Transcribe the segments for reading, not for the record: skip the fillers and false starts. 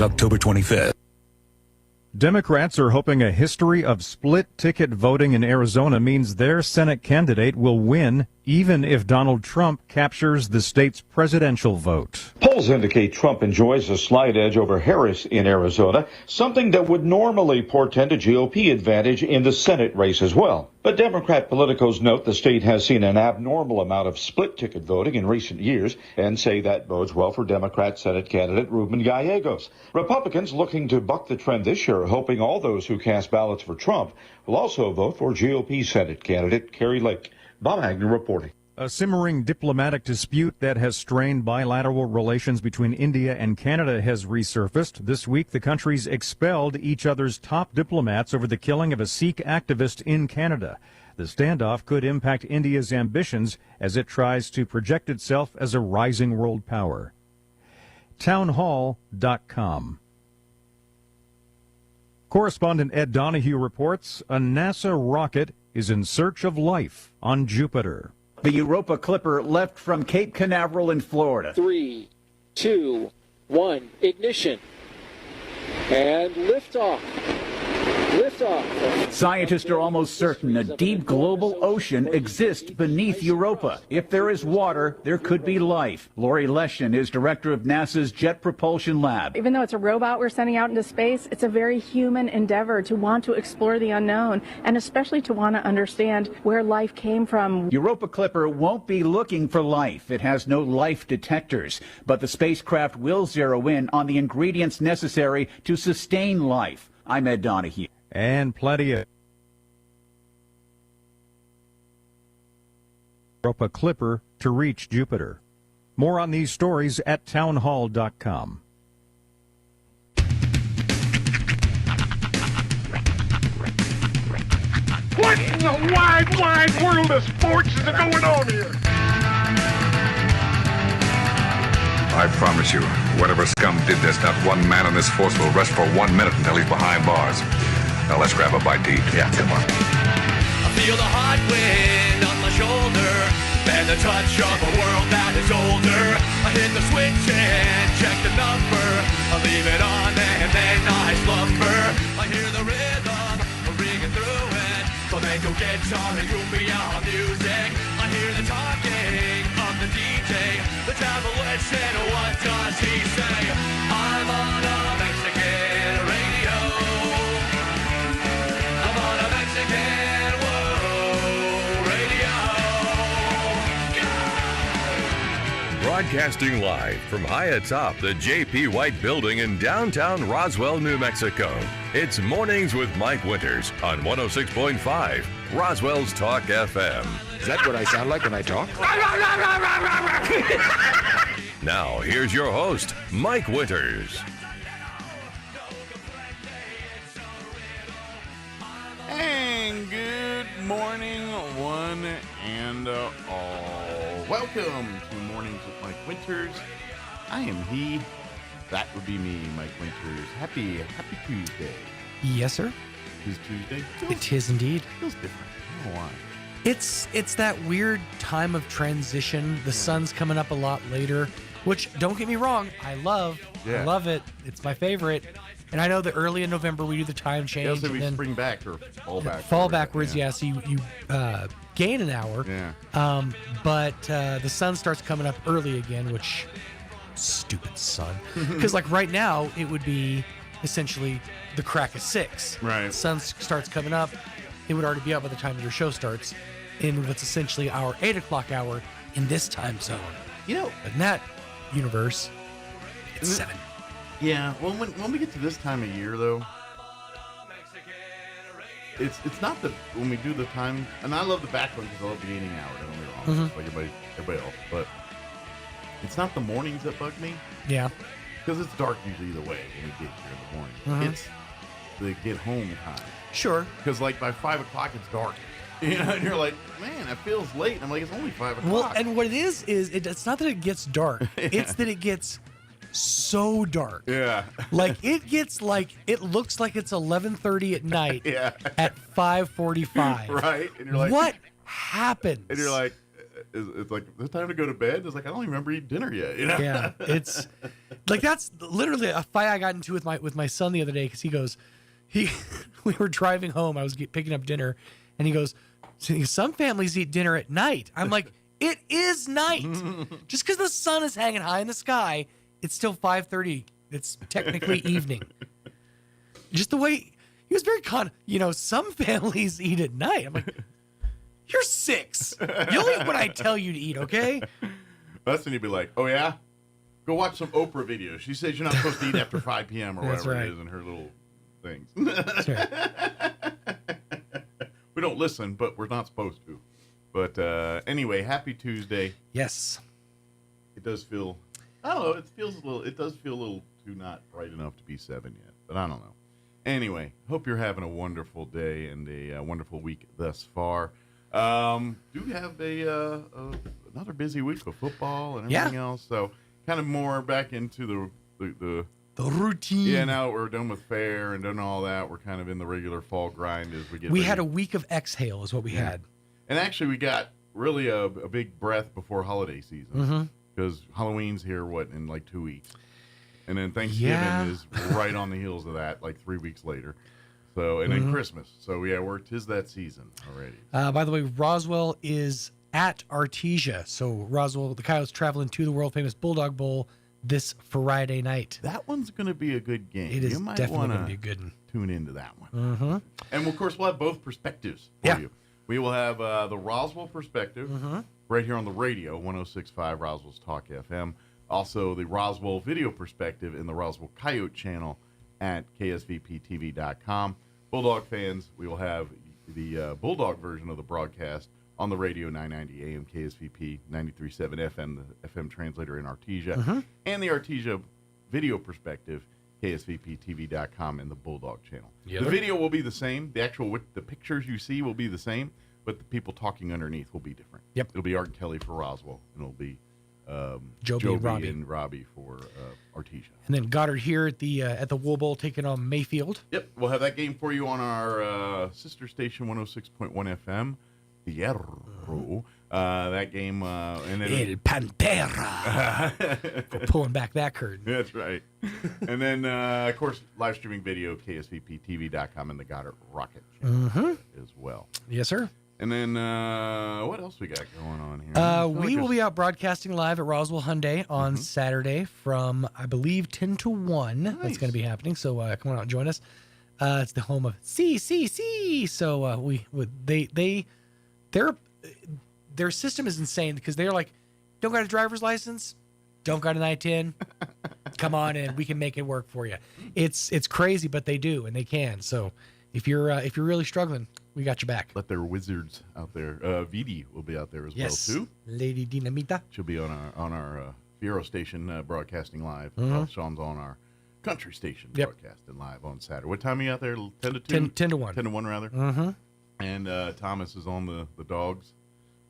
October 25th. Democrats are hoping a history of split-ticket voting in Arizona means their Senate candidate will win, even if Donald Trump captures the state's presidential vote. Polls indicate Trump enjoys a slight edge over Harris in Arizona, something that would normally portend a GOP advantage in the Senate race as well. But Democrat politicos note the state has seen an abnormal amount of split-ticket voting in recent years and say that bodes well for Democrat Senate candidate Ruben Gallegos. Republicans looking to buck the trend this year, hoping all those who cast ballots for Trump will also vote for GOP Senate candidate Carrie Lake. Bob Agnew reporting. A simmering diplomatic dispute that has strained bilateral relations between India and Canada has resurfaced. This week, the countries expelled each other's top diplomats over the killing of a Sikh activist in Canada. The standoff could impact India's ambitions as it tries to project itself as a rising world power. Townhall.com. Correspondent Ed Donahue reports a NASA rocket is in search of life on Jupiter. The Europa Clipper left from Cape Canaveral in Florida. 3, 2, 1, ignition. And liftoff. Liftoff. Scientists are almost certain a deep global ocean exists beneath Europa. If there is water, there could be life. Lori Leshin is director of NASA's Jet Propulsion Lab. Even though it's a robot we're sending out into space, it's a very human endeavor to want to explore the unknown and especially to want to understand where life came from. Europa Clipper won't be looking for life. It has no life detectors, but the spacecraft will zero in on the ingredients necessary to sustain life. I'm Ed Donahue. And plenty of Europa Clipper to reach Jupiter. More on these stories at townhall.com. What in the wide world of sports is going on here? I promise you, whatever scum did this, not one man in this force will rest for 1 minute until he's behind bars. Now let's grab a bite to eat. Yeah, come on. I feel the hot wind on my shoulder and the touch of a world that is older. I hit the switch and check the number. I leave it on and then I slumber. I hear the rhythm ringing through it. Flamenco guitar and cumbia music. I hear the talking of the DJ. The tablet said, what does he say? I'm on a Mexican radio. I'm on a Mexican radio. Broadcasting live from high atop the J.P. White Building in downtown Roswell, New Mexico. It's Mornings with Mike Winters on 106.5 Roswell's Talk FM. Is that what I sound like when I talk? Now, here's your host, Mike Winters. And good morning, one and all. Welcome to Mornings with Mike Winters. I am he. That would be me, Mike Winters. Happy Tuesday. Yes, sir. Is Tuesday? It is indeed. Feels different. I don't know why. It's that weird time of transition. The sun's coming up a lot later, which, don't get me wrong, I love. Yeah. I love it. It's my favorite. And I know that early in November we do the time change. Yeah, so we then spring back or fall back. Fall backwards, yeah. So you gain an hour. Yeah. But the sun starts coming up early again, which, stupid sun. Because like right now, it would be essentially the crack of 6. Right. The sun starts coming up. It would already be up by the time your show starts in what's essentially our 8 o'clock hour in this time zone. You know, in that universe, it's 7. Yeah, well, when we get to this time of year, though, it's not the when we do the time, and I love the back one because I love the evening hour. Don't get me wrong, just like everybody else, but it's not the mornings that bug me. Yeah, because it's dark usually either way when we get here in the morning. It's the get home time. Sure, because like by 5 o'clock it's dark. You know, and you're like, man, it feels late. And I'm like, it's only 5 o'clock. Well, and what it is it's not that it gets dark. It's that it gets so dark. Yeah. Like it looks like it's 11:30 at night. Yeah. At 5:45. Right. And you're like, what happened? And you're like, it's like, it's time to go to bed. It's like, I don't even remember eating dinner yet. You know? Yeah, it's like that's literally a fight I got into with my son the other day because he goes, we were driving home. I was picking up dinner, and he goes, some families eat dinner at night. I'm like, it is night. Just because the sun is hanging high in the sky, it's still 5:30. It's technically evening. Just the way he was very some families eat at night. I'm like, you're 6. You'll eat what I tell you to eat, okay? That's when you'd be like, oh yeah? Go watch some Oprah videos. She says you're not supposed to eat after 5 p.m. or whatever it is in her little things. That's right. We don't listen, but we're not supposed to. But anyway, happy Tuesday. Yes. It does feel, I don't know, it does feel a little too not bright enough to be 7 yet, but I don't know. Anyway, hope you're having a wonderful day and a wonderful week thus far. Do have another busy week of football and everything else, so kind of more back into the routine. Yeah, now that we're done with fair and done all that, we're kind of in the regular fall grind as we get. We had a week of exhale, is what we had, and actually we got really a big breath before holiday season because Halloween's here in like 2 weeks, and then Thanksgiving is right on the heels of that, like 3 weeks later. So and then Christmas. So yeah, tis that season already. By the way, Roswell is at Artesia. So Roswell, the Coyotes traveling to the world famous Bulldog Bowl this Friday night. That one's going to be a good game. It is definitely going to be a good one. Tune into that one. And of course, we'll have both perspectives for you. We will have the Roswell perspective right here on the radio, 106.5 Roswell's Talk FM. Also, the Roswell video perspective in the Roswell Coyote channel at ksvptv.com. Bulldog fans, we will have the Bulldog version of the broadcast on the radio, 990 AM KSVP, 93.7 FM, the FM translator in Artesia, and the Artesia video perspective, ksvptv.com, and the Bulldog channel. The video will be the same. The pictures you see will be the same, but the people talking underneath will be different. Yep. It'll be Art and Kelly for Roswell, and it'll be Joby and Robbie for Artesia. And then Goddard here at the Wool Bowl taking on Mayfield. Yep, we'll have that game for you on our sister station, 106.1 FM, Fierro. That game, and then El Pantera for pulling back that curtain. That's right. And then, of course, live streaming video, ksvptv.com, and the Goddard Rocket channel as well. Yes, sir. And then, what else we got going on here? We will be out broadcasting live at Roswell Hyundai on Saturday from, I believe, 10 to 1. Nice. That's going to be happening. So come on out and join us. It's the home of CCC. So their system is insane because they're like, don't got a driver's license, don't got an I-10. Come on in, we can make it work for you. It's crazy, but they do and they can. So if you're really struggling, we got your back. Let their wizards out there. Vidi will be out there as well too. Lady Dinamita. She'll be on our Fierro station broadcasting live. Sean's on our country station broadcasting live on Saturday. What time are you out there? 10 to 2? 10 to 1. 10 to 1 rather. And Thomas is on the dogs.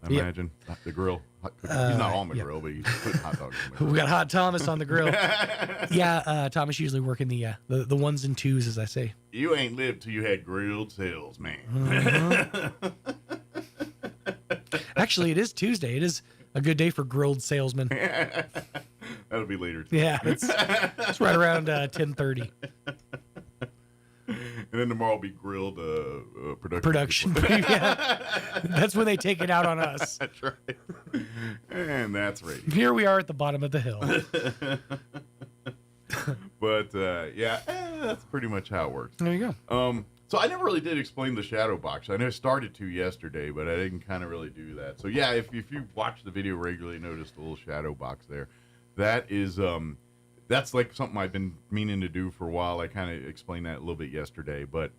I imagine the grill. He's not on the grill, but he's putting hot dogs on the grill. We got Hot Thomas on the grill. Thomas usually working the ones and twos, as I say. You ain't lived till you had grilled sales, man. Actually, it is Tuesday. It is a good day for grilled salesmen. That'll be later today. Yeah, it's right around 10:30. And then tomorrow will be grilled production. Yeah. That's when they take it out on us. That's right. And that's right. Here we are at the bottom of the hill. But that's pretty much how it works. There you go. So I never really did explain the shadow box. I know I started to yesterday, but I didn't kind of really do that. So yeah, if you watch the video regularly, notice the little shadow box there. That is that's like something I've been meaning to do for a while. I kind of explained that a little bit yesterday, but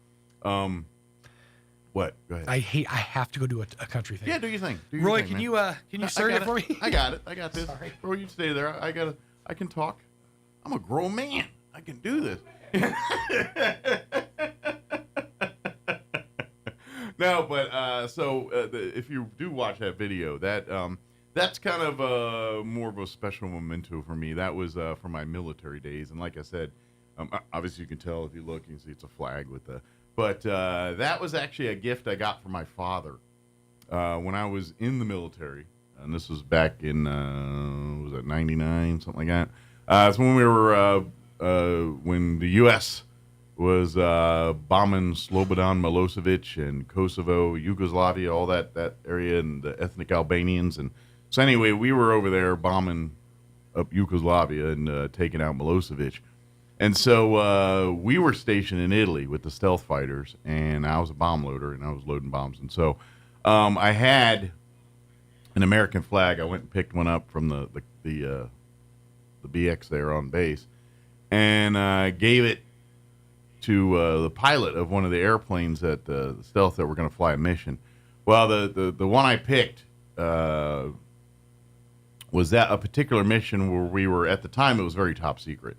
what? Go ahead. I have to go do a country thing. Yeah, do your thing. Roy, can you start it for me? I got it. I got this. Sorry. Roy, you stay there. I can talk. I'm a grown man. I can do this. No, but if you do watch that video, that's kind of more of a special memento for me. That was from my military days, and like I said, obviously you can tell if you look, you can see it's a flag with the. But that was actually a gift I got from my father when I was in the military. and this was back in was it 99, something like that. It's when we were when the U.S. was bombing Slobodan Milosevic and Kosovo, Yugoslavia, all that area, and the ethnic Albanians. And so anyway, we were over there bombing up Yugoslavia and taking out Milosevic. And so we were stationed in Italy with the stealth fighters, and I was a bomb loader, and I was loading bombs. And so I had an American flag. I went and picked one up from the BX there on base, and gave it to the pilot of one of the airplanes at the stealth that were going to fly a mission. Well, the one I picked was that a particular mission where we were, at the time, it was very top secret.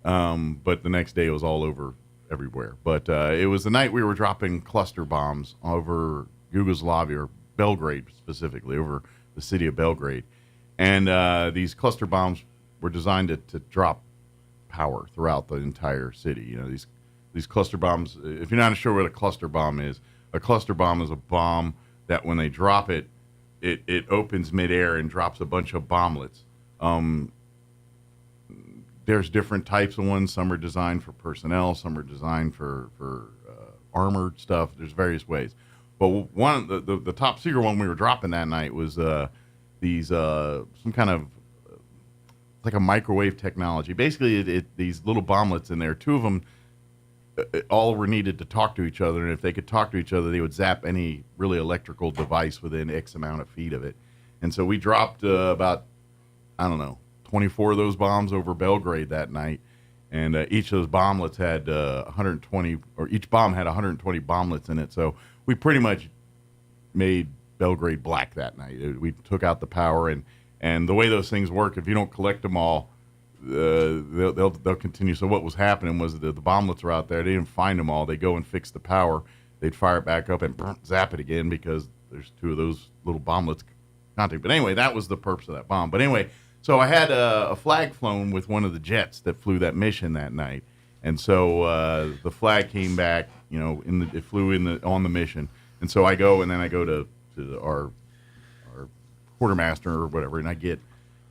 But the next day it was all over everywhere. But it was the night we were dropping cluster bombs over Yugoslavia, or Belgrade specifically, over the city of Belgrade. And these cluster bombs were designed to drop power throughout the entire city. You know, these cluster bombs, if you're not sure what a cluster bomb is a bomb that when they drop it, it opens midair and drops a bunch of bomblets. There's different types of ones. Some are designed for personnel. Some are designed for armored stuff. There's various ways. But one, the top secret one we were dropping that night was these some kind of like a microwave technology. Basically, these little bomblets in there. Two of them all were needed to talk to each other, and if they could talk to each other, they would zap any really electrical device within X amount of feet of it. And so we dropped about, I don't know, 24 of those bombs over Belgrade that night, and each of those bomblets had 120, or each bomb had 120 bomblets in it. So we pretty much made Belgrade black that night. We took out the power, and the way those things work, if you don't collect them all, they'll continue. So what was happening was the bomblets were out there. They didn't find them all. They go and fix the power. They'd fire it back up and zap it again because there's two of those little bomblets contact. But anyway, that was the purpose of that bomb. But anyway, so I had a flag flown with one of the jets that flew that mission that night, and so the flag came back. You know, it flew on the mission, and so I go to our quartermaster or whatever, and I get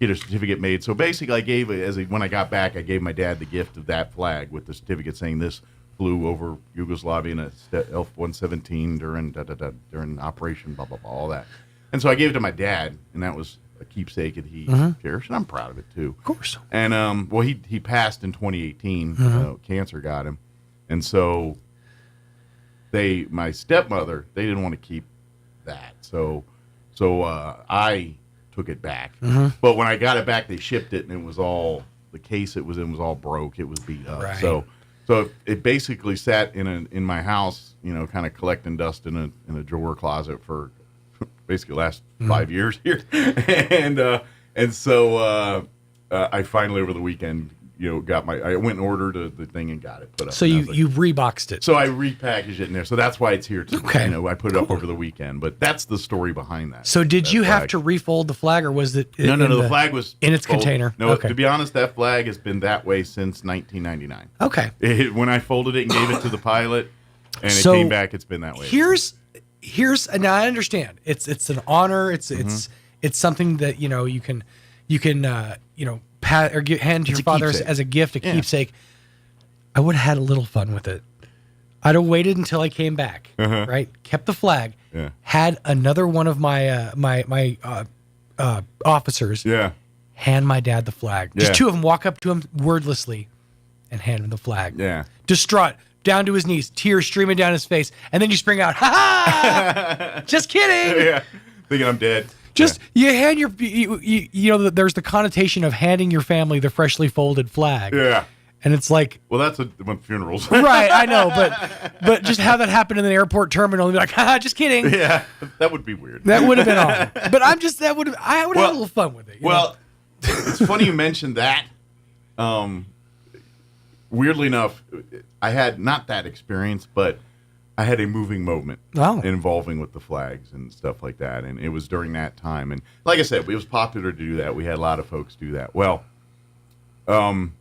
a certificate made. So basically, I gave when I got back, I gave my dad the gift of that flag with the certificate saying this flew over Yugoslavia in a F-117 during Operation blah blah blah, all that. And so I gave it to my dad, and that was a keepsake that he cherished, and I'm proud of it too. Of course. And well, he passed in 2018. Cancer got him, and so my stepmother, they didn't want to keep that, so I took it back. But when I got it back, they shipped it, and it was all, the case it was in was all broke. It was beat up. Right. So it basically sat in my house, you know, kind of collecting dust in a drawer closet for basically the last 5 years here. And so I finally over the weekend, you know, I went and ordered the thing and got it put up. So you reboxed it. So I repackaged it in there. So that's why it's here too. Okay. You know, I put it up over the weekend, but that's the story behind that. So did you have to refold the flag, or was it No, the flag was in its container? No, okay. To be honest, that flag has been that way since 1999. Okay. When I folded it and gave it to the pilot and it came back, it's been that way. Here's now I understand. It's an honor. It's something that, you know, you can you know, hand to your father as a gift, a keepsake. I would have had a little fun with it. I'd have waited until I came back, right? Kept the flag. Yeah. Had another one of my my officers hand my dad the flag. Just two of them walk up to him wordlessly and hand him the flag. Yeah. Distraught, down to his knees, tears streaming down his face, and then you spring out, ha ha! Just kidding. Yeah. Thinking I'm dead. Just you hand you know, there's the connotation of handing your family the freshly folded flag. Yeah. And it's like, well, that's when funerals. Right, I know, but just have that happen in an airport terminal and be like, haha, just kidding. Yeah, that would be weird. That would have been odd. But I would have had a little fun with it. Well, it's funny you mentioned that. Weirdly enough, I had not that experience, but I had a moving moment involving with the flags and stuff like that, and it was during that time. And like I said, it was popular to do that. We had a lot of folks do that. Well, during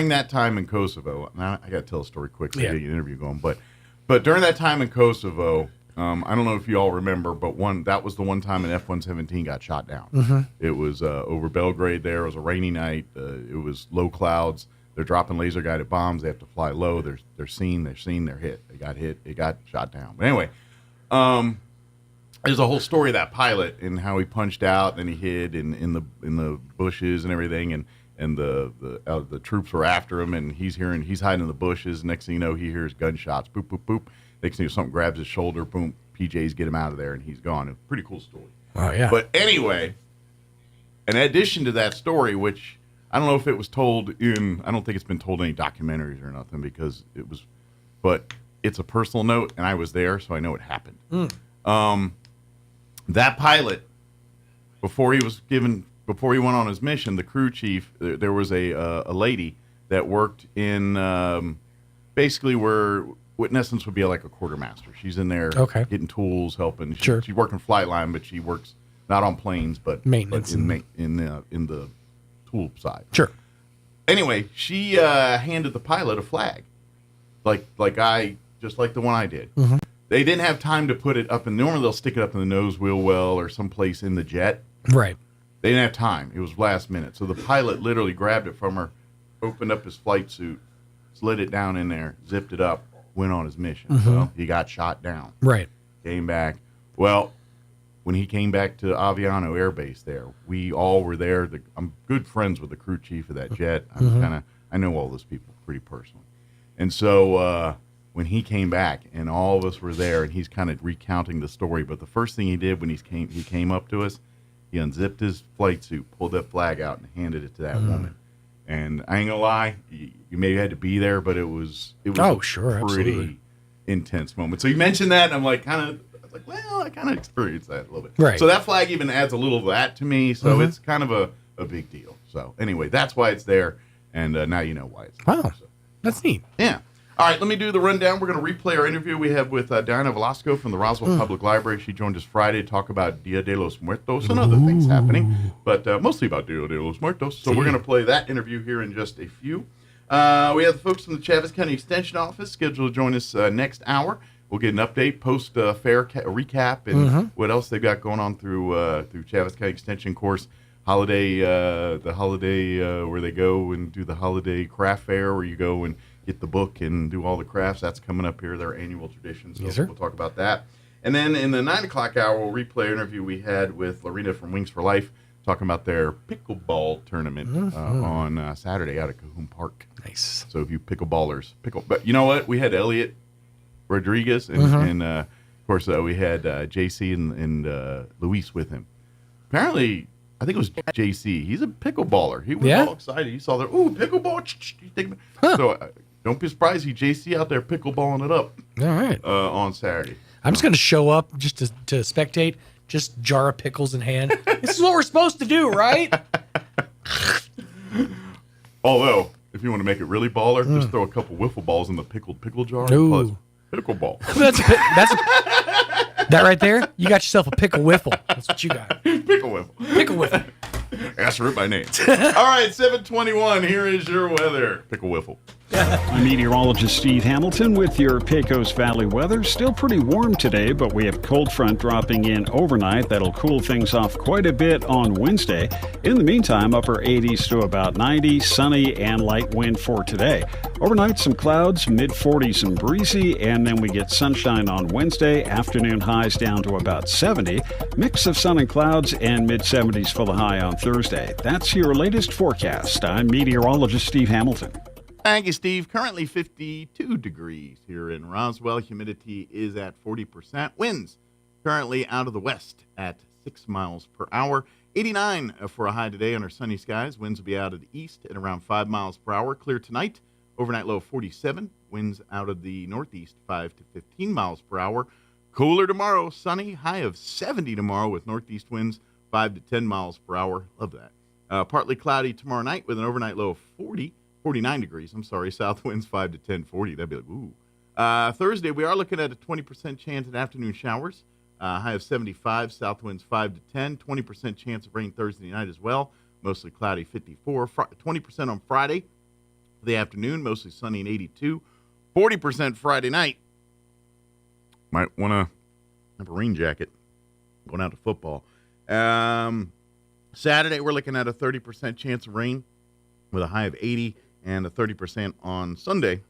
that time in Kosovo, now I got to tell a story quickly to get an interview going, but during that time in Kosovo, I don't know if you all remember, but that was the one time an F-117 got shot down. Mm-hmm. It was over Belgrade there. It was a rainy night. It was low clouds. They're dropping laser-guided bombs. They have to fly low. They're seen, they're hit. They got hit. It got shot down. But anyway, there's a whole story of that pilot and how he punched out and he hid in the bushes and everything, and the troops were after him, and he's hiding in the bushes. Next thing you know, he hears gunshots. Boop, boop, boop. Next thing you know, something grabs his shoulder. Boom. PJs get him out of there, and he's gone. It's a pretty cool story. Oh, yeah. But anyway, in addition to that story, which I don't know if it was told I don't think it's been told in any documentaries or nothing but it's a personal note, and I was there, so I know it happened. That pilot, before he went on his mission, the crew chief, there was a lady that worked in basically where, what in essence would be like a quartermaster. She's in there getting tools, helping. She's working flight line, but she works not on planes, but maintenance, but in the tool side. Sure. Anyway, she handed the pilot a flag, just like the one I did. Mm-hmm. They didn't have time to put it up, and normally they'll stick it up in the nose wheel well or someplace in the jet. Right. They didn't have time. It was last minute. So the pilot literally grabbed it from her, opened up his flight suit, slid it down in there, zipped it up, went on his mission. Mm-hmm. Well, he got shot down. Right. Came back. Well, when he came back to Aviano Air Base there, we all were there. I'm good friends with the crew chief of that jet. I know all those people pretty personally. And so when he came back and all of us were there, and he's kind of recounting the story, but the first thing he did when he came up to us, he unzipped his flight suit, pulled that flag out, and handed it to that woman. And I ain't gonna lie, you maybe had to be there, but it was a pretty absolutely intense moment. So you mentioned that, and I'm like, I kind of experienced that a little bit. Right. So that flag even adds a little of that to me. So it's kind of a big deal. So anyway, that's why it's there, and now you know why it's there. Wow, that's neat. Yeah. All right, let me do the rundown. We're going to replay our interview we have with Diana Velasco from the Roswell Public Library. She joined us Friday to talk about Dia de los Muertos and other things happening, but mostly about Dia de los Muertos. So we're going to play that interview here in just a few. We have the folks from the Chaves County Extension Office scheduled to join us next hour. We'll get an update, post-fair recap, and what else they've got going on through Chaves County Extension course. The holiday where they go and do the holiday craft fair where you go and get the book and do all the crafts. That's coming up here, their annual tradition. So yes, sir. We'll talk about that. And then in the 9 o'clock hour, we'll replay an interview we had with Lorena from Wings for Life, talking about their pickleball tournament on Saturday out at Cahoon Park. Nice. So if you pickleballers, but you know what? We had Elliot Rodriguez, and of course we had JC and Luis with him. Apparently, I think it was JC. He's a pickleballer. He was all excited. He saw that, pickleball. So don't be surprised. JC out there pickleballing it up. All right. On Saturday. I'm just going to show up just to spectate, just jar of pickles in hand. This is what we're supposed to do, right? Although, if you want to make it really baller, just throw a couple wiffle balls in the pickle jar. Ooh. Pickleball. That right there, you got yourself a pickle wiffle. That's what you got. Pickle wiffle. Pickle wiffle. Ask her by name. All right, 7:21. Here is your weather. Pickle wiffle. I'm meteorologist Steve Hamilton with your Pecos Valley weather. Still pretty warm today, but we have cold front dropping in overnight. That'll cool things off quite a bit on Wednesday. In the meantime, upper 80s to about 90, sunny and light wind for today. Overnight, some clouds, mid-40s and breezy, and then we get sunshine on Wednesday. Afternoon highs down to about 70. Mix of sun and clouds and mid-70s for the high on Thursday. That's your latest forecast. I'm meteorologist Steve Hamilton. Thank you, Steve. Currently 52 degrees here in Roswell. Humidity is at 40%. Winds currently out of the west at 6 miles per hour. 89 for a high today under sunny skies. Winds will be out of the east at around 5 miles per hour. Clear tonight. Overnight low of 47. Winds out of the northeast 5 to 15 miles per hour. Cooler tomorrow. Sunny. High of 70 tomorrow with northeast winds 5 to 10 miles per hour. Love that. Partly cloudy tomorrow night with an overnight low of 49 degrees. South winds 5 to 10, 40. That'd be like, ooh. Thursday, we are looking at a 20% chance of afternoon showers. High of 75. South winds 5 to 10. 20% chance of rain Thursday night as well. Mostly cloudy, 54. 20% on Friday for the afternoon. Mostly sunny and 82. 40% Friday night. Might want to have a rain jacket going out to football. Saturday, we're looking at a 30% chance of rain with a high of 80 and a 30% on Sunday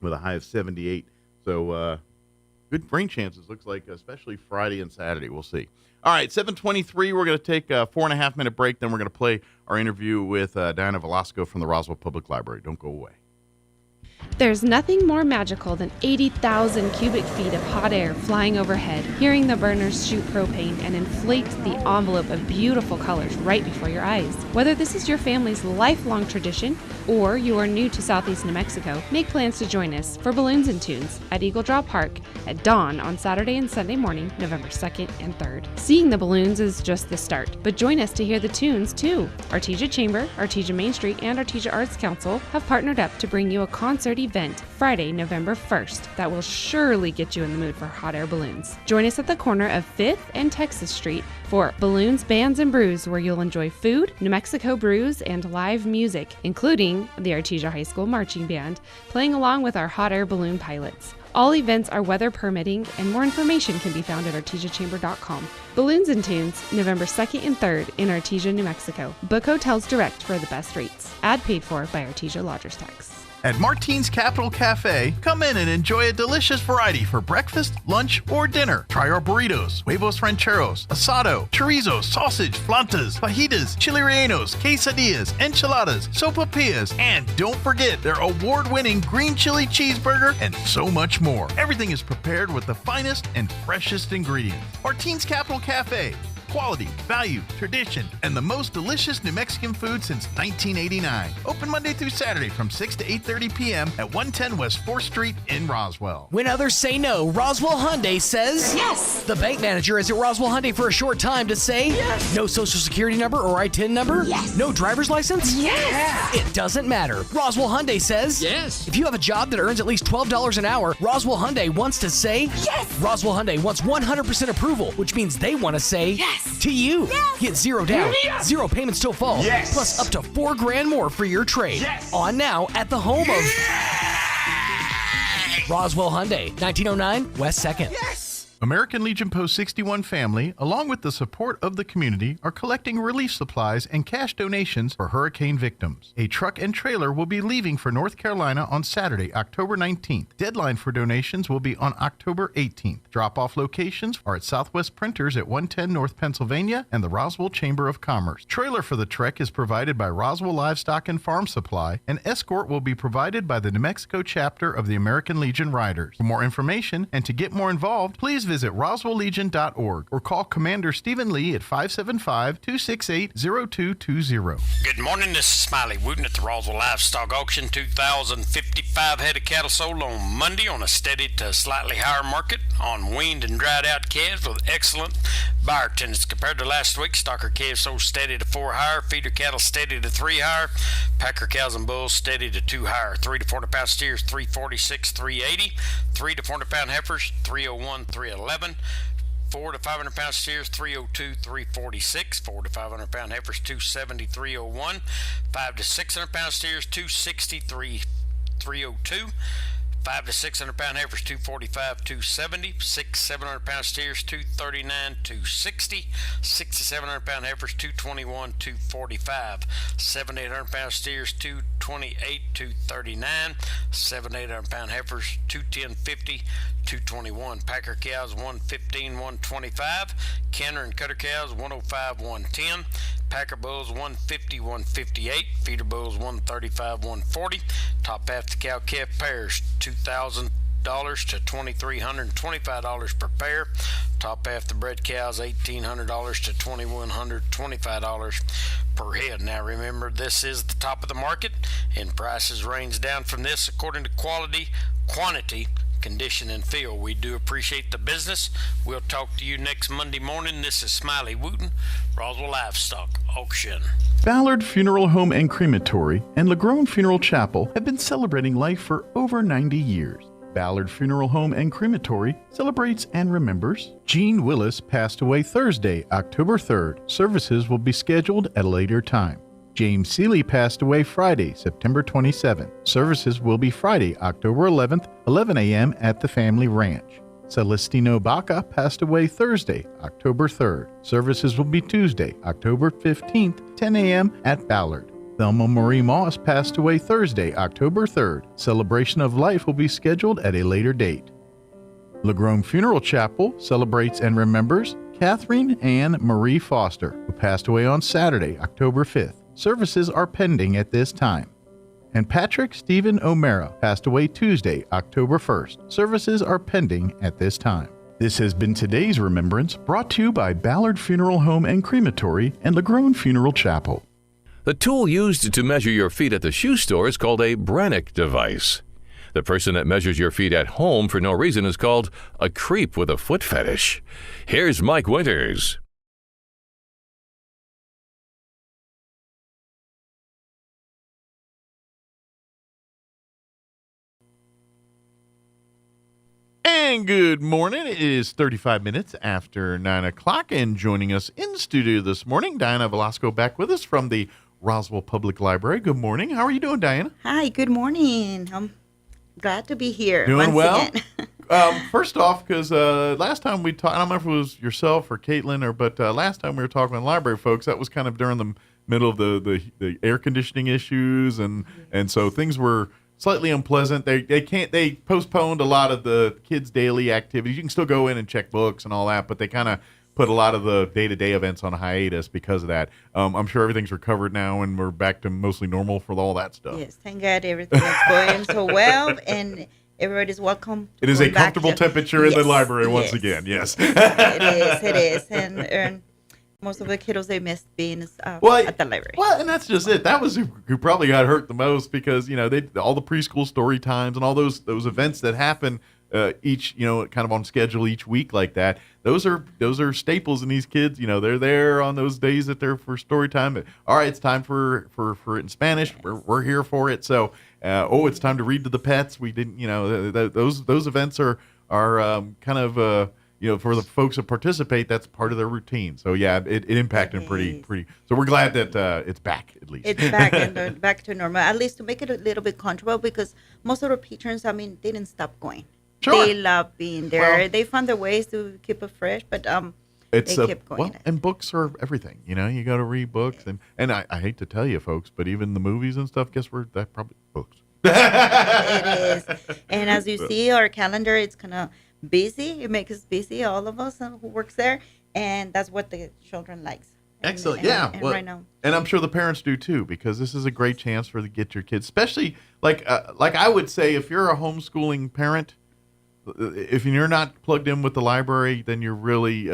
with a high of 78. So good rain chances, looks like, especially Friday and Saturday. We'll see. All right, 7:23, we're going to take a 4.5-minute break. Then we're going to play our interview with Diana Velasco from the Roswell Public Library. Don't go away. There's nothing more magical than 80,000 cubic feet of hot air flying overhead, hearing the burners shoot propane and inflate the envelope of beautiful colors right before your eyes. Whether this is your family's lifelong tradition or you are new to Southeast New Mexico, make plans to join us for Balloons and Tunes at Eagle Draw Park at dawn on Saturday and Sunday morning, November 2nd and 3rd. Seeing the balloons is just the start, but join us to hear the tunes too. Artesia Chamber, Artesia Main Street, and Artesia Arts Council have partnered up to bring you a concert event Friday, November 1st that will surely get you in the mood for hot air balloons. Join us at the corner of 5th and Texas Street for Balloons, Bands, and Brews, where you'll enjoy food, New Mexico brews, and live music, including the Artesia High School Marching Band, playing along with our hot air balloon pilots. All events are weather permitting, and more information can be found at artesiachamber.com. Balloons and Tunes, November 2nd and 3rd in Artesia, New Mexico. Book hotels direct for the best rates. Ad paid for by Artesia Lodgers Tax. At Martine's Capital Cafe, come in and enjoy a delicious variety for breakfast, lunch, or dinner. Try our burritos, huevos rancheros, asado, chorizo, sausage, flantas, fajitas, chili rellenos, quesadillas, enchiladas, sopapillas, and don't forget their award-winning green chili cheeseburger and so much more. Everything is prepared with the finest and freshest ingredients. Martine's Capital Cafe. Quality, value, tradition, and the most delicious New Mexican food since 1989. Open Monday through Saturday from 6 to 8:30 p.m. at 110 West 4th Street in Roswell. When others say no, Roswell Hyundai says yes. The bank manager is at Roswell Hyundai for a short time to say yes. No social security number or ITIN number? Yes. No driver's license? Yes. It doesn't matter. Roswell Hyundai says yes. If you have a job that earns at least $12 an hour, Roswell Hyundai wants to say yes. Roswell Hyundai wants 100% approval, which means they want to say yes to you. Yes. Get zero down, yes. zero payments till fall, yes. plus up to $4,000 more for your trade. Yes. On now at the home of Roswell Hyundai, 1909 West 2nd. Yes. American Legion Post 61 family, along with the support of the community, are collecting relief supplies and cash donations for hurricane victims. A truck and trailer will be leaving for North Carolina on Saturday, October 19th. Deadline for donations will be on October 18th. Drop-off locations are at Southwest Printers at 110 North Pennsylvania and the Roswell Chamber of Commerce. Trailer for the trek is provided by Roswell Livestock and Farm Supply, and escort will be provided by the New Mexico chapter of the American Legion Riders. For more information and to get more involved, please visit roswelllegion.org or call Commander Stephen Lee at 575-268-0220. Good morning, this is Smiley Wooten at the Roswell Livestock Auction. 2,055 head of cattle sold on Monday on a steady to slightly higher market on weaned and dried out calves with excellent buyer attendance. Compared to last week, stocker calves sold steady to 4 higher, feeder cattle steady to 3 higher, packer cows and bulls steady to 2 higher. 3 to 40 pound steers 346, 380, 3 to 400 pound heifers 301, 311. 4 to 500 pound steers 302, 346. 4 to 500 pound heifers 270, 301. 5 to 600 pound steers 263, 302. 5 to 600 pound heifers 245, 270. 6 700 pound steers 239, 260. 6 to 700 pound heifers 221, 245. 7 to 800 pound steers 228, 239. 7 to 800 pound heifers 210, 50, 221. Packer cows 115, 125. Canner and cutter cows 105, 110. Packer bulls 150, 158. Feeder bulls 135, 140. Top half the cow calf pairs $2,000 to $2,325 per pair. Top half the bred cows $1,800 to $2,125 per head. Now remember, this is the top of the market and prices range down from this according to quality, quantity, condition, and feel. We do appreciate the business. We'll talk to you next Monday morning. This is Smiley Wooten, Roswell Livestock Auction. Ballard Funeral Home and Crematory and LaGrone Funeral Chapel have been celebrating life for over 90 years. Ballard Funeral Home and Crematory celebrates and remembers Gene Willis passed away Thursday, October 3rd. Services will be scheduled at a later time. James Seeley passed away Friday, September 27th. Services will be Friday, October 11th, 11 a.m. at the family ranch. Celestino Baca passed away Thursday, October 3rd. Services will be Tuesday, October 15th, 10 a.m. at Ballard. Thelma Marie Moss passed away Thursday, October 3rd. Celebration of life will be scheduled at a later date. LaGrone Funeral Chapel celebrates and remembers Catherine Ann Marie Foster, who passed away on Saturday, October 5th. Services are pending at this time. And Patrick Stephen O'Mara passed away Tuesday, October 1st. Services are pending at this time. This has been today's remembrance, brought to you by Ballard Funeral Home and Crematory and LaGrone Funeral Chapel. The tool used to measure your feet at the shoe store is called a Brannock device. The person that measures your feet at home for no reason is called a creep with a foot fetish. Here's Mike Winters. And good morning. It is 35 minutes after 9 o'clock, and joining us in studio this morning, Diana Velasco back with us from the Roswell Public Library. Good morning. How are you doing, Diana? Hi, good morning. I'm glad to be here. Doing once well? Again. First off, because last time we talked, I don't know if it was yourself or Caitlin, but last time we were talking with library folks, that was kind of during the middle of the air conditioning issues, and so things were slightly unpleasant. They postponed a lot of the kids' daily activities. You can still go in and check books and all that, but they kind of put a lot of the day-to-day events on hiatus because of that. I'm sure everything's recovered now, and we're back to mostly normal for all that stuff. Yes, thank God everything is going so well, and everybody's welcome. It is a comfortable temperature in the library once again. Yes, it is, and most of the kiddos, they miss being at the library. Well, and that's just it. That was who probably got hurt the most, because they all the preschool story times and all those events that happen each kind of on schedule each week like that. Those are staples in these kids. They're there on those days that they're for story time. All right, it's time for it in Spanish. We're here for it. So it's time to read to the pets. We didn't. Those events are kind of for the folks that participate, that's part of their routine. So yeah, it impacted pretty. So we're glad that it's back at least. It's back and back to normal, at least to make it a little bit comfortable, because most of the patrons, they didn't stop going. Sure. They love being there. Well, they found their ways to keep it fresh, but they kept going. Well, and books are everything. You go to read books, and I hate to tell you, folks, but even the movies and stuff, guess where that probably books. It is, and as you see, our calendar, it's kind of busy. It makes us busy, all of us who works there, and that's what the children likes. Excellent. And right now. And I'm sure the parents do too, because this is a great chance to get your kids, especially like I would say, if you're a homeschooling parent, if you're not plugged in with the library, then you're really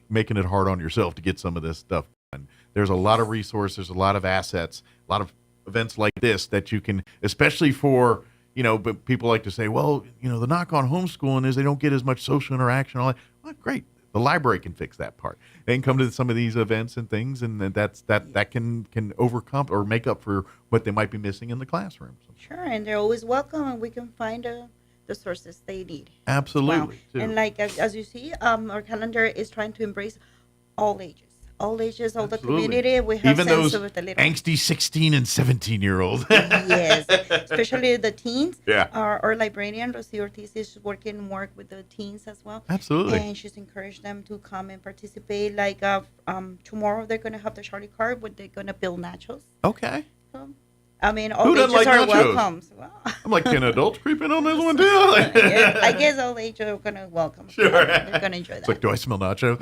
making it hard on yourself to get some of this stuff done. There's a lot of resources, a lot of assets, a lot of events like this that you can, especially for, but people like to say, well, the knock on homeschooling is they don't get as much social interaction. All that. Well, great. The library can fix that part. They can come to some of these events and things, and that can overcome or make up for what they might be missing in the classroom. Sure, and they're always welcome, and we can find the sources they need. Absolutely. Wow. And like as you see, our calendar is trying to embrace all ages. All ages, all the community. We have even those angsty 16 and 17-year-olds. Yes, especially the teens. Yeah. Our librarian, Rosie Ortiz, is working more with the teens as well. Absolutely. And she's encouraged them to come and participate. Like tomorrow, they're going to have the Charlie card where they're going to build nachos. Okay. So, all ages are welcome. Well, I'm like, can adults creep in on this one too? I guess all ages are going to welcome. Sure. They're going to enjoy that. It's like, do I smell nachos?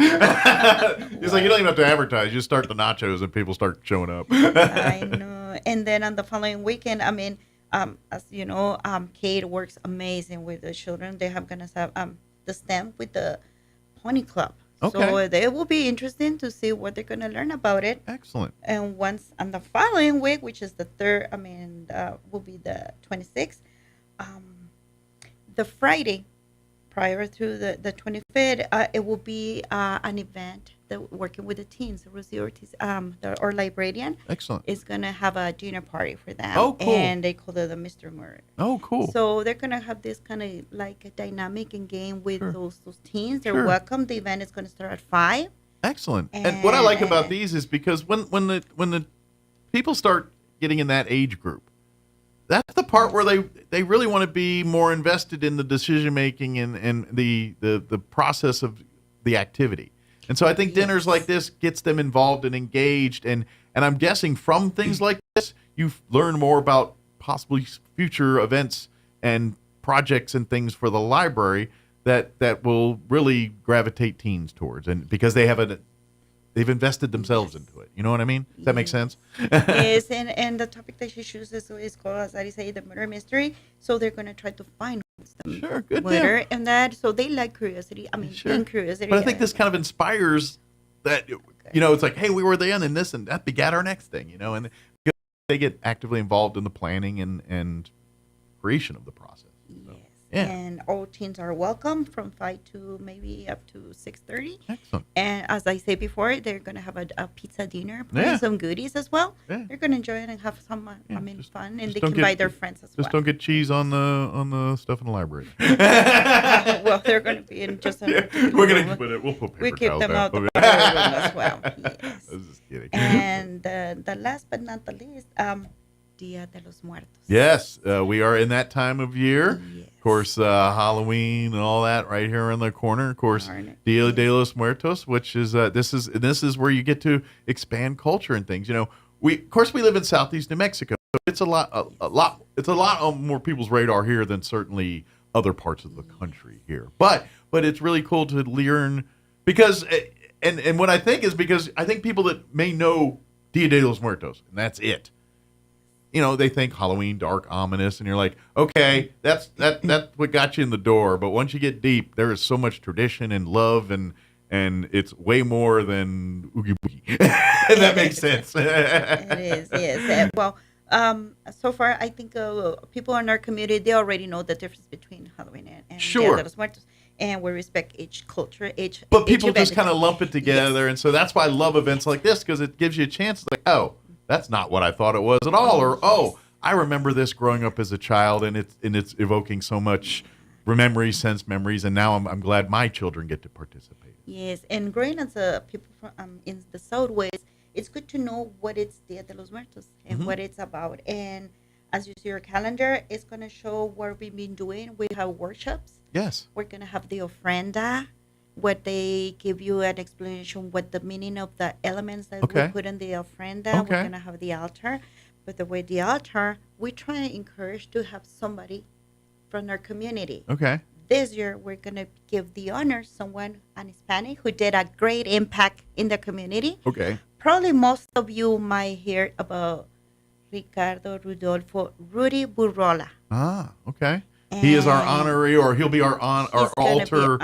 He's like, you don't even have to advertise. You start the nachos and people start showing up. I know. And then on the following weekend, as you know, Kate works amazing with the children. They have going to have the STEM with the Pony Club. Okay. So they will be interesting to see what they're going to learn about it. Excellent. And once on the following week, which is the third, will be the 26th, the Friday prior to the 25th, it will be an event that working with the teens. Rosie Ortiz, our librarian, excellent, is going to have a dinner party for them. Oh, cool. And they call it the Mr. Murray. Oh, cool. So they're going to have this kind of like a dynamic and game with those teens. They're Sure. welcome. The event is going to start at 5. Excellent. And what I like about these is because when the people start getting in that age group, that's the part where they really want to be more invested in the decision making and the process of the activity. And so I think dinners like this gets them involved and engaged. And I'm guessing from things like this, you learn more about possibly future events and projects and things for the library that will really gravitate teens towards, and because they've invested themselves into it. You know what I mean? Does that make sense? Yes, and the topic that she chooses is called, as I say, the murder mystery. So they're going to try to find the murder and that. So they like curiosity. I mean, being curiosity. But I think this kind of inspires that, it's like, hey, we were there and this and that begat our next thing, and they get actively involved in the planning and creation of the process. So, yeah. And all teens are welcome from 5 to maybe up to 6:30. Excellent. And as I said before, they're going to have a pizza dinner, probably some goodies as well. Yeah. They're going to enjoy it and have some, fun, and they can invite their friends as well. Just don't get cheese on the stuff in the library. Well, they're going to be in just a we're going to put it. We'll put paper we keep towels them down. out the room as well. Yes. I was just kidding. And the last but not the least, Dia de los Muertos. Yes, we are in that time of year. Yes. Of course, Halloween and all that right here in the corner. Of course, Dia de los Muertos, which is this is where you get to expand culture and things. We live in Southeast New Mexico. So it's a lot more people's radar here than certainly other parts of the country here. But it's really cool to learn because and what I think is because I think people that may know Dia de los Muertos and that's it. They think Halloween, dark, ominous, and you're like, okay, that's what got you in the door. But once you get deep, there is so much tradition and love, and it's way more than oogie boogie. That makes sense. It is, yes. Well, so far, I think people in our community, they already know the difference between Halloween and Dia de los Muertos. And we respect each culture, But people just kind of lump it together, and so that's why I love events like this, because it gives you a chance, like, oh, that's not what I thought it was at all. Or, I remember this growing up as a child, and it's evoking so much sense memories, and now I'm glad my children get to participate. Yes, and growing as people from in the Southwest, it's good to know what it's Dia de los Muertos and what it's about. And as you see your calendar, it's going to show what we've been doing. We have workshops. Yes. We're going to have the ofrenda, what they give you an explanation, what the meaning of the elements that we put in the ofrenda. We're going to have the altar. But the way the altar, we try and encourage to have somebody from our community. Okay. This year, we're going to give the honor someone, an Hispanic, who did a great impact in the community. Okay. Probably most of you might hear about Ricardo Rudolfo Rudy Burrola. Ah, okay. He is our honoree, or he'll be our altar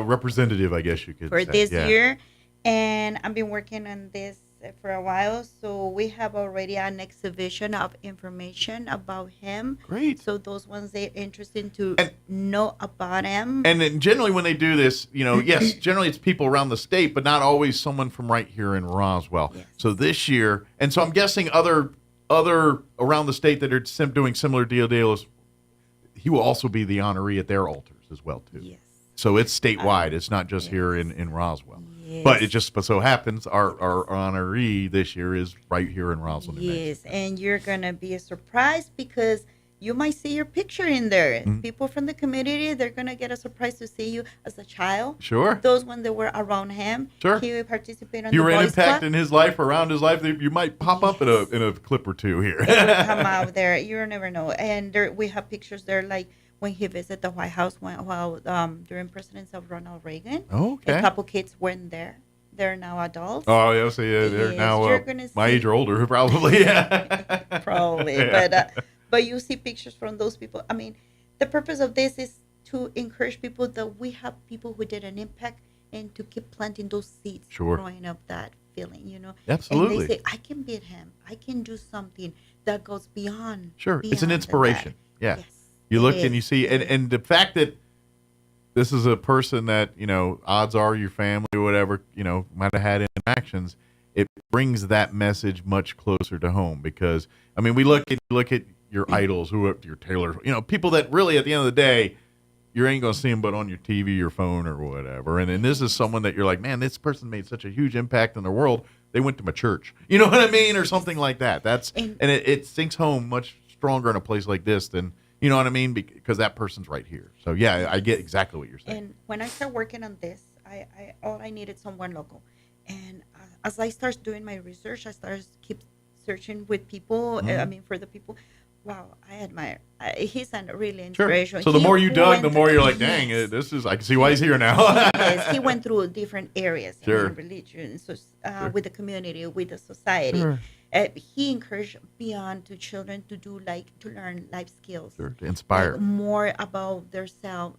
representative, I guess you could say. For this year. And I've been working on this for a while. So we have already an exhibition of information about him. Great. So those ones they're interested to know about him. And then generally when they do this, yes, generally it's people around the state, but not always someone from right here in Roswell. Yes. So this year, and so I'm guessing other around the state that are doing similar deals, he will also be the honoree at their altars as well, too. Yes. So it's statewide. It's not just here in Roswell. Yes. But it just so happens our honoree this year is right here in Roswell, New Mexico. Yes, and you're going to be surprised because you might see your picture in there. Mm-hmm. People from the community, they're going to get a surprise to see you as a child. Sure. Those when they were around him. Sure. He would participate on you the were an Boys impact Club. in his life, around his life. You might pop up in a clip or two here. Come out there. You never know. And we have pictures there like when he visited the White House while during presidency of Ronald Reagan. Oh, okay. A couple kids weren't there. They're now adults. Oh, yeah, so they're now my age or older, probably. Yeah. Probably, but you see pictures from those people. I mean, the purpose of this is to encourage people that we have people who did an impact and to keep planting those seeds, growing up that feeling, Absolutely. And they say, I can beat him. I can do something that goes beyond. Sure, it's an inspiration. Yeah. Yes, you look and you see, and the fact that this is a person that, odds are your family or whatever, might have had interactions. It brings that message much closer to home because, we look at your idols, who are your Taylor, people that really at the end of the day, you ain't going to see them but on your TV, your phone or whatever. And this is someone that you're like, man, this person made such a huge impact in the world. They went to my church. You know what I mean? Or something like that. And it sinks home much stronger in a place like this than, you know what I mean? Because that person's right here. So, yeah, I get exactly what you're saying. And when I started working on this, all I needed someone local. And as I started doing my research, I started keep searching with people. For the people. Wow, I admire. He's a really inspirational. Sure. So the more you dug, the more you're like, dang, this is. I can see why he's here now. Yes, he went through different areas, sure. Religion, so with the community, with the society. Sure. He encouraged beyond to children to learn life skills, sure, to inspire more about themselves,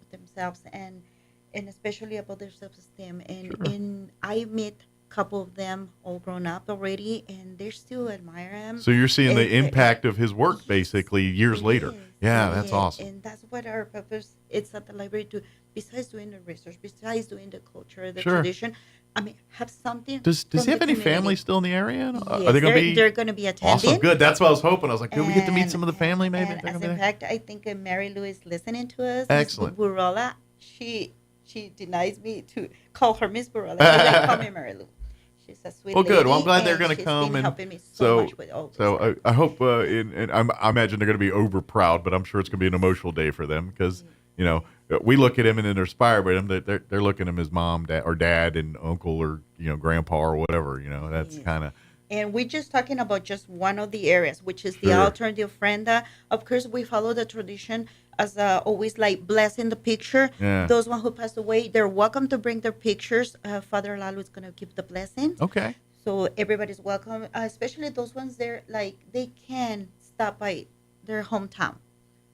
and especially about their self-esteem. And I met couple of them all grown up already, and they still admire him. So you're seeing the impact of his work basically years later. Yeah, that's awesome. And that's what our purpose is at the library to, besides doing the research, besides doing the culture, the tradition, have something. Does he have any family still in the area? Yes, are they going to be? They're going to be attending. Awesome, good. That's what I was hoping. I was like, could we get to meet some of the family maybe? And as in fact, I think Mary Lou is listening to us. Excellent. Miss Burola, she denies me to call her Miss Burola. She call me Mary Lou. She's a sweet lady. Good. Well, I'm glad they're going to come. Been helping me so much with all this so I hope, and I imagine they're going to be over proud, but I'm sure it's going to be an emotional day for them because, you know, we look at him and then they're inspired by him. They're looking at him as mom, dad, and uncle, or, you know, grandpa or whatever. You know, that's kind of. And we're just talking about just one of the areas, which is the altar, the ofrenda. Of course, we follow the tradition as always, like blessing the picture. Yeah. Those one who passed away, they're welcome to bring their pictures. Father Lalo is going to give the blessing. Okay. So everybody's welcome, especially those ones there, like they can stop by their hometown.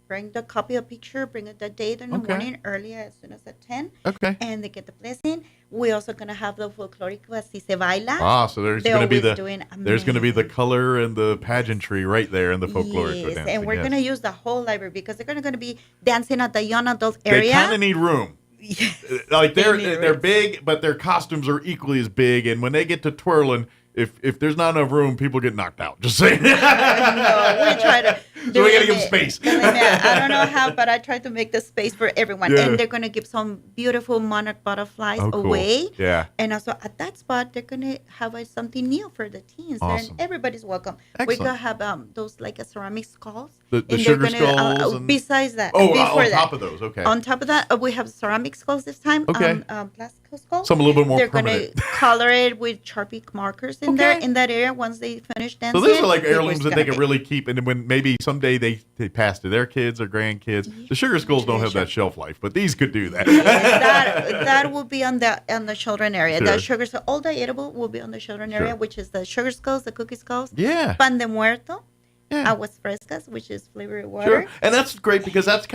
Bring the copy of picture, bring it that day in the morning, early as soon as at 10. Okay. And they get the blessing. We're also gonna have the folkloric Así se baila. Ah, so there's gonna be the color and the pageantry right there in the folkloric dancing. And we're gonna use the whole library because they're gonna be dancing at the young adult area. They kind of need room. Yes. Like they're big, but their costumes are equally as big. And when they get to twirling, if there's not enough room, people get knocked out. Just saying. No, we try to. So we got to give them space. I don't know how, but I try to make the space for everyone. Yeah. And they're going to give some beautiful monarch butterflies away. Cool. Yeah. And also at that spot, they're going to have something new for the teens. Awesome. And everybody's welcome. Excellent. We're going to have those like ceramic skulls. The sugar skulls. Besides that. On top of those. Okay. On top of that, we have ceramic skulls this time. Okay. Plastic skulls. Some a little bit more permanent. permanent. They're going to color it with Sharpie markers in there, in that area once they finish dancing. So those are like heirlooms that they can really keep, and then when maybe someday they pass to their kids or grandkids. The sugar skulls don't have that shelf life, but these could do that. That will be on the children area. Sure. The sugar, so all the edible will be on the children area, which is the sugar skulls, the cookie skulls, pan de muerto, aguas frescas, which is flavored water. Sure, and that's great because that's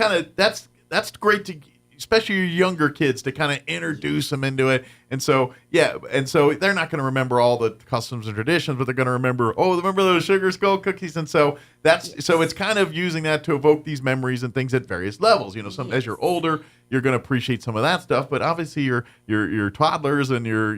great to. Especially your younger kids to kind of introduce them into it. And so they're not going to remember all the customs and traditions, but they're going to remember those sugar skull cookies. And so so it's kind of using that to evoke these memories and things at various levels. You know, as you're older, you're going to appreciate some of that stuff, but obviously your toddlers and your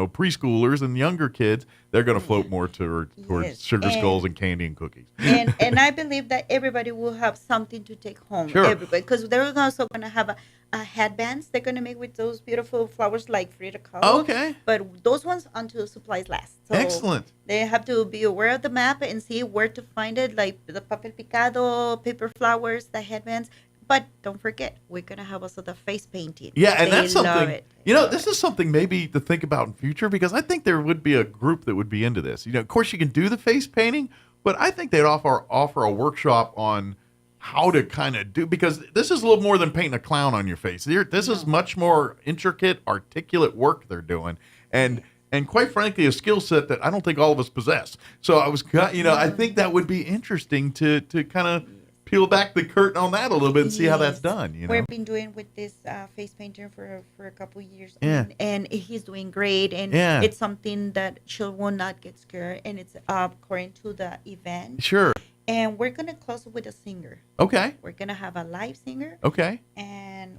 preschoolers and younger kids, they're going to float more towards sugar skulls and candy and cookies. And I believe that everybody will have something to take home. Sure. Everybody, because they're also going to have headbands they're going to make with those beautiful flowers like Frida Kahlo. Okay. But those ones until supplies last. So excellent. They have to be aware of the map and see where to find it, like the papel picado, paper flowers, the headbands. But don't forget, we're going to have also the face painting. Yeah, and that's something, love it. This is something maybe to think about in future because I think there would be a group that would be into this. You know, of course you can do the face painting, but I think they'd offer a workshop on how to kind of do, because this is a little more than painting a clown on your face. This is much more intricate, articulate work they're doing. And quite frankly, a skill set that I don't think all of us possess. So I think that would be interesting to kind of peel back the curtain on that a little bit and see how that's done. You know? We've been doing with this face painter for a couple of years, yeah. and he's doing great. And it's something that children will not get scared, and it's according to the event. Sure. And we're gonna close with a singer. Okay. We're gonna have a live singer. Okay. And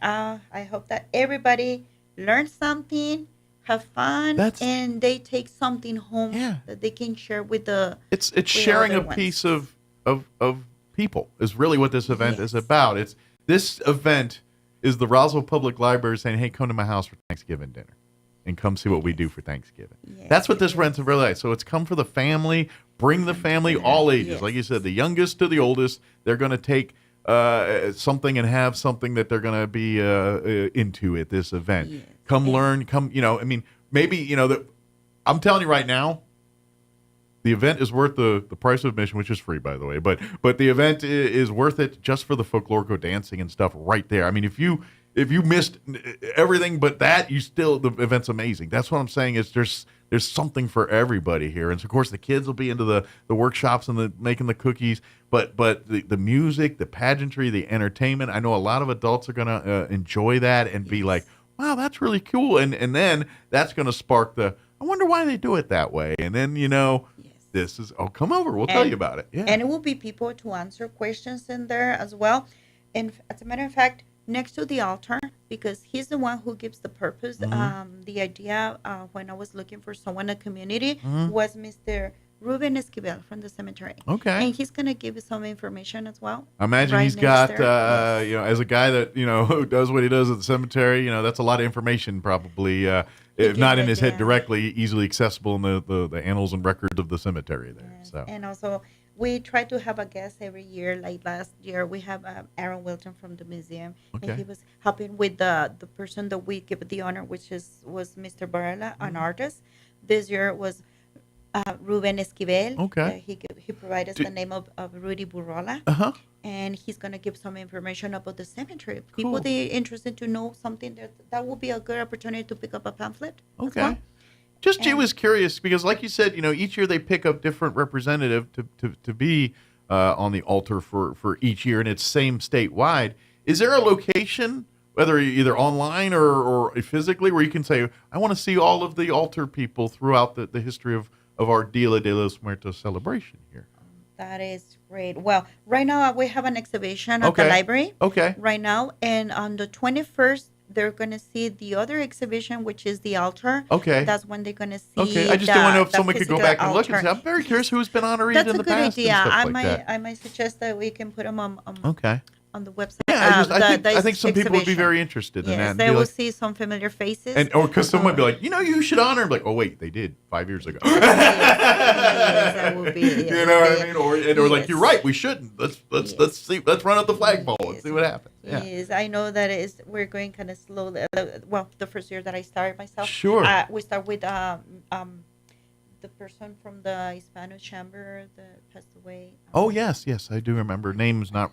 I hope that everybody learns something, have fun, and they take something home that they can share with the. It's sharing a piece of people is really what this event is about. This event is the Roswell Public Library saying, "Hey, come to my house for Thanksgiving dinner, and come see what we do for Thanksgiving." That's what this event's really like. So it's come for the family. Bring the family, all ages. Like you said, the youngest to the oldest, they're going to take something and have something that they're going to be into at this event. Come learn, maybe, I'm telling you right now, the event is worth the price of admission, which is free, by the way. But the event is worth it just for the folklorico dancing and stuff right there. I mean, if you missed everything but that, the event's amazing. That's what I'm saying is there's something for everybody here. And, of course, the kids will be into the workshops and making the cookies. But the music, the pageantry, the entertainment, I know a lot of adults are going to enjoy that and be like, wow, that's really cool. And then that's going to spark I wonder why they do it that way. And then, this is, come over. We'll tell you about it. Yeah. And it will be people to answer questions in there as well. And as a matter of fact, next to the altar, because he's the one who gives the purpose, the idea when I was looking for someone in the community was Mr. Ruben Esquivel from the cemetery. Okay. And he's going to give you some information as well. I imagine he's got, as a guy that, who does what he does at the cemetery, that's a lot of information probably, if not in his head directly, easily accessible in the annals and records of the cemetery there. Yes. So. And also, we try to have a guest every year. Like last year, we have Aaron Wilton from the museum. Okay. And he was helping with the person that we give the honor, was Mr. Barella, an artist. This year it was Ruben Esquivel. Okay. He provided us the name of Rudy Burrola. Uh-huh. And he's going to give some information about the cemetery. People that are interested to know something, that will be a good opportunity to pick up a pamphlet. Okay. Well. Jay was curious because, like you said, each year they pick up different representative to be on the altar for each year, and it's same statewide. Is there a location, whether either online or physically, where you can say, I want to see all of the altar people throughout the history of our Dia de los Muertos celebration here? That is great. Well, right now we have an exhibition at the library. Okay. Right now, and on the 21st, they're going to see the other exhibition, which is the altar. Okay. That's when they're going to see. Okay. I just don't want to know if someone could go back and look and say, I'm very curious who's been honored in the past. That's a good idea. I might suggest that we can put them on the website. Yeah, I think some people would be very interested in that. Yes, they will see some familiar faces. Or because someone would be like, you should honor him. Like, oh, wait, they did 5 years ago. Yes, that would be. Yes, you know what I mean? Or like, you're right, we shouldn't. Let's see. Let's run up the flagpole and see what happens. Yeah. Yes, I know that we're going kind of slowly. Well, the first year that I started myself. Sure. We start with the person from the Hispano Chamber that passed away. Oh, yes, I do remember. Name's not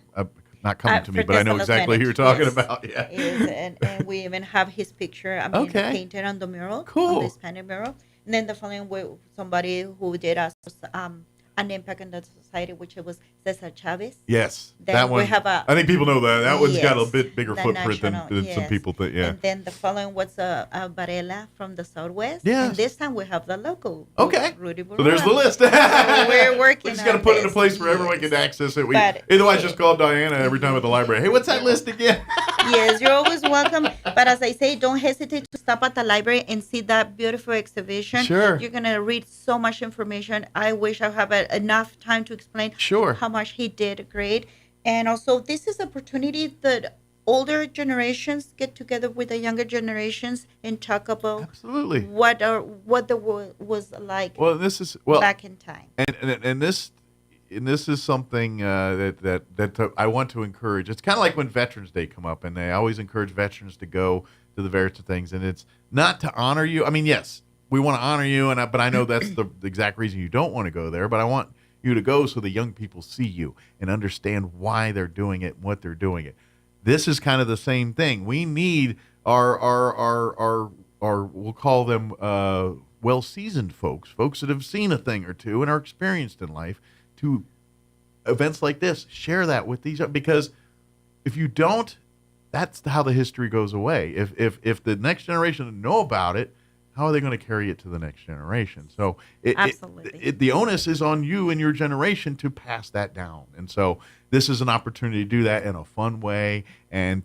coming to me, but I know exactly who you're talking about. Yeah. And we even have his picture. Painted on the mural. Cool. On the Hispanic mural. And then the following week, somebody who did an impact in the society, which was Cesar Chavez. Yes, then that one. I think people know that. That one's got a bit bigger footprint than some people think. Yeah. And then the following was Varela from the Southwest. Yeah. And this time we have the local. Okay. Rudy Burrola. So there's the list. So we're working. We just got to put it in a place where everyone can access it. Otherwise, just call Diana every time at the library. Hey, what's that list again? Yes, you're always welcome. But as I say, don't hesitate to stop at the library and see that beautiful exhibition. Sure. You're gonna read so much information. I wish I have enough time to explain how much he did great. And also, this is an opportunity that older generations get together with the younger generations and talk about what the world was like. Well, this is back in time. And this is something that I want to encourage. It's kind of like when Veterans Day come up, and they always encourage veterans to go to the various things. And it's not to honor you. I mean, yes, we want to honor you, but I know that's the exact reason you don't want to go there. But I want you to go so the young people see you and understand why they're doing it and what they're doing it. This is kind of the same thing. We need our we'll call them well-seasoned folks that have seen a thing or two and are experienced in life, to events like this. Share that with these, because if you don't, that's how the history goes away. If the next generation know about it, how are they going to carry it to the next generation? So the onus is on you and your generation to pass that down. And so this is an opportunity to do that in a fun way, and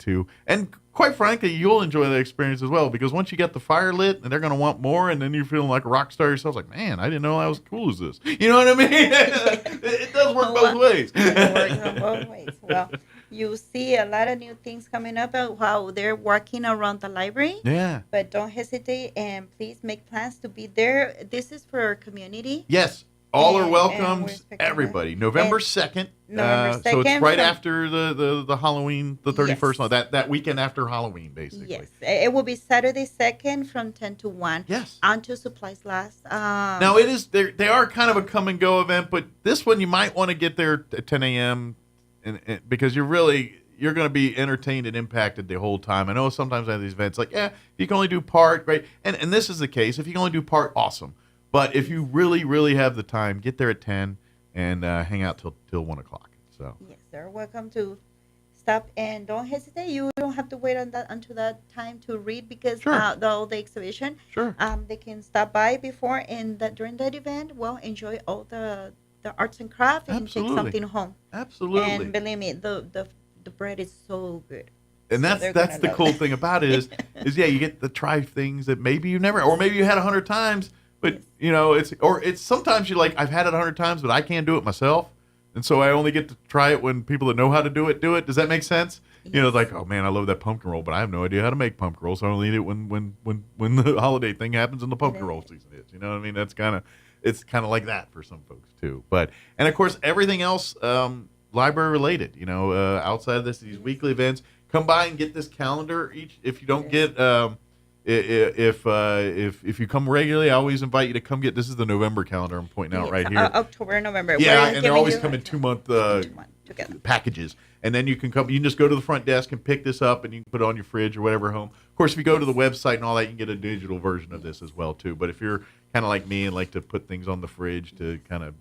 quite frankly, you'll enjoy the experience as well, because once you get the fire lit, and they're going to want more, and then you're feeling like a rock star yourself, like, man, I didn't know I was cool as this. You know what I mean? It does work both ways. It works both ways. Well, you see a lot of new things coming up about how they're working around the library. Yeah. But don't hesitate, and please make plans to be there. This is for our community. Yes. All are welcome. Everybody. November 2nd. So it's right after the Halloween, the 31st. Yes. That weekend after Halloween, basically. Yes. It will be Saturday 2nd from 10 to 1. Yes. Until supplies last. Now, it is. They are kind of a come and go event, but this one you might want to get there at 10 a.m. and because you're going to be entertained and impacted the whole time. I know sometimes I have these events like, yeah, you can only do part, right? And this is the case. If you can only do part, awesome. But if you really, really have the time, get there at 10 and hang out till 1 o'clock. So yes, they're welcome to stop, and don't hesitate. You don't have to wait until that time to read because the exhibition. Sure. They can stop by before and during that event. Well, enjoy all the arts and crafts and take something home. Absolutely. And believe me, the bread is so good. And that's the cool thing about it is you get to try things that maybe you never, or maybe you had 100 times. But, it's sometimes you're like, I've had it 100 times, but I can't do it myself. And so I only get to try it when people that know how to do it. Does that make sense? Yes. It's like, oh, man, I love that pumpkin roll, but I have no idea how to make pumpkin rolls. So I only eat it when the holiday thing happens and the pumpkin roll season is. You know what I mean? It's kind of like that for some folks, too. And, of course, everything else library related, outside of these weekly events. Come by and get this calendar each. If you don't get If you come regularly, I always invite you to come get. This is the November calendar I'm pointing out right here. October, November. Yeah, and they're always come in 2-month packages. And then you can come. You can just go to the front desk and pick this up, and you can put it on your fridge or whatever home. Of course, if you go to the website and all that, you can get a digital version of this as well too. But if you're kind of like me and like to put things on the fridge to kind of,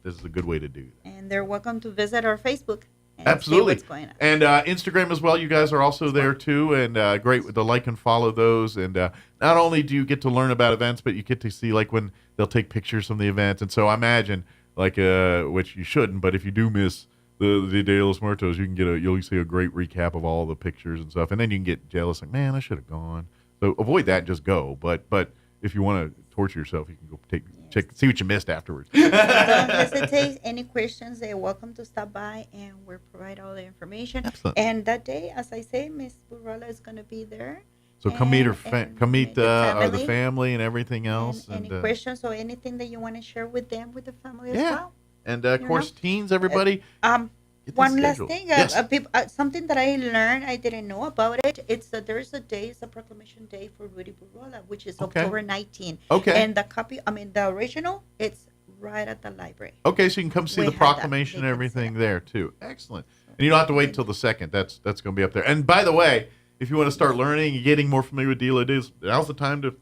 this is a good way to do that. And they're welcome to visit our Facebook. Absolutely. See what's going on. And Instagram as well. You guys are also there too, and great to like and follow those. And not only do you get to learn about events, but you get to see like when they'll take pictures from the events. And so I imagine which you shouldn't, but if you do miss the Dia de los Muertos, you'll see a great recap of all the pictures and stuff, and then you can get jealous, like, man, I should have gone. So avoid that, and just go. But if you want to torture yourself, you can go check, see what you missed afterwards. Don't hesitate. Any questions, they're welcome to stop by, and we'll provide all the information. Excellent. And that day, as I say, Miss Burrella is going to be there. So come meet the family and everything else. And any questions or anything that you want to share with them, with the family as well. And of course, teens, everybody. One last thing, something that I learned, I didn't know about it. There's a day, it's a proclamation day for Rudy Burrola, which is October 19th. Okay. And the original, it's right at the library. Okay, so you can come see the proclamation and everything there too. Excellent. And you don't have to wait until the 2nd. That's going to be up there. And by the way, if you want to start learning and getting more familiar with Dia de los Muertos, now's the time to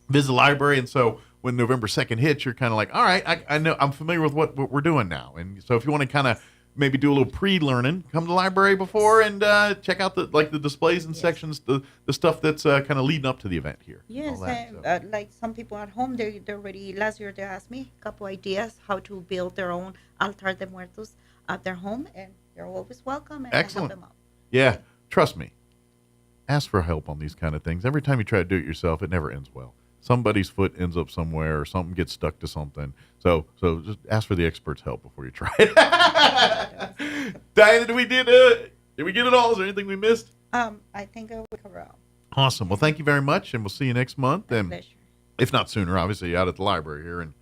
visit the library. And so when November 2nd hits, you're kind of like, all right, I know, I'm familiar with what we're doing now. And so if you want to kind of maybe do a little pre-learning, come to the library before and check out the displays and sections, the stuff that's kind of leading up to the event here. Yes, like some people at home, they already, last year they asked me a couple ideas how to build their own altar de muertos at their home, and they're always welcome and Excellent. help them out. Yeah, trust me. Ask for help on these kind of things. Every time you try to do it yourself, it never ends well. Somebody's foot ends up somewhere or something gets stuck to something. So just ask for the expert's help before you try it. Diana, did we get it all? Is there anything we missed? I think I will cover all. Awesome. Well, thank you very much, and we'll see you next month. My and pleasure. If not sooner, obviously, out at the library here. And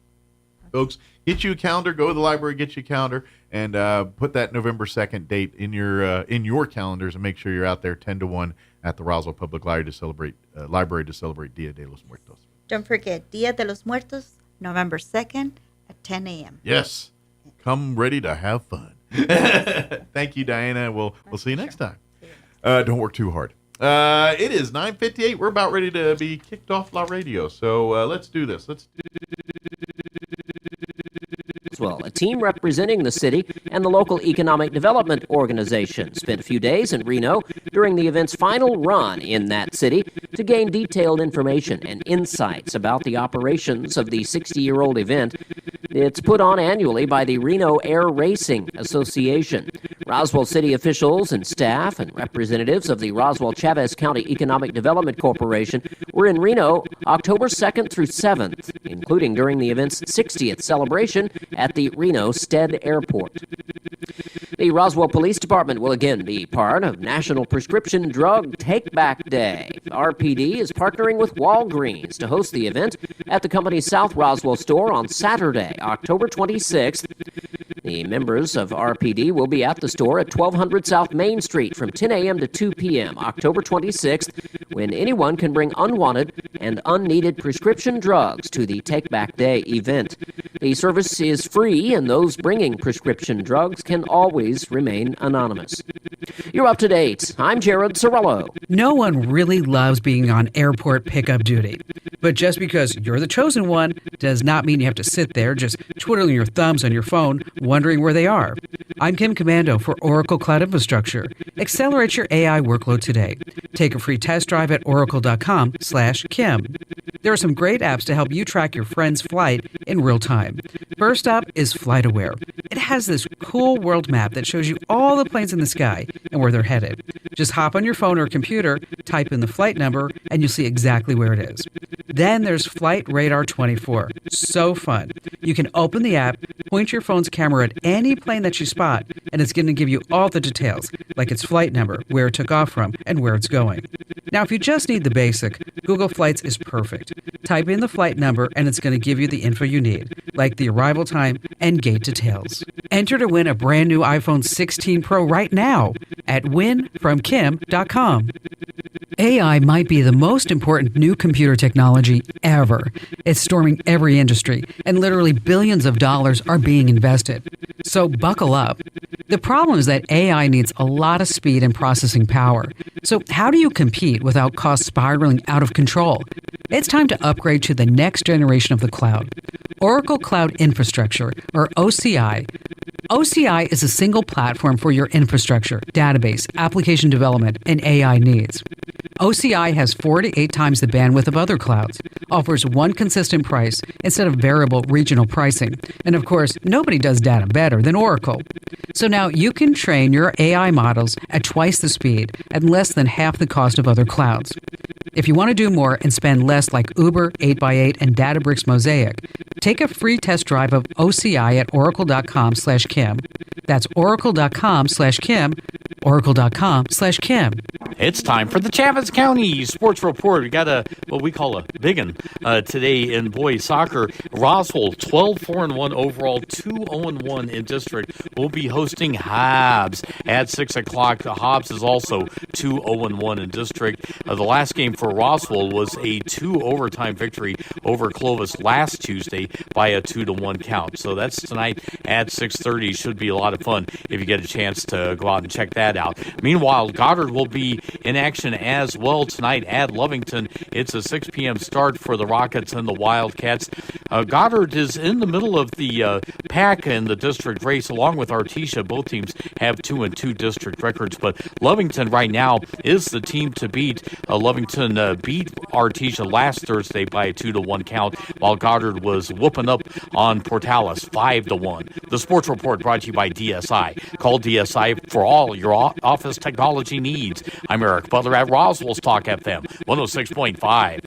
folks, get you a calendar. Go to the library, get you a calendar, and put that November 2nd date in your calendars, and make sure you're out there 10 to 1 at the Roswell Public Library to celebrate Dia de los Muertos. Don't forget, Dia de los Muertos, November 2nd at 10 a.m. Yes. Come ready to have fun. Thank you, Diana. We'll see you next time. Don't work too hard. It is 9:58. We're about ready to be kicked off La Radio. So let's do this. A team representing the city and the local economic development organization spent a few days in Reno during the event's final run in that city to gain detailed information and insights about the operations of the 60-year-old event. It's put on annually by the Reno Air Racing Association. Roswell city officials and staff and representatives of the Roswell-Chavez County Economic Development Corporation were in Reno October 2nd through 7th, including during the event's 60th celebration at the Reno Stead Airport. The Roswell Police Department will again be part of National Prescription Drug Take-Back Day. RPD is partnering with Walgreens to host the event at the company's South Roswell store on Saturday, October 26th. The members of RPD will be at the store at 1200 South Main Street from 10 a.m. to 2 p.m. October 26th, when anyone can bring unwanted and unneeded prescription drugs to the Take Back Day event. The service is free, and those bringing prescription drugs can always remain anonymous. You're up to date. I'm Jared Sorello. No one really loves being on airport pickup duty. But just because you're the chosen one does not mean you have to sit there just twiddling your thumbs on your phone, wondering where they are. I'm Kim Commando for Oracle Cloud Infrastructure. Accelerate your AI workload today. Take a free test drive at oracle.com/Kim. There are some great apps to help you track your friend's flight in real time. First up is FlightAware. It has this cool world map that shows you all the planes in the sky and where they're headed. Just hop on your phone or computer, type in the flight number, and you'll see exactly where it is. Then there's Flight Radar 24. So fun. You can open the app, point your phone's camera at any plane that you spot, and it's going to give you all the details, like its flight number, where it took off from, and where it's going. Now, if you just need the basic, Google Flights is perfect. Type in the flight number, and it's going to give you the info you need, like the arrival time and gate details. Enter to win a brand new iPhone 16 Pro right now at winfromkim.com. AI might be the most important new computer technology ever. It's storming every industry, and literally billions of dollars are being invested. So buckle up. The problem is that AI needs a lot of speed and processing power. So how do you compete without costs spiraling out of control? It's time to upgrade to the next generation of the cloud. Oracle Cloud Infrastructure, or OCI. OCI is a single platform for your infrastructure, database, application development, and AI needs. OCI has 4 to 8 times the bandwidth of other clouds, offers one consistent price instead of variable regional pricing, and of course, nobody does data better than Oracle. So now you can train your AI models at twice the speed and less than half the cost of other clouds. If you want to do more and spend less like Uber, 8x8, and Databricks Mosaic, take a free test drive of OCI at oracle.com/Kim. That's oracle.com/Kim, oracle.com/Kim. It's time for the Chaffetz County Sports Report. We got what we call a big one today in boys soccer. Roswell, 12-4-1 overall, 2-0-1 in district, will be hosting Hobbs at 6 o'clock. Hobbs is also 2-0-1 in district. The last game for Roswell was a 2-overtime victory over Clovis last Tuesday by a 2-1 count. So that's tonight at 6:30. Should be a lot of fun if you get a chance to go out and check that out. Meanwhile, Goddard will be in action as well tonight at Lovington. It's a 6 p.m. start for the Rockets and the Wildcats. Goddard is in the middle of the pack in the district race, along with Artesia. Both teams have 2-2 district records, but Lovington right now is the team to beat. Lovington beat Artesia last Thursday by a 2-1 count, while Goddard was whooping up on Portales 5-1. The Sports Report brought to you by DSI. Call DSI for all your office technology needs. I'm Eric Butler at Roswell's Talk FM 106.5.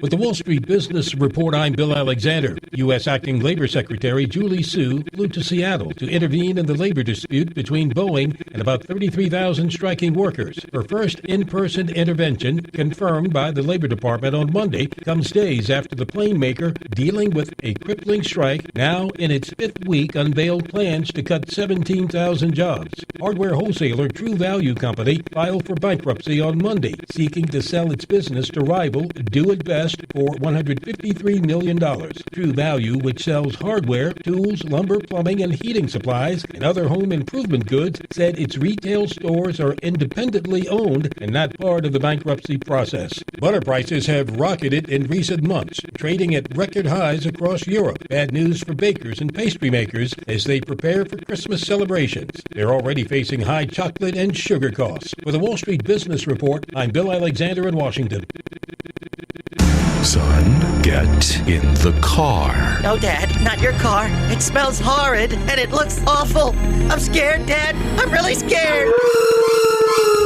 With the Wall Street Business Report, I'm Bill Alexander. U.S. Acting Labor Secretary Julie Su flew to Seattle to intervene in the labor dispute between Boeing and about 33,000 striking workers. Her first in-person intervention, confirmed by the Labor Department on Monday, comes days after the plane maker, dealing with a crippling strike, now in its 5th week, unveiled plans to cut 17,000 jobs. Hardware wholesaler True Value Company filed for bankruptcy on Monday, seeking to sell its business to rival Do It Best for $153 million. True Value, which sells hardware, tools, lumber, plumbing, and heating supplies, and other home improvement goods, said its retail stores are independently owned and not part of the bankruptcy process. Butter prices have rocketed in recent months, trading at record highs across Europe. Bad news for bakers and pastry makers as they prepare for Christmas celebrations. They're already facing high chocolate and sugar costs. For the Wall Street Business Report, I'm Bill Alexander in Washington. Son, get in the car. No, Dad, not your car. It smells horrid and it looks awful. I'm scared, Dad. I'm really scared.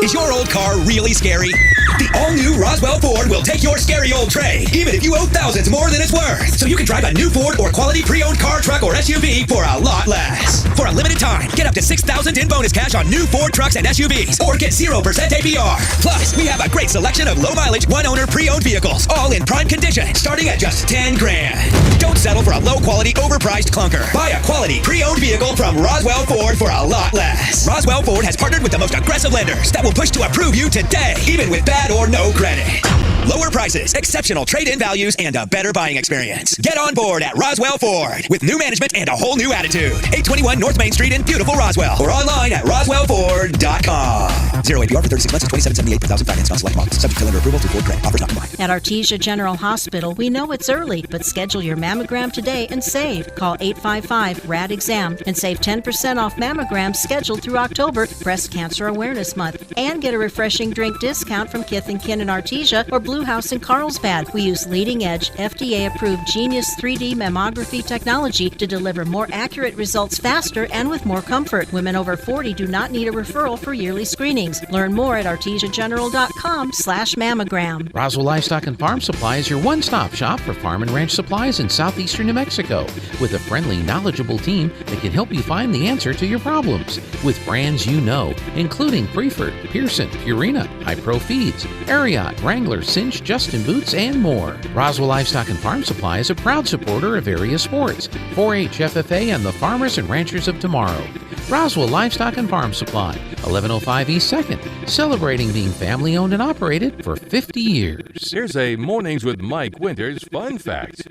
Is your old car really scary? The all-new Roswell Ford will take your scary old trade, even if you owe thousands more than it's worth. So you can drive a new Ford or quality pre-owned car, truck, or SUV for a lot less. For a limited time, get up to $6,000 in bonus cash on new Ford trucks and SUVs, or get 0% APR. Plus, we have a great selection of low-mileage, one-owner pre-owned vehicles, all in prime condition, starting at just $10,000. Don't settle for a low-quality, overpriced clunker. Buy a quality pre-owned vehicle from Roswell Ford for a lot less. Roswell Ford has partnered with the most aggressive lenders that will push to approve you today, even with bad or no credit. Lower prices, exceptional trade-in values, and a better buying experience. Get on board at Roswell Ford with new management and a whole new attitude. 821 North Main Street in beautiful Roswell, or online at roswellford.com. 0 APR for 36 months and $27.78 per thousand finance on select models. Subject to lender approval through Ford credit. Offers not combined. At Artesia General Hospital, we know it's early, but schedule your mammogram today and save. Call 855-RAD-EXAM and save 10% off mammograms scheduled through October, Breast Cancer Awareness Month. And get a refreshing drink discount from Kith & Kin in Artesia or Blue House in Carlsbad. We use leading-edge, FDA-approved Genius 3D mammography technology to deliver more accurate results faster and with more comfort. Women over 40 do not need a referral for yearly screenings. Learn more at artesiageneral.com/mammogram. Roswell Livestock and Farm Supply is your one-stop shop for farm and ranch supplies in southeastern New Mexico, with a friendly, knowledgeable team that can help you find the answer to your problems. With brands you know, including Preferred, Pearson, Purina, High Pro Feeds, Ariat, Wrangler, Cinch, Justin Boots, and more. Roswell Livestock and Farm Supply is a proud supporter of area sports, 4-H, FFA, and the farmers and ranchers of tomorrow. Roswell Livestock and Farm Supply, 1105 East 2nd, celebrating being family-owned and operated for 50 years. Here's a Mornings with Mike Winters fun fact.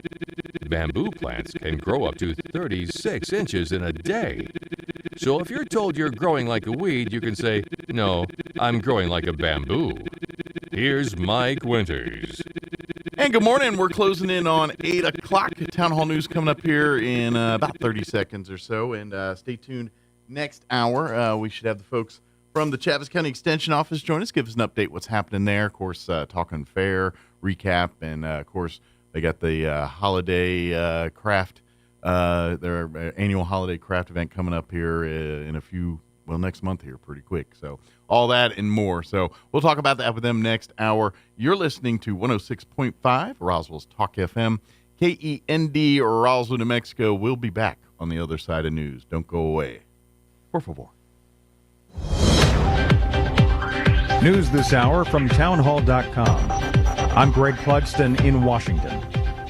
Bamboo plants can grow up to 36 inches in a day. So if you're told you're growing like a weed, you can say, no, I'm growing like a bamboo. Here's Mike Winters. And good morning. We're closing in on 8 o'clock. Town Hall News coming up here in about 30 seconds or so. And stay tuned next hour. We should have the folks from the Chaves County Extension Office join us, give us an update what's happening there. Of course, talking fair, recap, and, of course, they got the holiday craft, their annual holiday craft event coming up here in a few, next month here pretty quick. So all that and more. So we'll talk about that with them next hour. You're listening to 106.5 Roswell's Talk FM, KEND, Roswell, New Mexico. We'll be back on the other side of news. Don't go away. Por favor. News this hour from townhall.com. I'm Greg Clugston in Washington.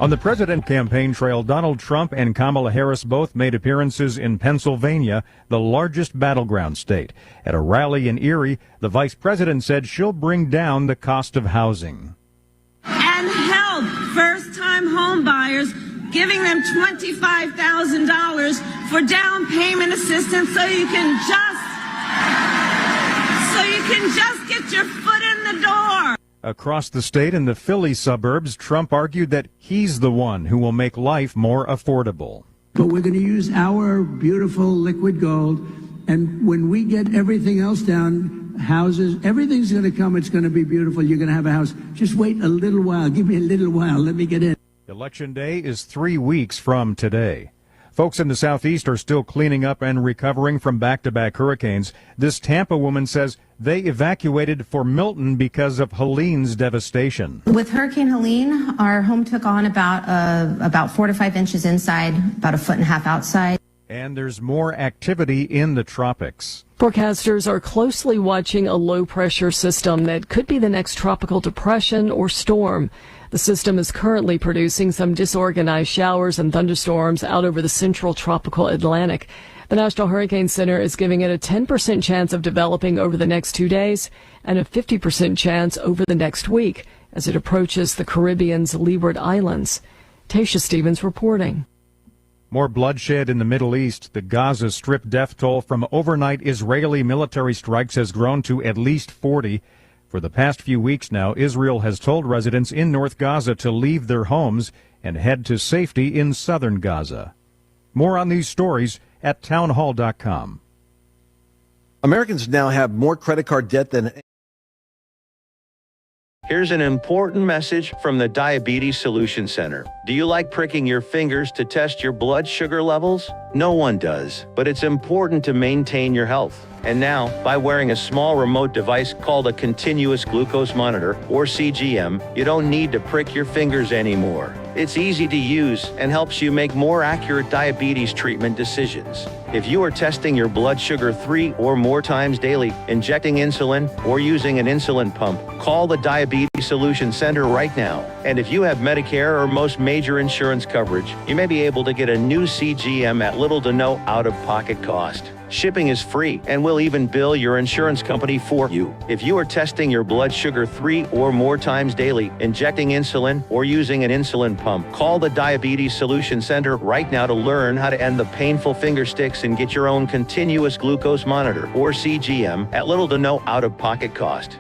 On the president campaign trail, Donald Trump and Kamala Harris both made appearances in Pennsylvania, the largest battleground state. At a rally in Erie, the vice president said she'll bring down the cost of housing. And help first-time home buyers, giving them $25,000 for down payment assistance so you can just get your foot in the door. Across the state in the Philly suburbs, Trump argued that he's the one who will make life more affordable. But we're going to use our beautiful liquid gold, and when we get everything else down, houses, everything's going to come. It's going to be beautiful. You're going to have a house. Just wait a little while. Give me a little while. Let me get in. Election day is 3 weeks from today. Folks in the Southeast are still cleaning up and recovering from back-to-back hurricanes. This Tampa woman says they evacuated for Milton because of Helene's devastation. With Hurricane Helene, our home took on about 4 to 5 inches inside, about 1.5 feet outside. And there's more activity in the tropics. Forecasters are closely watching a low-pressure system that could be the next tropical depression or storm. The system is currently producing some disorganized showers and thunderstorms out over the central tropical Atlantic. The National Hurricane Center is giving it a 10% chance of developing over the next 2 days and a 50% chance over the next week as it approaches the Caribbean's Leeward Islands. Tasha Stevens reporting. More bloodshed in the Middle East. The Gaza Strip death toll from overnight Israeli military strikes has grown to at least 40. For the past few weeks now, Israel has told residents in North Gaza to leave their homes and head to safety in southern Gaza. More on these stories at townhall.com. Americans now have more credit card debt than... Here's an important message from the Diabetes Solution Center. Do you like pricking your fingers to test your blood sugar levels? No one does, but it's important to maintain your health. And now, by wearing a small remote device called a continuous glucose monitor, or CGM, you don't need to prick your fingers anymore. It's easy to use and helps you make more accurate diabetes treatment decisions. If you are testing your blood sugar 3 or more times daily, injecting insulin, or using an insulin pump, call the Diabetes Solution Center right now. And if you have Medicare or most major insurance coverage, you may be able to get a new CGM at little to no out-of-pocket cost. Shipping is free, and we'll even bill your insurance company for you. If you are testing your blood sugar 3 or more times daily, injecting insulin, or using an insulin pump, call the Diabetes Solution Center right now to learn how to end the painful finger sticks and get your own continuous glucose monitor, or CGM, at little to no out-of-pocket cost.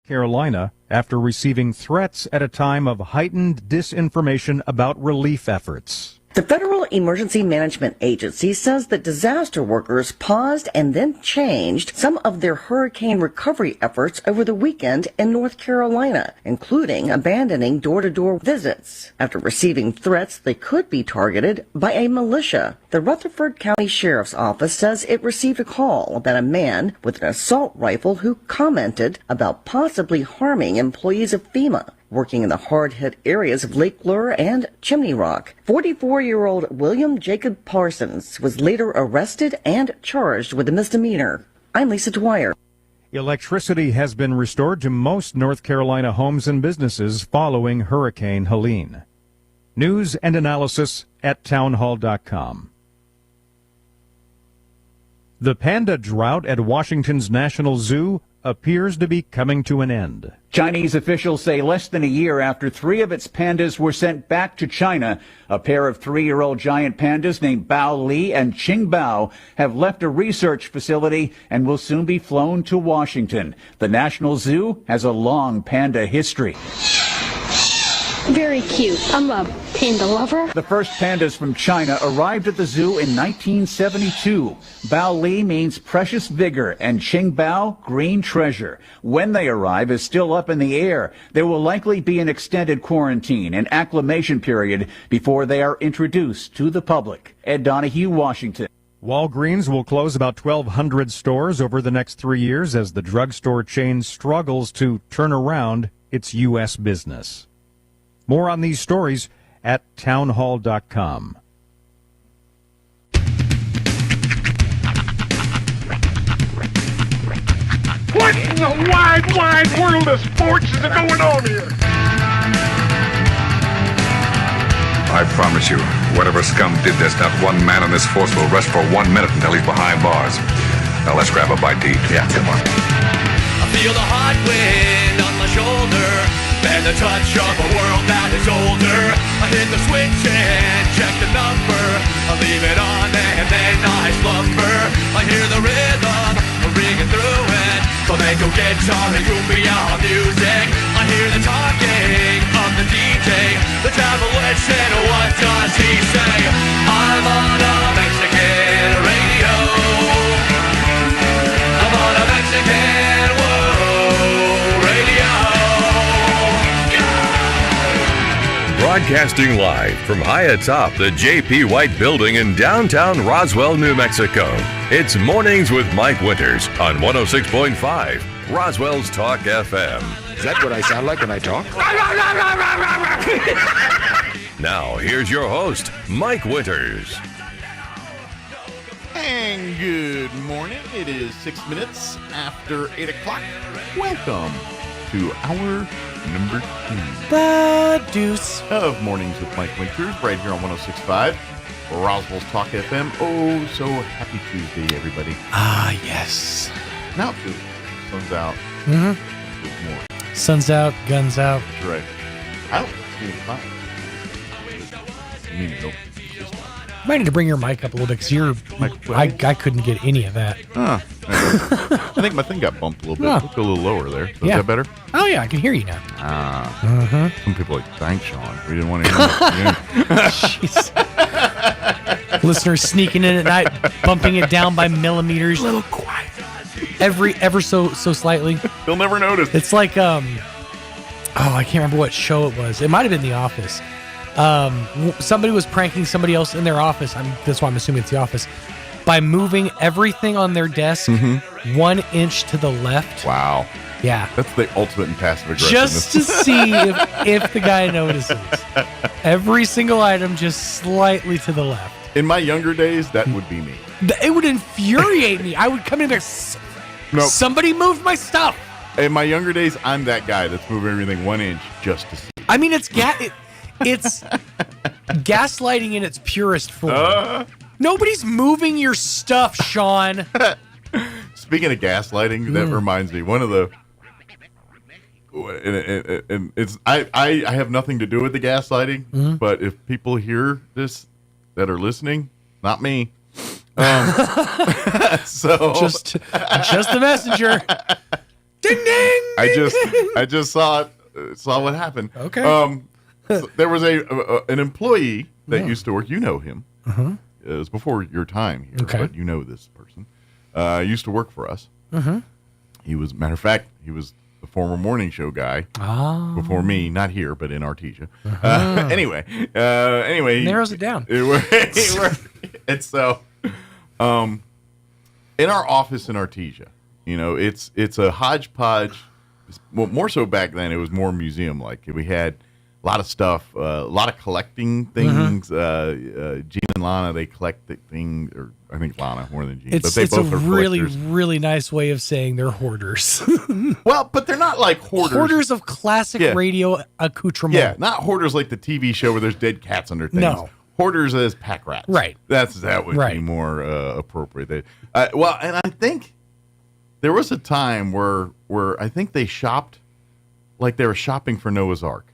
Carolina, after receiving threats at a time of heightened disinformation about relief efforts. The Federal Emergency Management Agency says that disaster workers paused and then changed some of their hurricane recovery efforts over the weekend in North Carolina, including abandoning door-to-door visits after receiving threats they could be targeted by a militia. The Rutherford County Sheriff's Office says it received a call about a man with an assault rifle who commented about possibly harming employees of FEMA working in the hard-hit areas of Lake Lure and Chimney Rock. 44-year-old William Jacob Parsons was later arrested and charged with a misdemeanor. I'm Lisa Dwyer. Electricity has been restored to most North Carolina homes and businesses following Hurricane Helene. News and analysis at townhall.com. The panda drought at Washington's National Zoo appears to be coming to an end. Chinese officials say less than a year after 3 of its pandas were sent back to China, a pair of 3-year-old giant pandas named Bao Li and Qing Bao have left a research facility and will soon be flown to Washington. The National Zoo has a long panda history. Very cute. I'm a panda lover. The first pandas from China arrived at the zoo in 1972. Bao Li means precious vigor and Qing Bao, green treasure. When they arrive is still up in the air. There will likely be an extended quarantine and acclimation period before they are introduced to the public. Ed Donahue, Washington. Walgreens will close about 1,200 stores over the next 3 years as the drugstore chain struggles to turn around its U.S. business. More on these stories at townhall.com. What in the wide world of sports is going on here? I promise you, whatever scum did this, not one man on this force will rest for 1 minute until he's behind bars. Now let's grab a bite to eat. Yeah, come on. I feel the hot wind on my shoulder and the touch of a world that is older. I hit the switch and check the number. I leave it on and then I slumber. I hear the rhythm ringing through it. Flamenco guitar and cumbia music. I hear the talking of the DJ. The travel witch said, what does he say? I'm on a Mexican radio. I'm on a Mexican radio. Broadcasting live from high atop the J.P. White Building in downtown Roswell, New Mexico. It's Mornings with Mike Winters on 106.5 Roswell's Talk FM. Is that what I sound like when I talk? Now, here's your host, Mike Winters. And good morning. It is 6 minutes after 8 o'clock. Welcome to hour number 2. The deuce of Mornings with Mike Winters, right here on 106.5 Roswell's Talk FM. Oh, so happy Tuesday, everybody. Ah, yes. Now it feels sun's out. Mm-hmm. More. Sun's out, guns out. That's right. Out. It's fine. You mean nope. You might need to bring your mic up a little bit because I couldn't get any of that. I think my thing got bumped a little bit. Oh. Looked a little lower there. So Yeah. Is that better? Oh, yeah, I can hear you now. Some people are like, thanks, Sean. We didn't want to hear that. Jeez. Listeners sneaking in at night, bumping it down by millimeters. A little quiet. Ever so slightly. They'll never notice. It's like, I can't remember what show it was. It might have been The Office. somebody was pranking somebody else in their office. That's why I'm assuming it's the office. By moving everything on their desk 1 inch to the left. Wow. Yeah. That's the ultimate in passive aggressiveness. Just to see if the guy notices. Every single item just slightly to the left. In my younger days, that would be me. It would infuriate me. I would come in there, somebody moved my stuff. In my younger days, I'm that guy that's moving everything 1 inch just to see. I mean, it's gaslighting in its purest form. Nobody's moving your stuff, Sean. Speaking of gaslighting, that reminds me, one of the... And it's I have nothing to do with the gaslighting, but if people hear this that are listening, not me. So just the messenger. Ding ding. I just saw what happened. Okay. So there was an employee that used to work. You know him. It was before your time here, but you know this person. Used to work for us. He was, matter of fact, he was the former morning show guy before me, not here, but in Artesia. Anyway, narrows it down. And so, in our office in Artesia, it's a hodgepodge. Well, more so back then, it was more museum-like. We had a lot of stuff, a lot of collecting things. Gene and Lana, they collect things, or I think Lana more than Gene. But they both are really, collectors. really nice way of saying they're hoarders. Well, but they're not like hoarders. Hoarders of classic radio accoutrement. Yeah, not hoarders like the TV show where there's dead cats under things. No. Hoarders as pack rats. Right. That would be more appropriate. Well, and I think there was a time where I think they shopped like they were shopping for Noah's Ark.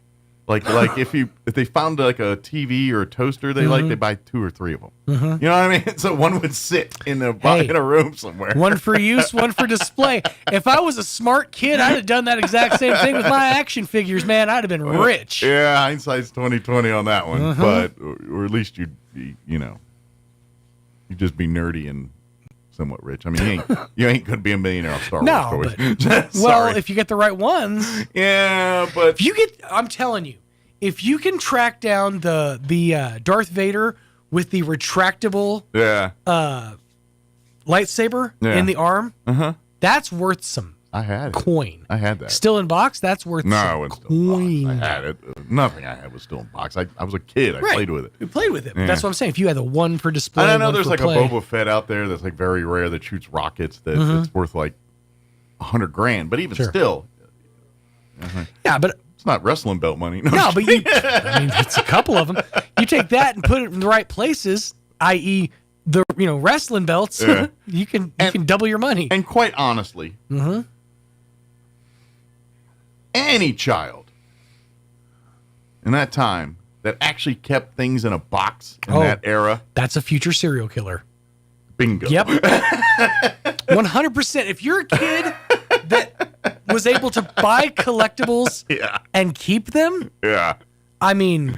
Like if they found like a TV or a toaster they like, they buy 2 or 3 of them. You know what I mean? So one would sit in a room somewhere. One for use, one for display. If I was a smart kid, I'd have done that exact same thing with my action figures, man. I'd have been rich. Yeah, hindsight's 20/20 on that one. But or at least you'd be, you'd just be nerdy and somewhat rich. I mean, you ain't gonna be a millionaire on Star Wars toys. Well, if you get the right ones. Yeah, but I'm telling you, if you can track down the Darth Vader with the retractable lightsaber in the arm, that's worth some coin. I had that. Still in box? That's worth some it wasn't still in box. I had it. Nothing I had was still in box. I was a kid. I played with it. You played with it. Yeah. That's what I'm saying. If you had the one for display, and I know there's like play. a Boba Fett out there that's like very rare that shoots rockets that it's worth like $100,000. But even still, yeah, but it's not wrestling belt money. No, but it's a couple of them. You take that and put it in the right places, i.e., the wrestling belts. Yeah. you can double your money. And quite honestly, any child in that time that actually kept things in a box in that era, that's a future serial killer. Bingo. Yep. 100%. If you're a kid that was able to buy collectibles and keep them, I mean,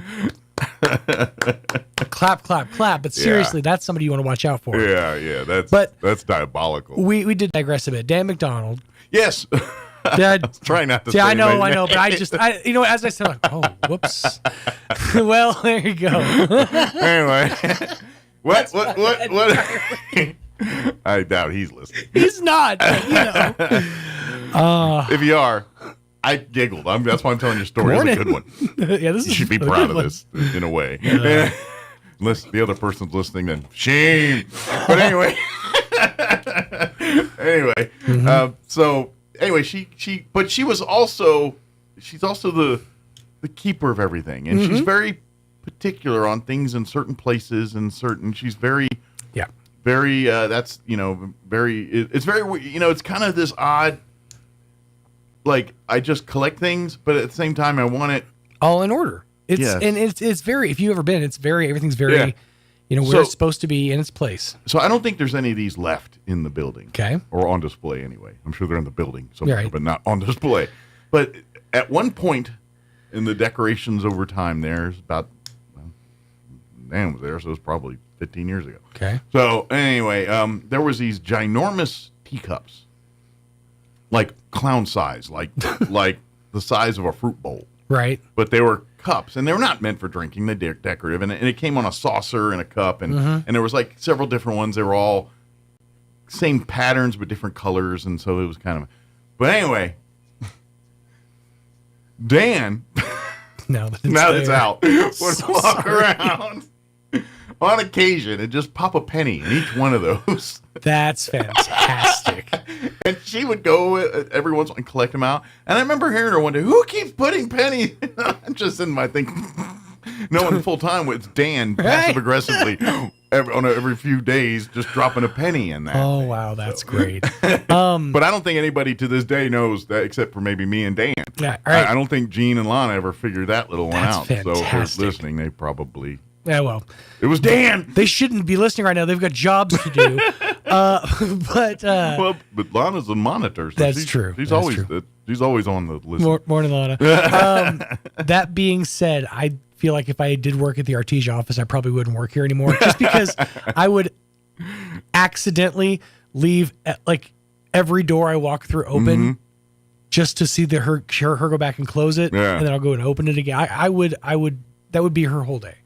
clap, clap, clap. But seriously, that's somebody you want to watch out for. Yeah. That's diabolical. We did digress a bit. Dan McDonald. Yes. Dad, try not to say I know, but as I said, like, oh, whoops. Well, there you go. Anyway. What? I doubt he's listening. He's not, but, if you are, I giggled. That's why I'm telling your story. It's a good one. Yeah, you should be proud of this in a way. Unless the other person's listening, then shame. But anyway. So anyway, she's also the keeper of everything, and she's very particular on things in certain places and she's very that's very it's very it's kind of this odd, like, I just collect things, but at the same time I want it all in order. It's very, if you've ever been, everything's very where it's supposed to be in its place. So I don't think there's any of these left in the building. Okay. Or on display anyway. I'm sure they're in the building somewhere, but not on display. But at one point in the decorations over time, there's about Dan was there, so it was probably 15 years ago. Okay. So anyway, there was these ginormous teacups, like clown size, like the size of a fruit bowl. Right. But they were cups, and they're not meant for drinking. They're decorative, and it came on a saucer and a cup, and there was like several different ones. They were all same patterns but different colors, and so it was kind of. But anyway, Dan, now that it's out, would walk around on occasion and just pop a penny in each one of those. That's fantastic. And she would go every once in a while and collect them out. And I remember hearing her one day, who keeps putting pennies? I'm just in my thing, knowing full time with Dan passive aggressively every few days, just dropping a penny in that. Oh, wow, that's great. But I don't think anybody to this day knows that, except for maybe me and Dan. Yeah, all right. I don't think Gene and Lana ever figured that little one out. Fantastic. So if they're listening, they probably. Yeah, well, it was Dan. They shouldn't be listening right now. They've got jobs to do. But Lana's a monitor. So that's true. She's That's always on the list. Morning, Lana. That being said, I feel like if I did work at the Artesia office, I probably wouldn't work here anymore, just because I would accidentally leave like every door I walk through open, just to see her go back and close it, and then I'll go and open it again. I would. That would be her whole day.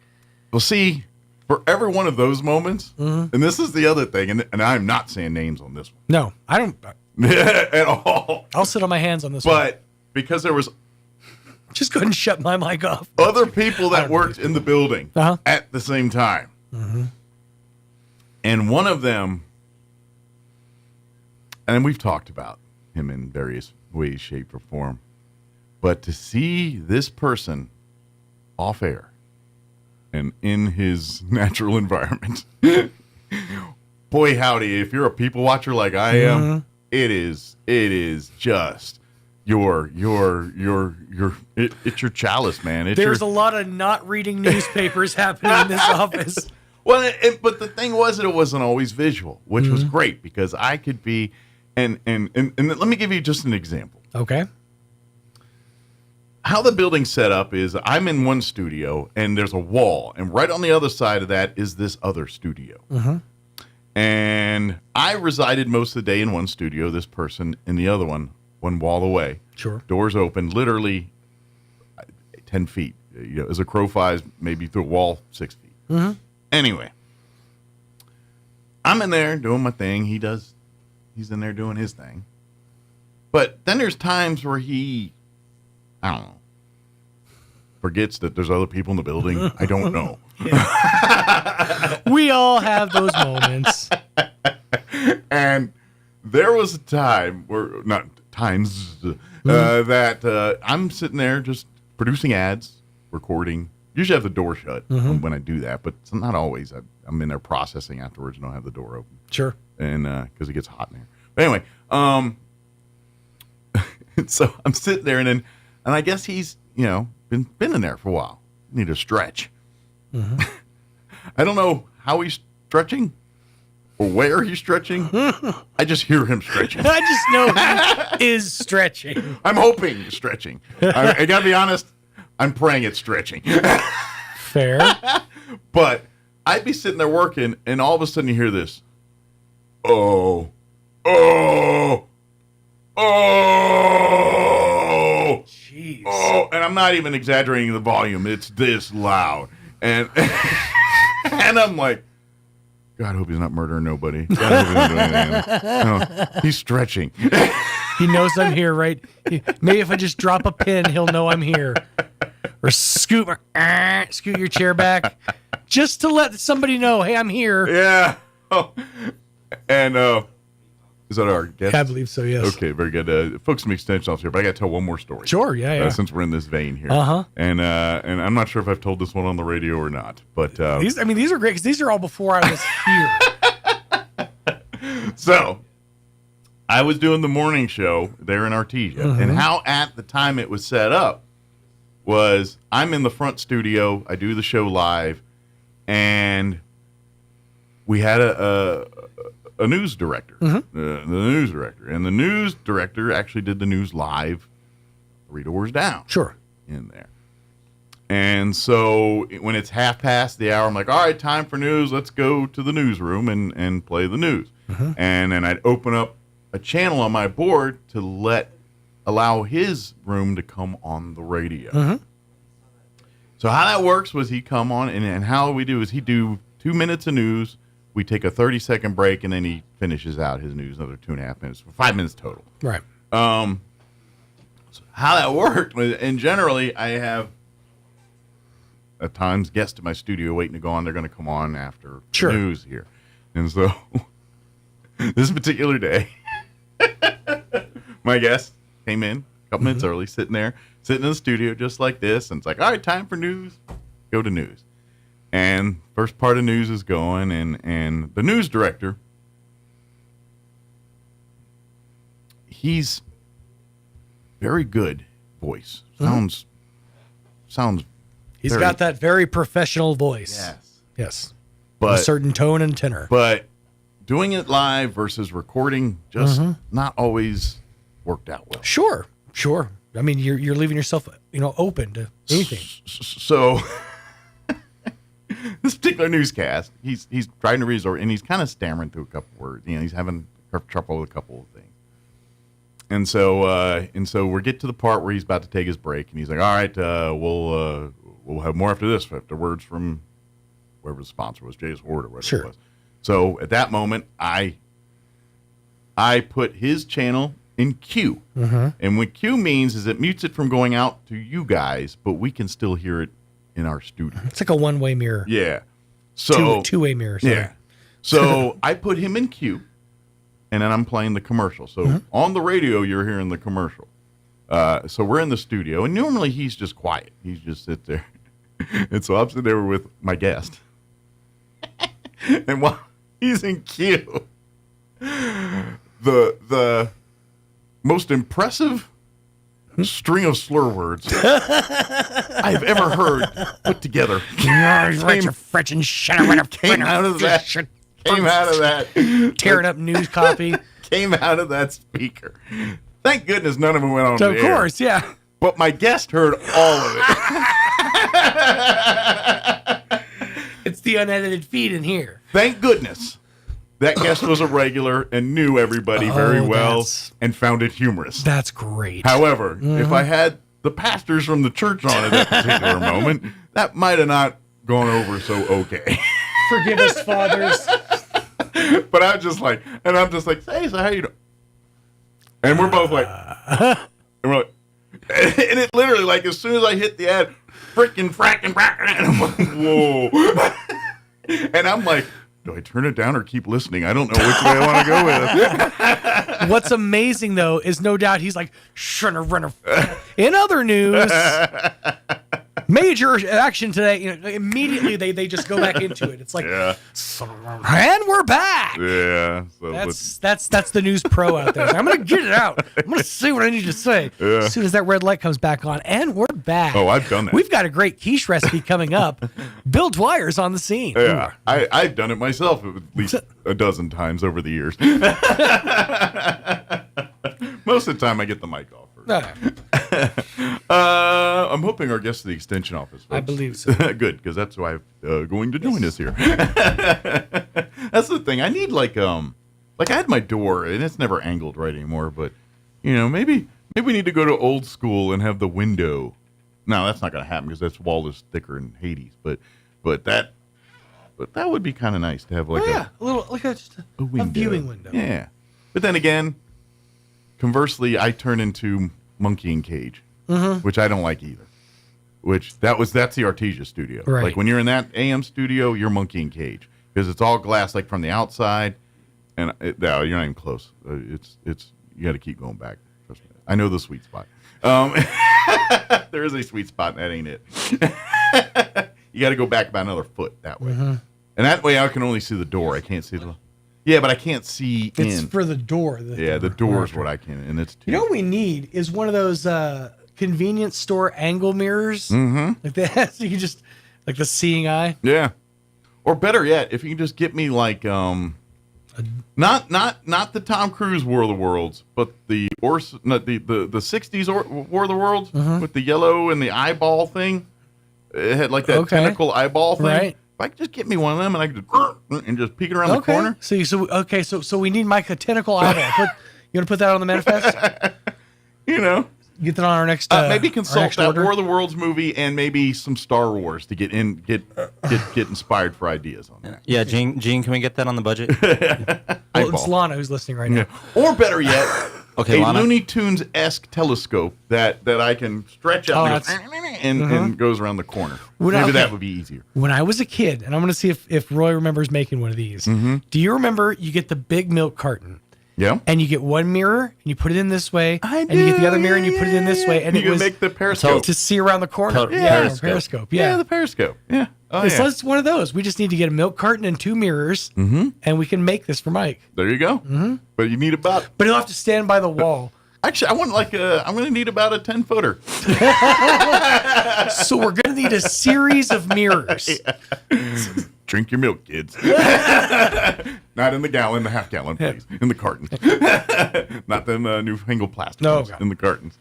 Well, see, for every one of those moments, and this is the other thing, and I'm not saying names on this one. No, I don't. At all. I'll sit on my hands on this one. But because there was... Just go ahead and shut my mic off. Other people that worked in the building at the same time. And one of them, and we've talked about him in various ways, shape, or form, but to see this person off air and in his natural environment, boy howdy, if you're a people watcher like I am, it is just it's your chalice, man. There's a lot of not reading newspapers happening in this office. Well, but the thing was that it wasn't always visual, which was great, because I could be, and let me give you just an example. Okay. How the building's set up is I'm in one studio and there's a wall, and right on the other side of that is this other studio. And I resided most of the day in one studio, this person in the other one wall away. Sure. Doors open, literally 10 feet. As a crow flies, maybe through a wall, 6 feet. Anyway, I'm in there doing my thing. He's in there doing his thing. But then there's times where he, I don't know, forgets that there's other people in the building. I don't know. We all have those moments. And there was a time where, not times, that I'm sitting there just producing ads, recording. Usually I have the door shut when I do that, but it's not always. I'm in there processing afterwards and don't have the door open. Sure. And because it gets hot in there. But anyway, so I'm sitting there, and I guess he's been in there for a while. Need a stretch. I don't know how he's stretching or where he's stretching. I just hear him stretching. I just know he is stretching. I'm hoping he's stretching. I gotta be honest. I'm praying it's stretching. Fair. But I'd be sitting there working, and all of a sudden you hear this. Oh. Jeez. Oh, and I'm not even exaggerating the volume. It's this loud. And and I'm like, God, I hope he's not murdering nobody. God, I hope he's not doing anything. No, he's stretching. He knows I'm here, right? Maybe if I just drop a pin, he'll know I'm here. Or scoot your chair back, just to let somebody know, hey, I'm here. Yeah. Oh. And is that our guest? I believe so, yes. Okay, very good. Folks from Extension Office here, but I got to tell one more story. Sure, yeah. Since we're in this vein here. And I'm not sure if I've told this one on the radio or not, but these are great, because these are all before I was here. So, I was doing the morning show there in Artesia, and how at the time it was set up was I'm in the front studio, I do the show live, and we had a news director, the news director, and the news director actually did the news live 3 doors down. Sure. In there. And so when it's half past the hour, I'm like, all right, time for news. Let's go to the newsroom and play the news. And then I'd open up a channel on my board to allow his room to come on the radio. So how that works was he come on, and how we do is he do 2 minutes of news. We take a 30-second break, and then he finishes out his news, another 2.5 minutes, 5 minutes total. Right. So how that worked was, and generally I have at times guests in my studio waiting to go on. They're going to come on after the news here. And so this particular day, my guest came in a couple minutes early, sitting in the studio just like this. And it's like, all right, time for news. Go to news. And first part of news is going, and the news director, he's very good voice. Sounds He's very, got that very professional voice. Yes. But a certain tone and tenor. But doing it live versus recording just not always worked out well. Sure. I mean, you're leaving yourself, open to anything. So this particular newscast, he's trying to read his story, and he's kind of stammering through a couple words. He's having trouble with a couple of things. And so we get to the part where he's about to take his break, and he's like, "All right, we'll have more after this, after words from whoever the sponsor was, Jay's Horde or whatever it was." So at that moment, I put his channel in queue, and what queue means is it mutes it from going out to you guys, but we can still hear it in our studio. It's like a one-way mirror. Yeah. So two-way mirror. Sorry. Yeah. So I put him in queue. And then I'm playing the commercial. So on the radio, you're hearing the commercial. So we're in the studio, and normally he's just quiet. He's just sit there. And so I'm sitting there with my guest. And while he's in queue, the most impressive string of slur words I've ever heard put together came out of that. Came out of that. Tearing up news copy. Came out of that speaker. Thank goodness none of them went on the air. Of course, yeah. But my guest heard all of it. It's the unedited feed in here. Thank goodness that guest was a regular and knew everybody very well and found it humorous. That's great. However, if I had the pastors from the church on at that particular moment, that might have not gone over so okay. Forgive us, fathers. But I'm just like, hey, so how you doing? And we're both like, and we're like, and it literally, like, as soon as I hit the ad, fracking, and I'm like, whoa. And I'm like, do I turn it down or keep listening? I don't know which way I want to go with it. What's amazing, though, is no doubt he's like, in other news, major action today. Immediately they just go back into it. It's like, and we're back. Yeah, so that's the news pro out there. So I'm gonna get it out. I'm gonna say what I need to say as soon as that red light comes back on, and we're back. Oh, I've done that. We've got a great quiche recipe coming up. Bill Dwyer's on the scene. Yeah, I've done it myself at least a dozen times over the years. Most of the time, I get the mic off. I'm hoping our guest at the extension office, folks. I believe so. Good, because that's why I'm going to join us here. That's the thing. I need like I had my door, and it's never angled right anymore. But maybe we need to go to old school and have the window. No, that's not going to happen because that wall is thicker than Hades. But that would be kind of nice to have a little just a viewing window. Yeah, but then again. Conversely, I turn into monkey in cage, which I don't like either. That's the Artesia studio. Right. Like when you're in that AM studio, you're monkey in cage because it's all glass, like from the outside, and you're not even close. It's you got to keep going back. Trust me. I know the sweet spot. There is a sweet spot, and that ain't it. You got to go back about another foot that way, and that way I can only see the door. I can't see the. Yeah, but I can't see in. It's for the door. The door is what I can, and it's. You know what we need is one of those convenience store angle mirrors, like that. So you can just like the seeing eye. Yeah, or better yet, if you can just get me like not the Tom Cruise War of the Worlds, but the the 60s War of the Worlds with the yellow and the eyeball thing. It had like that tentacle eyeball thing. Right. If I could just get me one of them and I could just peek it around the corner. So we need Mike a tentacle eyeball. You want to put that on the manifest? get that on our next. Maybe consult that order. War of the Worlds movie and maybe some Star Wars to get inspired for ideas on that. Yeah, Gene, can we get that on the budget? Well, it's Lana who's listening right now. Or better yet, okay, a Lana. Looney Tunes-esque telescope that I can stretch out and goes around the corner. Maybe that would be easier. When I was a kid, and I'm going to see if Roy remembers making one of these. Do you remember you get the big milk carton? Yeah. And you get one mirror, and you put it in this way, and you get the other mirror, and you put it in this way, and you it was make the periscope to see around the corner. Periscope. Yeah, the periscope. Yeah. So it's one of those. We just need to get a milk carton and 2 mirrors, and we can make this for Mike. There you go. But you need about. But he'll have to stand by the wall. Actually, I want I'm going to need about a 10-footer. So we're going to need a series of mirrors. Drink your milk, kids. Not in the gallon, the half gallon, please. In the carton. Not them newfangled plastic ones, in the cartons.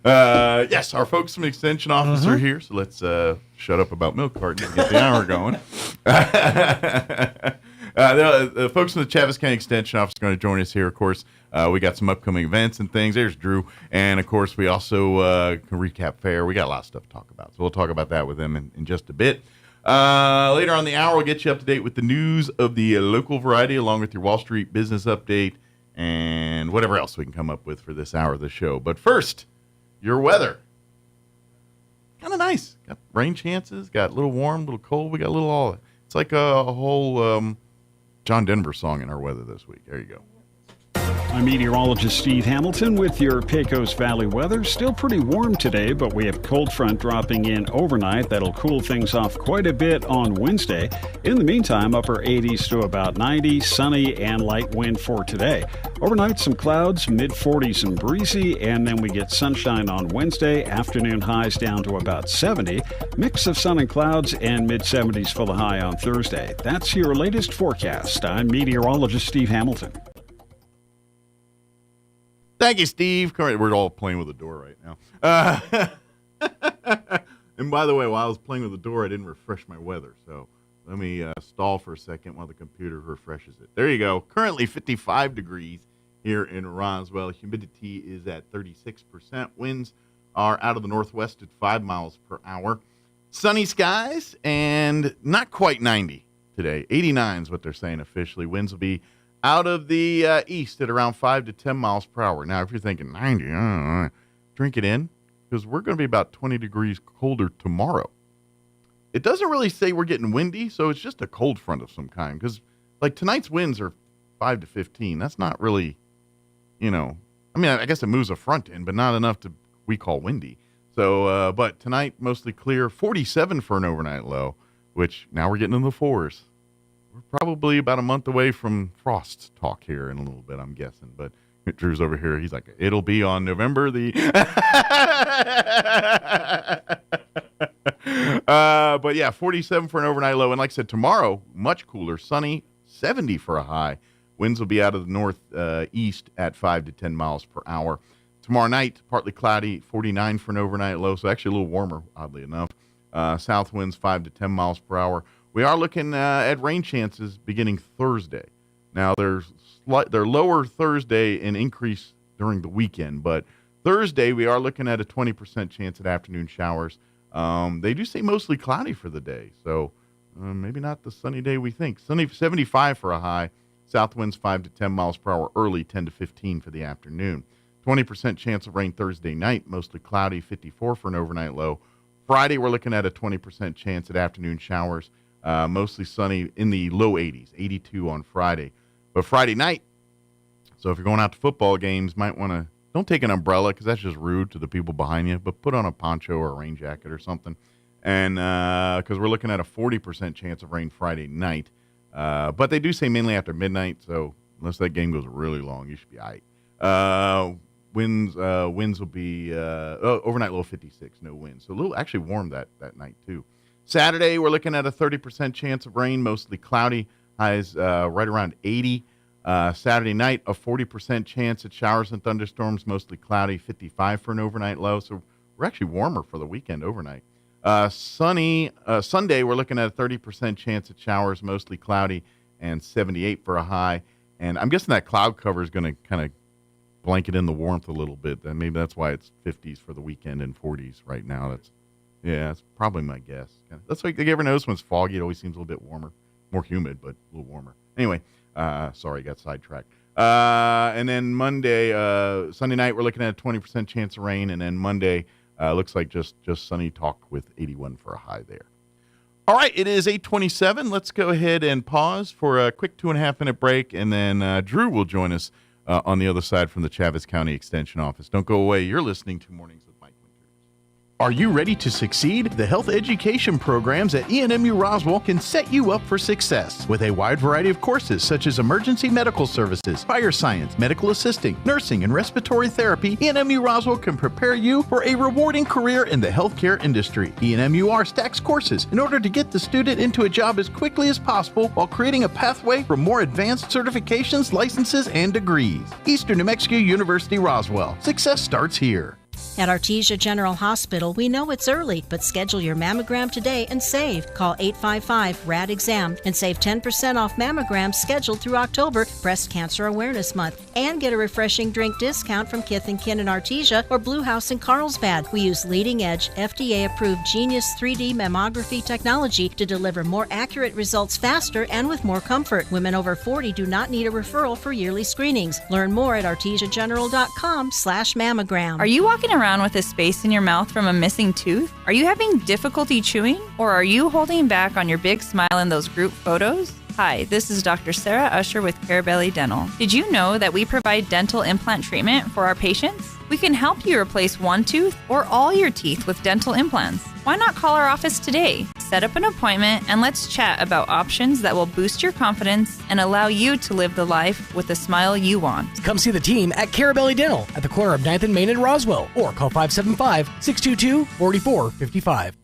Yes, our folks from the Extension Office are here, so let's shut up about milk cartons and get the hour going. The folks from the Chaves County Extension Office are going to join us here, of course. We got some upcoming events and things. There's Drew. And, of course, we also can recap fair. We got a lot of stuff to talk about, so we'll talk about that with them in just a bit. Later on the hour, we'll get you up to date with the news of the local variety, along with your Wall Street business update and whatever else we can come up with for this hour of the show. But first, your weather. Kind of nice. Got rain chances, got a little warm, a little cold. We got a little all. It's like a whole John Denver song in our weather this week. There you go. I'm meteorologist Steve Hamilton with your Pecos Valley weather. Still pretty warm today, but we have cold front dropping in overnight. That'll cool things off quite a bit on Wednesday. In the meantime, upper 80s to about 90, sunny and light wind for today. Overnight, some clouds, mid-40s and breezy, and then we get sunshine on Wednesday. Afternoon highs down to about 70. Mix of sun and clouds and mid-70s for the high on Thursday. That's your latest forecast. I'm meteorologist Steve Hamilton. Thank you, Steve. We're all playing with the door right now. And by the way, while I was playing with the door, I didn't refresh my weather. So let me stall for a second while the computer refreshes it. There you go. Currently 55 degrees here in Roswell. Humidity is at 36%. Winds are out of the northwest at 5 miles per hour. Sunny skies and not quite 90 today. 89 is what they're saying officially. Winds will be out of the east at around 5 to 10 miles per hour. Now, if you're thinking 90, drink it in, because we're going to be about 20 degrees colder tomorrow. It doesn't really say we're getting windy, so it's just a cold front of some kind. Because, like, tonight's winds are 5 to 15. That's not really, I guess it moves a front in, but not enough to we call windy. So, but tonight, mostly clear. 47 for an overnight low, which now we're getting in the 4s. We're probably about a month away from frost talk here in a little bit, I'm guessing. But Drew's over here. He's like, it'll be on November the... But yeah, 47 for an overnight low. And like I said, tomorrow, much cooler, sunny, 70 for a high. Winds will be out of the northeast at 5 to 10 miles per hour. Tomorrow night, partly cloudy, 49 for an overnight low. So actually a little warmer, oddly enough. South winds 5 to 10 miles per hour. We are looking at rain chances beginning Thursday. Now, they're lower Thursday and increase during the weekend, but Thursday we are looking at a 20% chance at afternoon showers. They do say mostly cloudy for the day, so maybe not the sunny day we think. Sunny 75 for a high, south winds 5 to 10 miles per hour early, 10 to 15 for the afternoon. 20% chance of rain Thursday night, mostly cloudy, 54 for an overnight low. Friday we're looking at a 20% chance at afternoon showers. Mostly sunny in the low 80s, 82 on Friday. But Friday night, so if you're going out to football games, might want to, don't take an umbrella because that's just rude to the people behind you, but put on a poncho or a rain jacket or something. And because we're looking at a 40% chance of rain Friday night. But they do say mainly after midnight, so unless that game goes really long, you should be all right. Winds will be overnight low 56, no wind. So a little actually warm that night too. Saturday, we're looking at a 30% chance of rain, mostly cloudy, highs right around 80. Saturday night, a 40% chance at showers and thunderstorms, mostly cloudy, 55 for an overnight low. So we're actually warmer for the weekend overnight. Sunday, we're looking at a 30% chance at showers, mostly cloudy, and 78 for a high. And I'm guessing that cloud cover is going to kind of blanket in the warmth a little bit. Then maybe that's why it's 50s for the weekend and 40s right now. That's probably my guess. That's like, you ever notice when it's foggy, it always seems a little bit warmer, more humid, but a little warmer. Anyway, sorry, got sidetracked. And then Monday, Sunday night, we're looking at a 20% chance of rain, and then Monday looks like just sunny talk with 81 for a high there. All right, it is 8:27. Let's go ahead and pause for a quick 2.5-minute break, and then Drew will join us on the other side from the Chaves County Extension Office. Don't go away. You're listening to Mornings with Mike Winters. Are you ready to succeed? The health education programs at ENMU Roswell can set you up for success with a wide variety of courses such as emergency medical services, fire science, medical assisting, nursing, and respiratory therapy. ENMU Roswell can prepare you for a rewarding career in the healthcare industry. ENMUR stacks courses in order to get the student into a job as quickly as possible while creating a pathway for more advanced certifications, licenses, and degrees. Eastern New Mexico University Roswell. Success starts here. At Artesia General Hospital, we know it's early, but schedule your mammogram today and save. Call 855-RAD-EXAM and save 10% off mammograms scheduled through October, Breast Cancer Awareness Month. And get a refreshing drink discount from Kith & Kin in Artesia or Blue House in Carlsbad. We use leading-edge, FDA-approved Genius 3D mammography technology to deliver more accurate results faster and with more comfort. Women over 40 do not need a referral for yearly screenings. Learn more at artesiageneral.com/mammogram. Are you walking around with a space in your mouth from a missing tooth? Are you having difficulty chewing? Or are you holding back on your big smile in those group photos? Hi, this is Dr. Sarah Usher with Carabelli Dental. Did you know that we provide dental implant treatment for our patients? We can help you replace one tooth or all your teeth with dental implants. Why not call our office today? Set up an appointment and let's chat about options that will boost your confidence and allow you to live the life with the smile you want. Come see the team at Carabelli Dental at the corner of 9th and Main in Roswell or call 575-622-4455.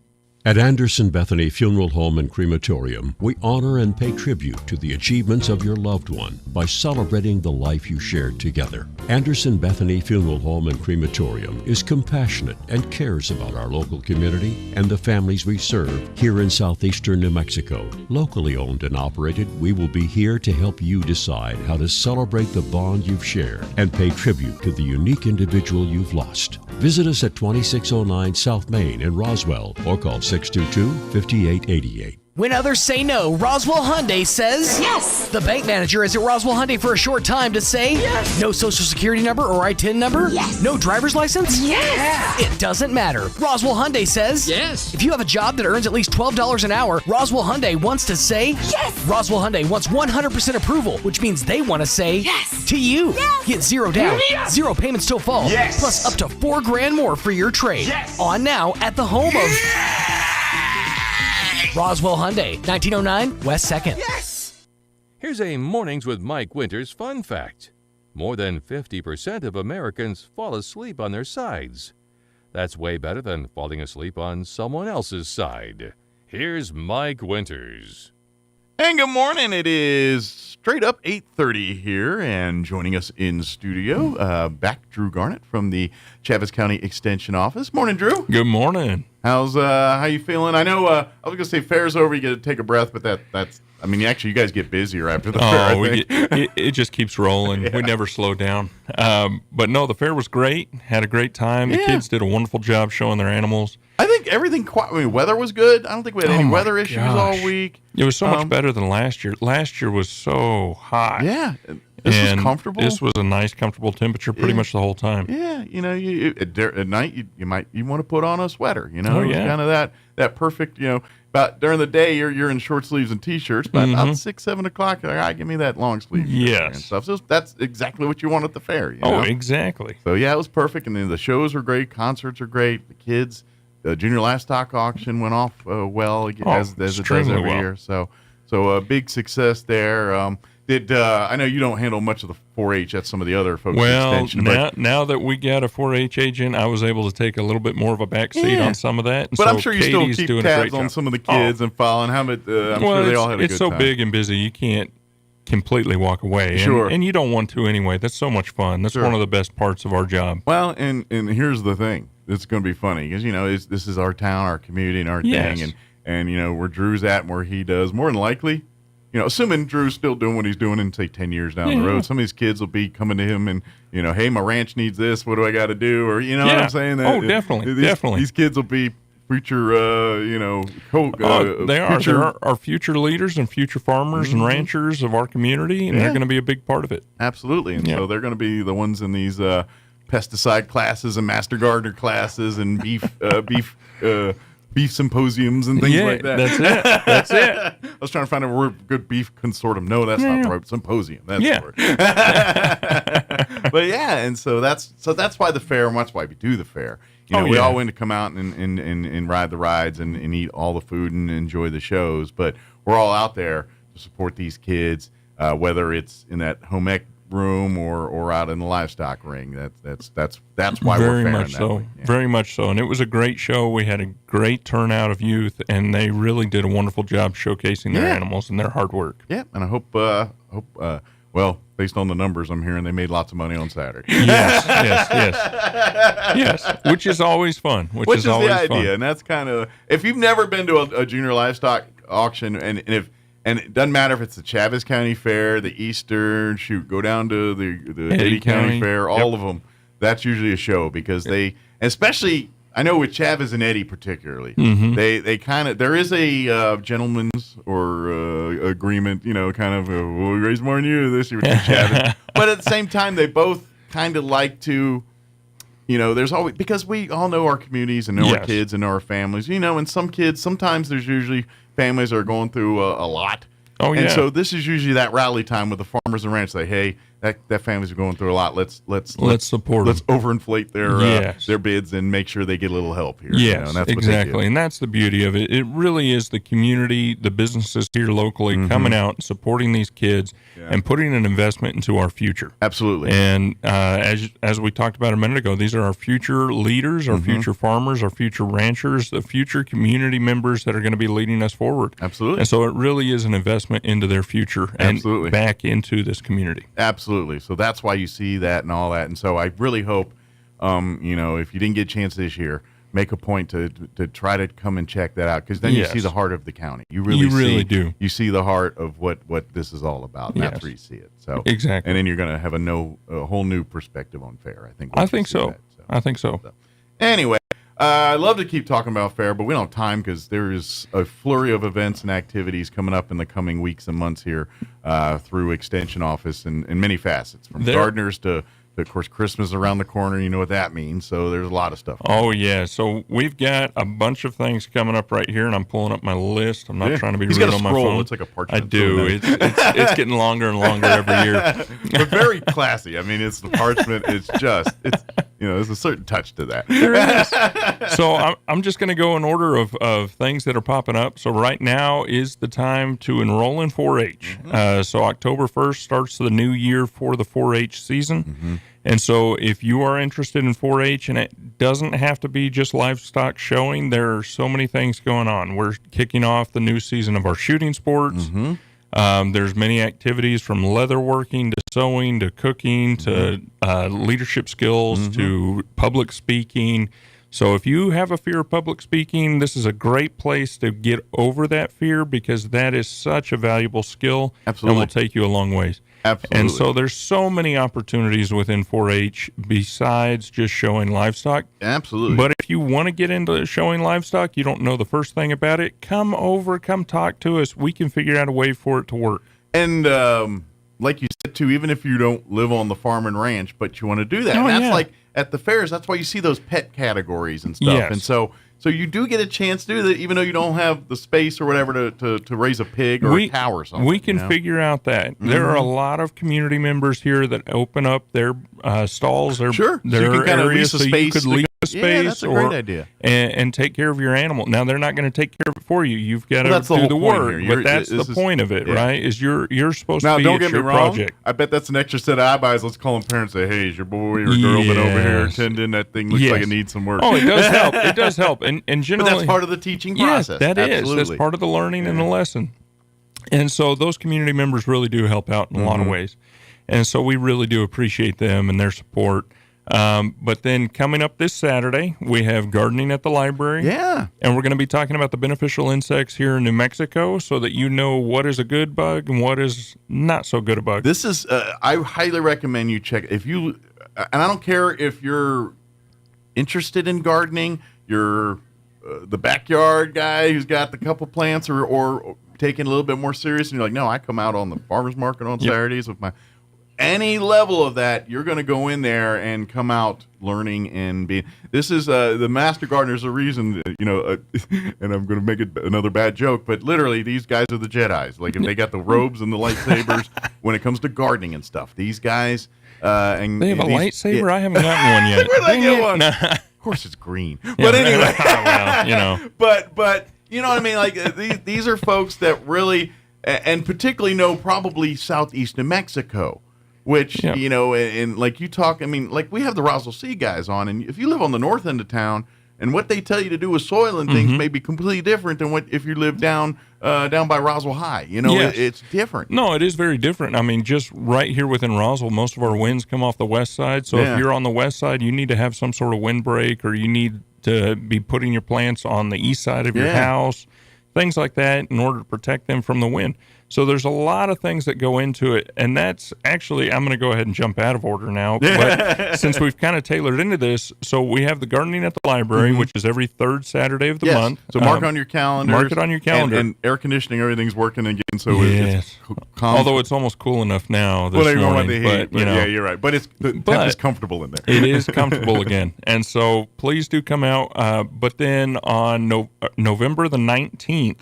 At Anderson Bethany Funeral Home and Crematorium, we honor and pay tribute to the achievements of your loved one by celebrating the life you shared together. Anderson Bethany Funeral Home and Crematorium is compassionate and cares about our local community and the families we serve here in southeastern New Mexico. Locally owned and operated, we will be here to help you decide how to celebrate the bond you've shared and pay tribute to the unique individual you've lost. Visit us at 2609 South Main in Roswell or call 622-5888. When others say no, Roswell Hyundai says yes. The bank manager is at Roswell Hyundai for a short time to say yes. No social security number or ITIN number? Yes. No driver's license? Yes. It doesn't matter. Roswell Hyundai says yes. If you have a job that earns at least $12 an hour, Roswell Hyundai wants to say yes. Roswell Hyundai wants 100% approval, which means they want to say yes to you. Yes. Get zero down, yes. zero payments till fall, yes. plus up to $4,000 more for your trade. Yes. On now at the home of Roswell Hyundai, 1909 West 2nd. Yes! Here's a Mornings with Mike Winters fun fact. More than 50% of Americans fall asleep on their sides. That's way better than falling asleep on someone else's side. Here's Mike Winters. And good morning. It is straight up 8:30 here, and joining us in studio, back Drew Garnett from the Chaves County Extension Office. Morning, Drew. Good morning. How you feeling? I know I was gonna say fair's over. You get to take a breath, but that's. I mean, actually, you guys get busier after the fair. I think. It just keeps rolling. Yeah. We never slow down. But no, the fair was great. Had a great time. The kids did a wonderful job showing their animals. I think everything. Weather was good. I don't think we had any weather issues all week. It was so much better than last year. Last year was so hot. Yeah. This was comfortable. This was a nice, comfortable temperature pretty much the whole time. Yeah, you at night you might want to put on a sweater. Kind of that perfect. About during the day you're in short sleeves and t-shirts. But about 6-7 o'clock, all right, give me that long sleeve. Yes, and stuff. So that's exactly what you want at the fair. Oh, exactly. So yeah, it was perfect. And then the shows are great, concerts are great. The kids, the junior livestock auction went off well as it does every year. So a big success there. I know you don't handle much of the 4-H at some of the other folks. Well, now that we got a 4-H agent, I was able to take a little bit more of a back seat on some of that. But I'm sure you still keep tabs on some of the kids and following how I'm sure they all had a good time. It's so big and busy, you can't completely walk away. Sure. And you don't want to anyway. That's so much fun. That's one of the best parts of our job. Well, and here's the thing. It's going to be funny because, this is our town, our community, and our thing. And where Drew's at and where he does, more than likely, assuming Drew's still doing what he's doing in, say, 10 years down the road, some of these kids will be coming to him and, hey, my ranch needs this. What do I got to do? Or, what I'm saying? Definitely. These kids will be future, they are. There are future leaders and future farmers and ranchers of our community, and they're going to be a big part of it. Absolutely. And so they're going to be the ones in these pesticide classes and master gardener classes and beef symposiums and things like that. That's it. I was trying to find a word, good beef consortium. No, that's not the right symposium. That's the word. But and so that's why the fair, and that's why we do the fair. We all want to come out and ride the rides and eat all the food and enjoy the shows, but we're all out there to support these kids, whether it's in that home ec room or out in the livestock ring. That's why very we're much so. Yeah. Very much so. And it was a great show. We had a great turnout of youth, and they really did a wonderful job showcasing their animals and their hard work. Yeah, and I hope well, based on the numbers I'm hearing, they made lots of money on Saturday. Yes. Which is always fun. Which is always the idea, fun. and that's kind of, if you've never been to a junior livestock auction, and it doesn't matter if it's the Chaves County Fair, the Eastern, go down to the Eddy County Fair, all of them. That's usually a show because they, especially, I know with Chaves and Eddy particularly, they kind of, there is a gentleman's or agreement, kind of, we'll raise more than you this year with Chaves. But at the same time, they both kind of like to, there's always, because we all know our communities and know our kids and know our families, and some kids, sometimes there's usually families that are going through a lot. Oh, yeah. And so this is usually that rally time with the farmers and ranch. Say, hey, that family's going through a lot. Let's support them. Let's overinflate their bids and make sure they get a little help here. Yes, and that's exactly. What they do. And that's the beauty of it. It really is the community, the businesses here locally coming out and supporting these kids and putting an investment into our future. Absolutely. And as we talked about a minute ago, these are our future leaders, our future farmers, our future ranchers, the future community members that are going to be leading us forward. Absolutely. And so it really is an investment into their future and back into this community. Absolutely. So that's why you see that and all that. And so I really hope, if you didn't get a chance this year, make a point to try to come and check that out, because then you see the heart of the county. You really do. You see the heart of what this is all about. And that's where you see it. So exactly. And then you're going to have a whole new perspective on fair. I think so. Anyway. I'd love to keep talking about fair, but we don't have time because there is a flurry of events and activities coming up in the coming weeks and months here through Extension Office in many facets, from gardeners to, of course, Christmas around the corner. You know what that means. So there's a lot of stuff. Oh, yeah. So we've got a bunch of things coming up right here, and I'm pulling up my list. I'm not trying to be rude on my phone. It's like a parchment. I do. It's getting longer and longer every year. But very classy. I mean, it's the parchment. There's a certain touch to that. There is. So I'm just going to go in order of things that are popping up. So right now is the time to enroll in 4-H. So October 1st starts the new year for the 4-H season. And so if you are interested in 4-H, and it doesn't have to be just livestock showing, there are so many things going on. We're kicking off the new season of our shooting sports. There's many activities from leatherworking to sewing to cooking to leadership skills to public speaking. So if you have a fear of public speaking, this is a great place to get over that fear, because that is such a valuable skill. Absolutely. And will take you a long ways. Absolutely. And so there's so many opportunities within 4-H besides just showing livestock. Absolutely. But if you want to get into showing livestock, you don't know the first thing about it, come talk to us. We can figure out a way for it to work. And like you said, too, even if you don't live on the farm and ranch, but you want to do that. And that's like at the fairs, that's why you see those pet categories and stuff. Yes. And so you do get a chance to do that, even though you don't have the space or whatever to raise a pig or a cow or something. We can figure out that. There are a lot of community members here that open up their stalls, their so you can areas, so you could lease a space. Yeah, that's a great idea. And take care of your animal. Now, they're not going to take care of it for you. You've got to do the work. But that's the point of it, right? Is you're supposed to be don't get your me wrong, project. I bet that's an extra set of eyes. Let's call them parents and say, hey, is your boy or girl been over here attending? That thing looks like it needs some work. Oh, it does help. It does help. And generally, but that's part of the teaching process. Yes, that is. That's part of the learning and the lesson. And so those community members really do help out in a lot of ways. And so we really do appreciate them and their support. But then coming up this Saturday, we have gardening at the library. Yeah. And we're going to be talking about the beneficial insects here in New Mexico so that you know what is a good bug and what is not so good a bug. This is, I highly recommend you check. If you, and I don't care if you're interested in gardening, you're the backyard guy who's got the couple plants or taking a little bit more serious, and you're like, no, I come out on the farmer's market on Saturdays with my... Any level of that, you're going to go in there and come out learning and being. This is the master gardener's a reason, and I'm going to make it another bad joke, but literally these guys are the Jedis. Like if they got the robes and the lightsabers when it comes to gardening and stuff. These guys, and they have a lightsaber. I haven't gotten one yet. Where'd I get one? Of course, it's green. But anyway, well, But you know what I mean. Like these are folks that really, and particularly know probably southeast New Mexico. Which, and like you talk, I mean, like we have the Roswell Sea guys on, and if you live on the north end of town, and what they tell you to do with soil and things may be completely different than what if you live down by Roswell High. It's different. No, it is very different. I mean, just right here within Roswell, most of our winds come off the west side. So if you're on the west side, you need to have some sort of windbreak, or you need to be putting your plants on the east side of your house, things like that, in order to protect them from the wind. So there's a lot of things that go into it, and that's actually, I'm going to go ahead and jump out of order now, but since we've kind of tailored into this, so we have the gardening at the library, which is every third Saturday of the month. So mark on your calendar. Mark it on your calendar. And air conditioning, everything's working again, so it's calm. Although it's almost cool enough now this morning. But yeah, you're right. But the temp is comfortable in there. It is comfortable again. And so please do come out. But then on November the 19th,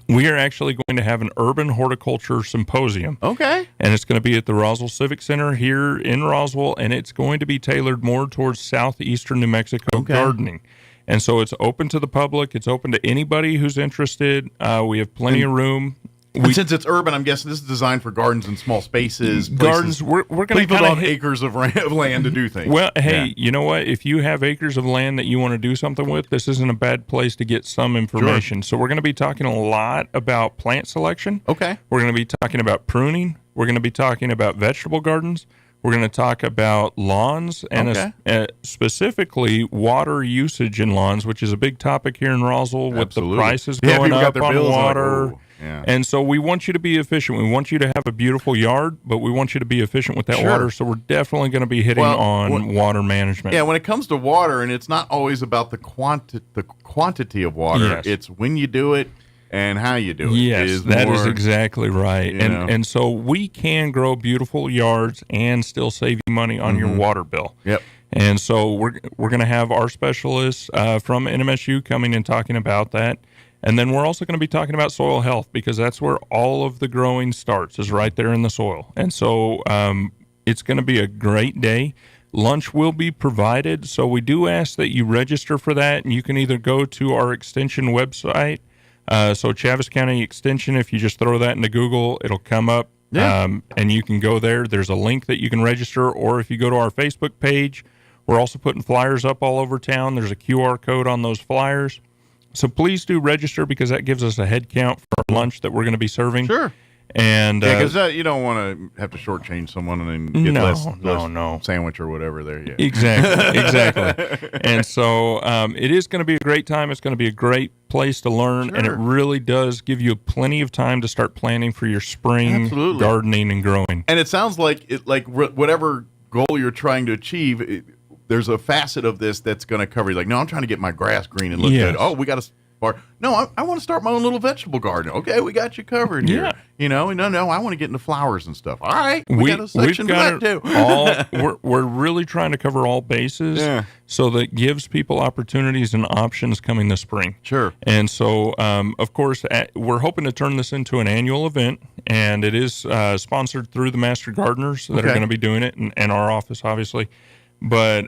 we are actually going to have an urban horticulture symposium. Okay. And it's going to be at the Roswell Civic Center here in Roswell, and it's going to be tailored more towards southeastern New Mexico gardening. And so it's open to the public. It's open to anybody who's interested. We have plenty of room. And since it's urban, I'm guessing this is designed for gardens and small spaces. Gardens, we're going to people don't have acres of land to do things. Well, hey, you know what? If you have acres of land that you want to do something with, this isn't a bad place to get some information. So we're going to be talking a lot about plant selection. Okay. We're going to be talking about pruning. We're going to be talking about vegetable gardens. We're going to talk about lawns and specifically water usage in lawns, which is a big topic here in Roswell with the prices going up on water. Yeah. And so we want you to be efficient. We want you to have a beautiful yard, but we want you to be efficient with that water. So we're definitely going to be hitting on water management. Yeah, when it comes to water, and it's not always about the quantity of water. Yes. It's when you do it and how you do it. Yes, that is exactly right. And so we can grow beautiful yards and still save you money on your water bill. Yep. And so we're going to have our specialists from NMSU coming and talking about that. And then we're also going to be talking about soil health, because that's where all of the growing starts, is right there in the soil. And so it's going to be a great day. Lunch will be provided, so we do ask that you register for that, and you can either go to our extension website. So Chaves County Extension, if you just throw that into Google, it'll come up, and you can go there. There's a link that you can register, or if you go to our Facebook page, we're also putting flyers up all over town. There's a QR code on those flyers. So please do register, because that gives us a head count for lunch that we're going to be serving. Sure. And because you don't want to have to shortchange someone and then get less sandwich or whatever there. Yeah. Exactly. And so it is going to be a great time. It's going to be a great place to learn, and it really does give you plenty of time to start planning for your spring gardening and growing. And it sounds like whatever goal you're trying to achieve, there's a facet of this that's going to cover you. Like, no, I'm trying to get my grass green and look good. Oh, we got to start. No, I want to start my own little vegetable garden. Okay, we got you covered here. Yeah. You know, no, I want to get into flowers and stuff. All right, we got a section for that too. We're really trying to cover all bases, so that gives people opportunities and options coming this spring. Sure. And so, of course, we're hoping to turn this into an annual event, and it is sponsored through the Master Gardeners that are going to be doing it, and our office, obviously. But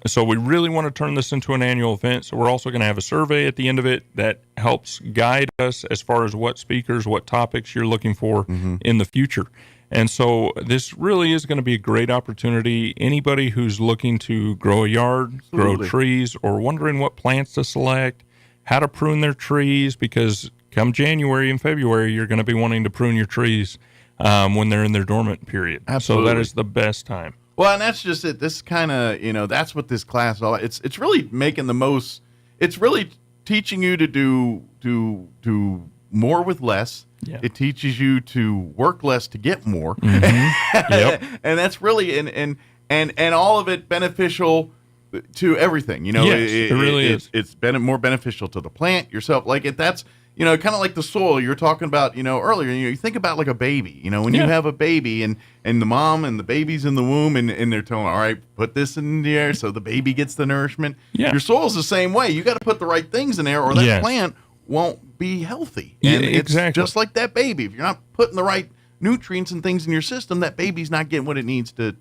so we really want to turn this into an annual event. So we're also going to have a survey at the end of it that helps guide us as far as what speakers, what topics you're looking for in the future. And so this really is going to be a great opportunity. Anybody who's looking to grow a yard, grow trees, or wondering what plants to select, how to prune their trees, because come January and February, you're going to be wanting to prune your trees when they're in their dormant period. Absolutely. So that is the best time. Well, and that's just it. This kind of, that's what this class is all about. It's really making the most. It's really teaching you to do more with less. Yeah. It teaches you to work less to get more. Mm-hmm. Yep. And that's really and all of it beneficial to everything. Yes, it really is. It's more beneficial to the plant, yourself. That's kind of like the soil you're talking about, earlier. You think about like a baby, when you have a baby and the mom and the baby's in the womb and they're telling, all right, put this in the air so the baby gets the nourishment. Yeah. Your soil's the same way. You got to put the right things in there or that plant won't be healthy. And it's just like that baby. If you're not putting the right nutrients and things in your system, that baby's not getting what it needs to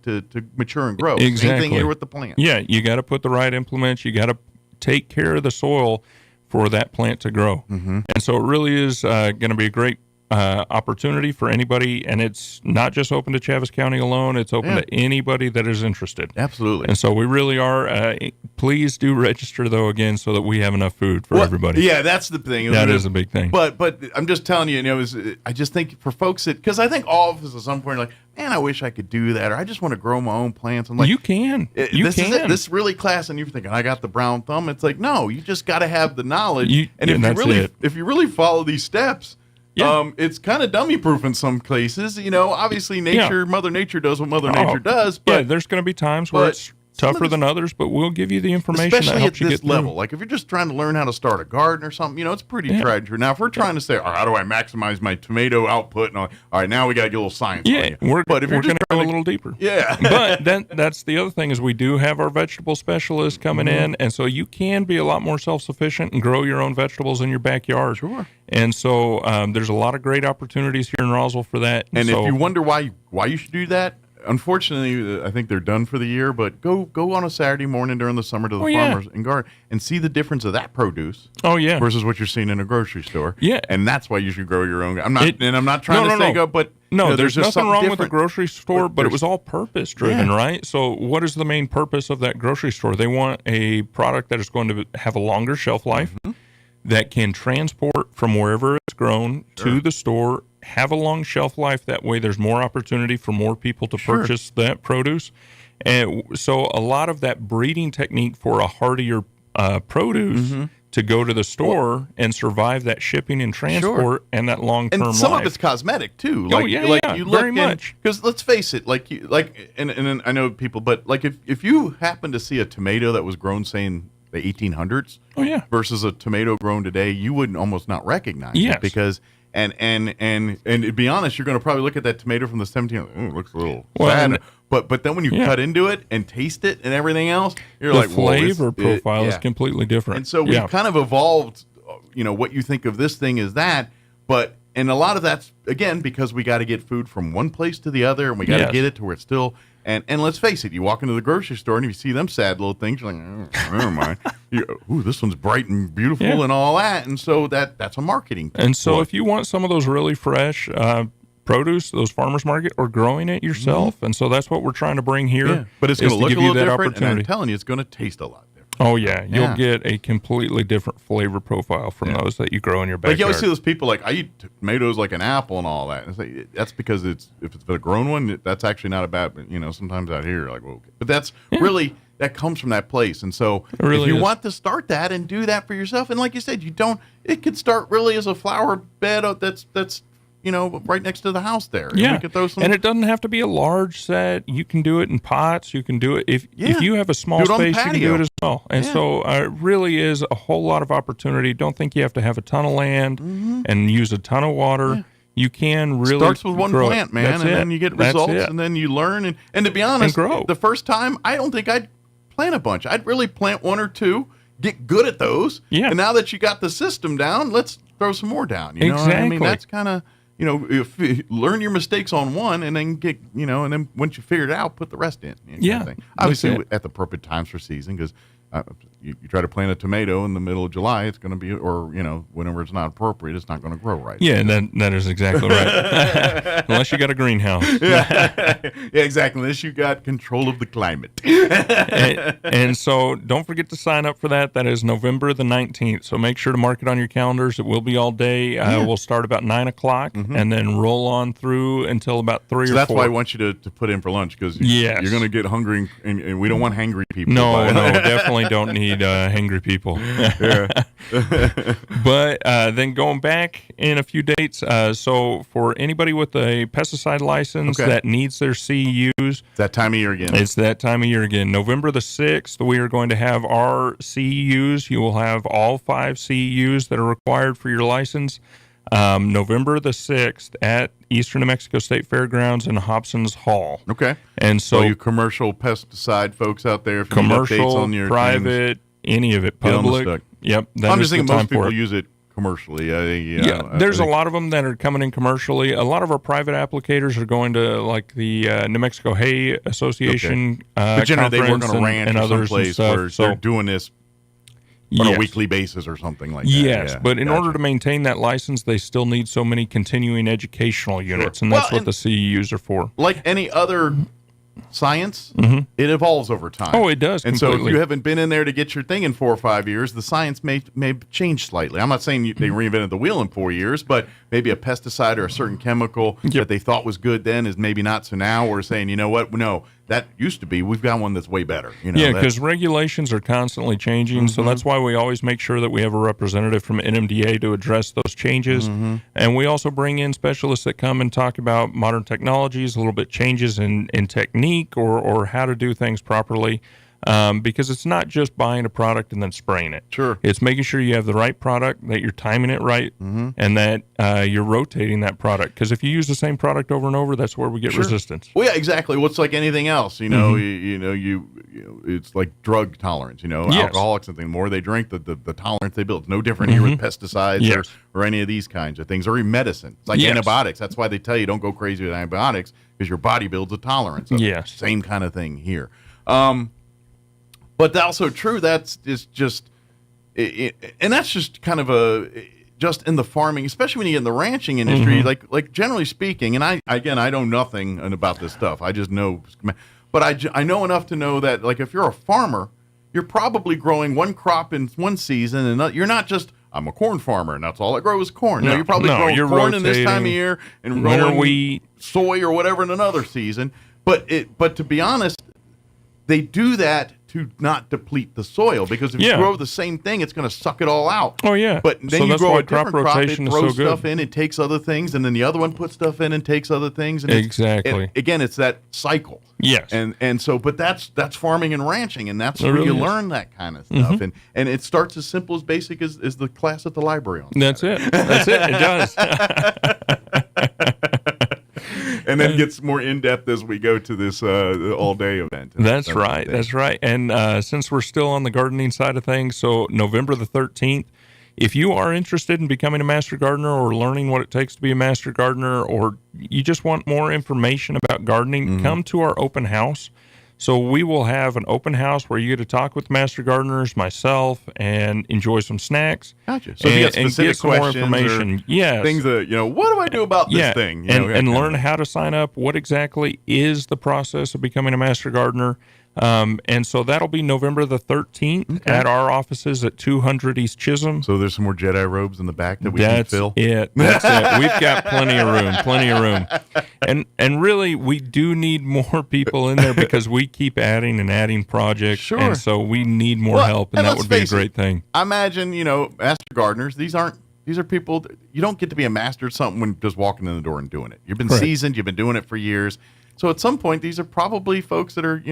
mature and grow. Exactly. Same thing here with the plant. Yeah, you got to put the right implements. You got to take care of the soil for that plant to grow. Mm-hmm. And so it really is going to be a great opportunity for anybody, and it's not just open to Chaves County alone. It's open to anybody that is interested. Absolutely. And so we really are. Please do register, though, again, so that we have enough food for everybody. Yeah, that's the thing. That is a big thing. But I'm just telling you, I just think for folks because I think all of us at some point are like, man, I wish I could do that, or I just want to grow my own plants. I'm like, you can. This is it. This really class, and you're thinking, I got the brown thumb. It's like, no, you just got to have the knowledge. If you really follow these steps, it's kind of dummy proof in some cases. Obviously, Mother Nature does what Mother Nature does. But there's going to be times where it's tougher than others, but we'll give you the information that especially helps at you this get level. through. Like if you're just trying to learn how to start a garden or something, it's pretty treacherous. Now, if we're trying to say, how do I maximize my tomato output? And all right, now we got to get a little science. Yeah, on you. we're going to go a little deeper. Yeah, but then that's the other thing is we do have our vegetable specialists coming in, and so you can be a lot more self-sufficient and grow your own vegetables in your backyard. Sure. And so there's a lot of great opportunities here in Roswell for that. And so, if you wonder why you should do that, unfortunately, I think they're done for the year. But go on a Saturday morning during the summer to the farmers and garden and see the difference of that produce. Oh yeah, versus what you're seeing in a grocery store. Yeah, and that's why you should grow your own. I'm not trying to say go, but there's just nothing wrong different with the grocery store. But it was all purpose driven, right? So what is the main purpose of that grocery store? They want a product that is going to have a longer shelf life. Mm-hmm. That can transport from wherever it's grown to the store, have a long shelf life. That way there's more opportunity for more people to purchase that produce. And so a lot of that breeding technique for a hardier produce to go to the store and survive that shipping and transport and that long-term life. And some of it's cosmetic, too. You look very much. Because let's face it, and I know people, but like if you happen to see a tomato that was grown, say, in the 1800s versus a tomato grown today, you wouldn't almost not recognize it because and to be honest, you're going to probably look at that tomato from the 1700s. It looks a little sad. But then when you cut into it and taste it and everything else, you're like, the flavor profile is completely different. And so we've kind of evolved, what you think of this thing is that, and a lot of that's, again, because we got to get food from one place to the other, and we got to get it to where it's still. And let's face it, you walk into the grocery store and you see them sad little things, you're like, never mind. Ooh, this one's bright and beautiful and all that. And so that's a marketing thing. And so if you want some of those really fresh produce, those farmers market, or growing it yourself, and so that's what we're trying to bring here. Yeah. But it's going to look a little different, and I'm telling you, it's going to taste a lot different. Oh, yeah. You'll get a completely different flavor profile from those that you grow in your backyard. Like you always see those people like, I eat tomatoes like an apple and all that. And it's like, that's because if it's a grown one, that's actually not a bad, sometimes out here, like, well, okay. But that's really, that comes from that place. And so if you want to start that and do that for yourself, and like you said, it could start really as a flower bed that's right next to the house there. Yeah, and it doesn't have to be a large set. You can do it in pots. You can do it if you have a small space. You can do it as well. And so it really is a whole lot of opportunity. Don't think you have to have a ton of land and use a ton of water. Yeah. You can really starts with one plant, man, and then you get results, and then you learn. And to be honest, the first time, I don't think I'd plant a bunch. I'd really plant one or two, get good at those. Yeah. And now that you got the system down, let's throw some more down. You know what I mean? That's kind of. If you learn your mistakes on one and then get, and then once you figure it out, put the rest in. Kind of thing. Obviously at the appropriate times for season, because You try to plant a tomato in the middle of July, it's going to be, or whenever it's not appropriate, it's not going to grow right. Yeah, that is exactly right. Unless you got a greenhouse. Yeah, exactly. Unless you got control of the climate. and so don't forget to sign up for that. That is November the 19th. So make sure to mark it on your calendars. It will be all day. We'll start about 9 o'clock and then roll on through until about 3 or 4. That's why I want you to put in for lunch, because you're going to get hungry, and we don't want hangry people. No, definitely don't need hangry people. But then going back in a few dates, so for anybody with a pesticide license that needs their CEUs, it's that time of year again. It's that time of year again. November the 6th, we are going to have our CEUs. You will have all 5 CEUs that are required for your license. November the 6th at Eastern New Mexico State Fairgrounds in Hobson's Hall. Okay. And so you commercial pesticide folks out there, if you commercial, need updates on your private, any of it, public. Yep. I'm just thinking most people use it commercially. There's a lot of them that are coming in commercially. A lot of our private applicators are going to like the New Mexico Hay Association but generally they work on a ranch and or others someplace where they're doing this on a weekly basis or something like that. Yes, but in order to maintain that license, they still need so many continuing educational units, and that's what the CEUs are for. Like any other science, it evolves over time. Oh, it does. And completely. so if you haven't been in there to get your thing in 4 or 5 years, the science may change slightly. I'm not saying they reinvented the wheel in 4 years, but maybe a pesticide or a certain chemical that they thought was good then is maybe not so now. We're saying, you know what? No, that used to be. We've got one that's way better. Because regulations are constantly changing, so that's why we always make sure that we have a representative from NMDA to address those changes. And we also bring in specialists that come and talk about modern technologies, a little bit changes in technique or how to do things properly. Because it's not just buying a product and then spraying it. Sure. It's making sure you have the right product, that you're timing it right, and that you're rotating that product. Because if you use the same product over and over, that's where we get resistance. Well, yeah, exactly. Well, it's like anything else. It's like drug tolerance. Alcoholics and things. The more they drink, the tolerance they build. It's no different here with pesticides or any of these kinds of things, or even medicine. It's like antibiotics. That's why they tell you don't go crazy with antibiotics, because your body builds a tolerance. Same kind of thing here. But also true. That's just, and that's just kind of just in the farming, especially when you get in the ranching industry. Like generally speaking, and I know nothing about this stuff. I just know, but I know enough to know that, like, if you're a farmer, you're probably growing one crop in one season, and you're not just, I'm a corn farmer and that's all I grow is corn. No, you're probably growing corn in this time of year and growing wheat, soy, or whatever in another season. But to be honest, they do that to not deplete the soil, because if you grow the same thing, it's going to suck it all out. Oh, yeah. But then you grow a different crop, it throws so stuff in, it takes other things, and then the other one puts stuff in and takes other things. And exactly. It's that cycle. Yes. And so, but that's farming and ranching, and that's where you learn that kind of stuff. And it starts as simple as basic as the class at the library on Saturday. That's it. It does. And then gets more in-depth as we go to this all-day event. That's right. That's right. And since we're still on the gardening side of things, so November the 13th, if you are interested in becoming a master gardener or learning what it takes to be a master gardener, or you just want more information about gardening, come to our open house. So we will have an open house where you get to talk with master gardeners, myself, and enjoy some snacks. Gotcha. So if you got specific questions more information, or things that, what do I do about this thing? And learn how to sign up. What exactly is the process of becoming a master gardener? And so that'll be November the 13th at our offices at 200 East Chisholm. So there's some more Jedi robes in the back that we can fill? That's it. We've got plenty of room. And really, we do need more people in there because we keep adding and adding projects. Sure. And so we need more help, and that would be a great thing. I imagine, master gardeners, these are people, you don't get to be a master at something when just walking in the door and doing it. You've been seasoned, you've been doing it for years. So at some point, these are probably folks that are,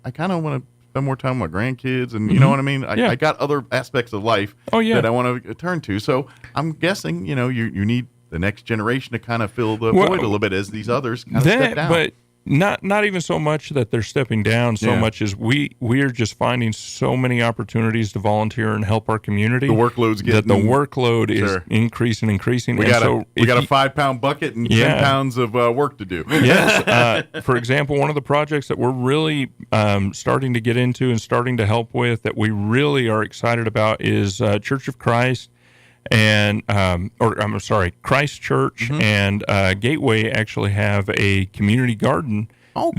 I kind of want to spend more time with my grandkids, and you know what I mean? I got other aspects of life that I want to turn to. So I'm guessing, you need the next generation to kind of fill the void a little bit as these others kind of step down. But Not even so much that they're stepping down, so much as we are just finding so many opportunities to volunteer and help our community. The workload's getting... That the workload is increasing. We got a 5-pound bucket and 10 pounds of work to do. Yes. For example, one of the projects that we're really starting to get into and starting to help with that we really are excited about is Church of Christ and Christ Church and Gateway actually have a community garden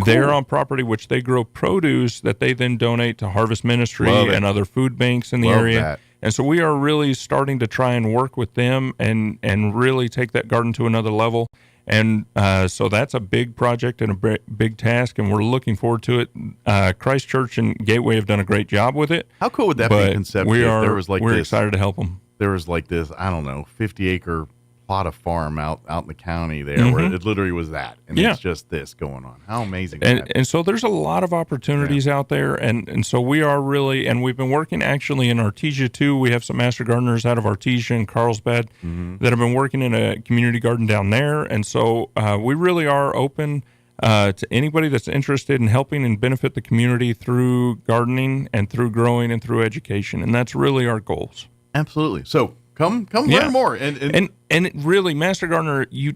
there on property, which they grow produce that they then donate to Harvest Ministry and other food banks in the area. That. And so we are really starting to try and work with them and really take that garden to another level. And so that's a big project and a big task, and we're looking forward to it. Christ Church and Gateway have done a great job with it. How cool would that be conceptually? We're excited to help them. There was like this, 50-acre plot of farm out in the county there where it literally was that. And it's just this going on. How amazing is that? And so there's a lot of opportunities out there. And so we are really, and we've been working actually in Artesia too. We have some master gardeners out of Artesia and Carlsbad that have been working in a community garden down there. And so we really are open to anybody that's interested in helping and benefit the community through gardening and through growing and through education. And that's really our goals. Absolutely. So come learn more. And it really, Master Gardener, you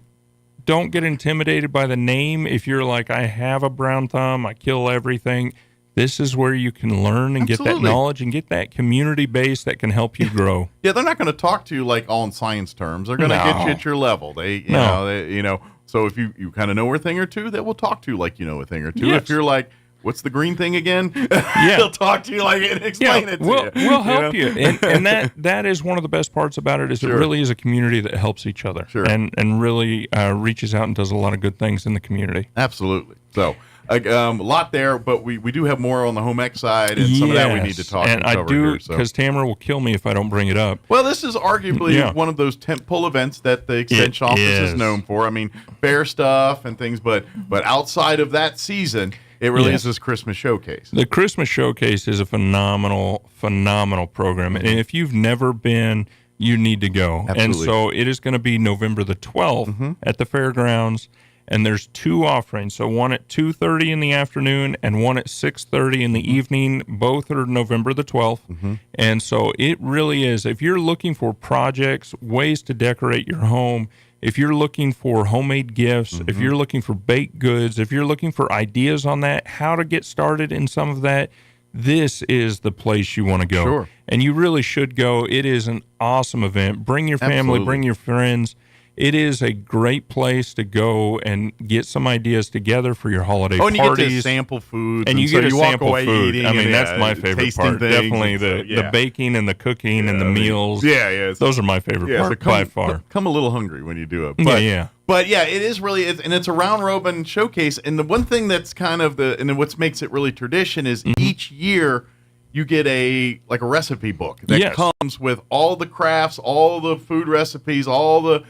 don't get intimidated by the name. If you're like, I have a brown thumb, I kill everything. This is where you can learn and get that knowledge and get that community base that can help you grow. Yeah, they're not going to talk to you like all in science terms. They're going to get you at your level. You know. So if you kind of know a thing or two, they will talk to you like you know a thing or two. Yes. If you're like, what's the green thing again? They'll talk to you like it and explain it to you. We'll help you. And that is one of the best parts about it is it really is a community that helps each other and really reaches out and does a lot of good things in the community. Absolutely. So a lot there, but we do have more on the home ec side, and some of that we need to talk and I do, because Tamara will kill me if I don't bring it up. Well, this is arguably one of those tentpole events that the Extension Office is known for. I mean, fair stuff and things, but outside of that season, it really is this Christmas showcase. The Christmas showcase is a phenomenal program, and if you've never been, you need to go. Absolutely. And so it is going to be November the 12th at the fairgrounds. And there's two offerings, so one at 2:30 in the afternoon and one at 6:30 in the evening. Both are November the 12th. And so it really is, if you're looking for projects, ways to decorate your home, if you're looking for homemade gifts, if you're looking for baked goods, if you're looking for ideas on that, how to get started in some of that, this is the place you want to go. Sure. And you really should go. It is an awesome event. Bring your family, bring your friends. It is a great place to go and get some ideas together for your holiday parties. And you get to sample food. And you so get to sample food. Eating, I mean, that's my favorite part. Definitely the baking and the cooking and the meals. Those are my favorite part by far. Come a little hungry when you do it. But yeah, it is really, and it's a round robin showcase. And the one thing that's kind of and what makes it really tradition is each year you get a recipe book that comes with all the crafts, all the food recipes, all the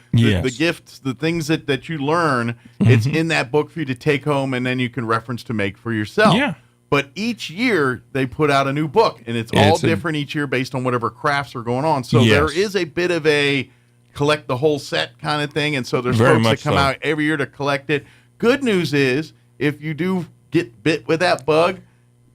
gifts, the things that you learn. It's in that book for you to take home, and then you can reference to make for yourself. Yeah. But each year they put out a new book, and it's all different each year based on whatever crafts are going on. So there is a bit of a collect the whole set kind of thing, and so there's folks that come out every year to collect it. Good news is, if you do get bit with that bug,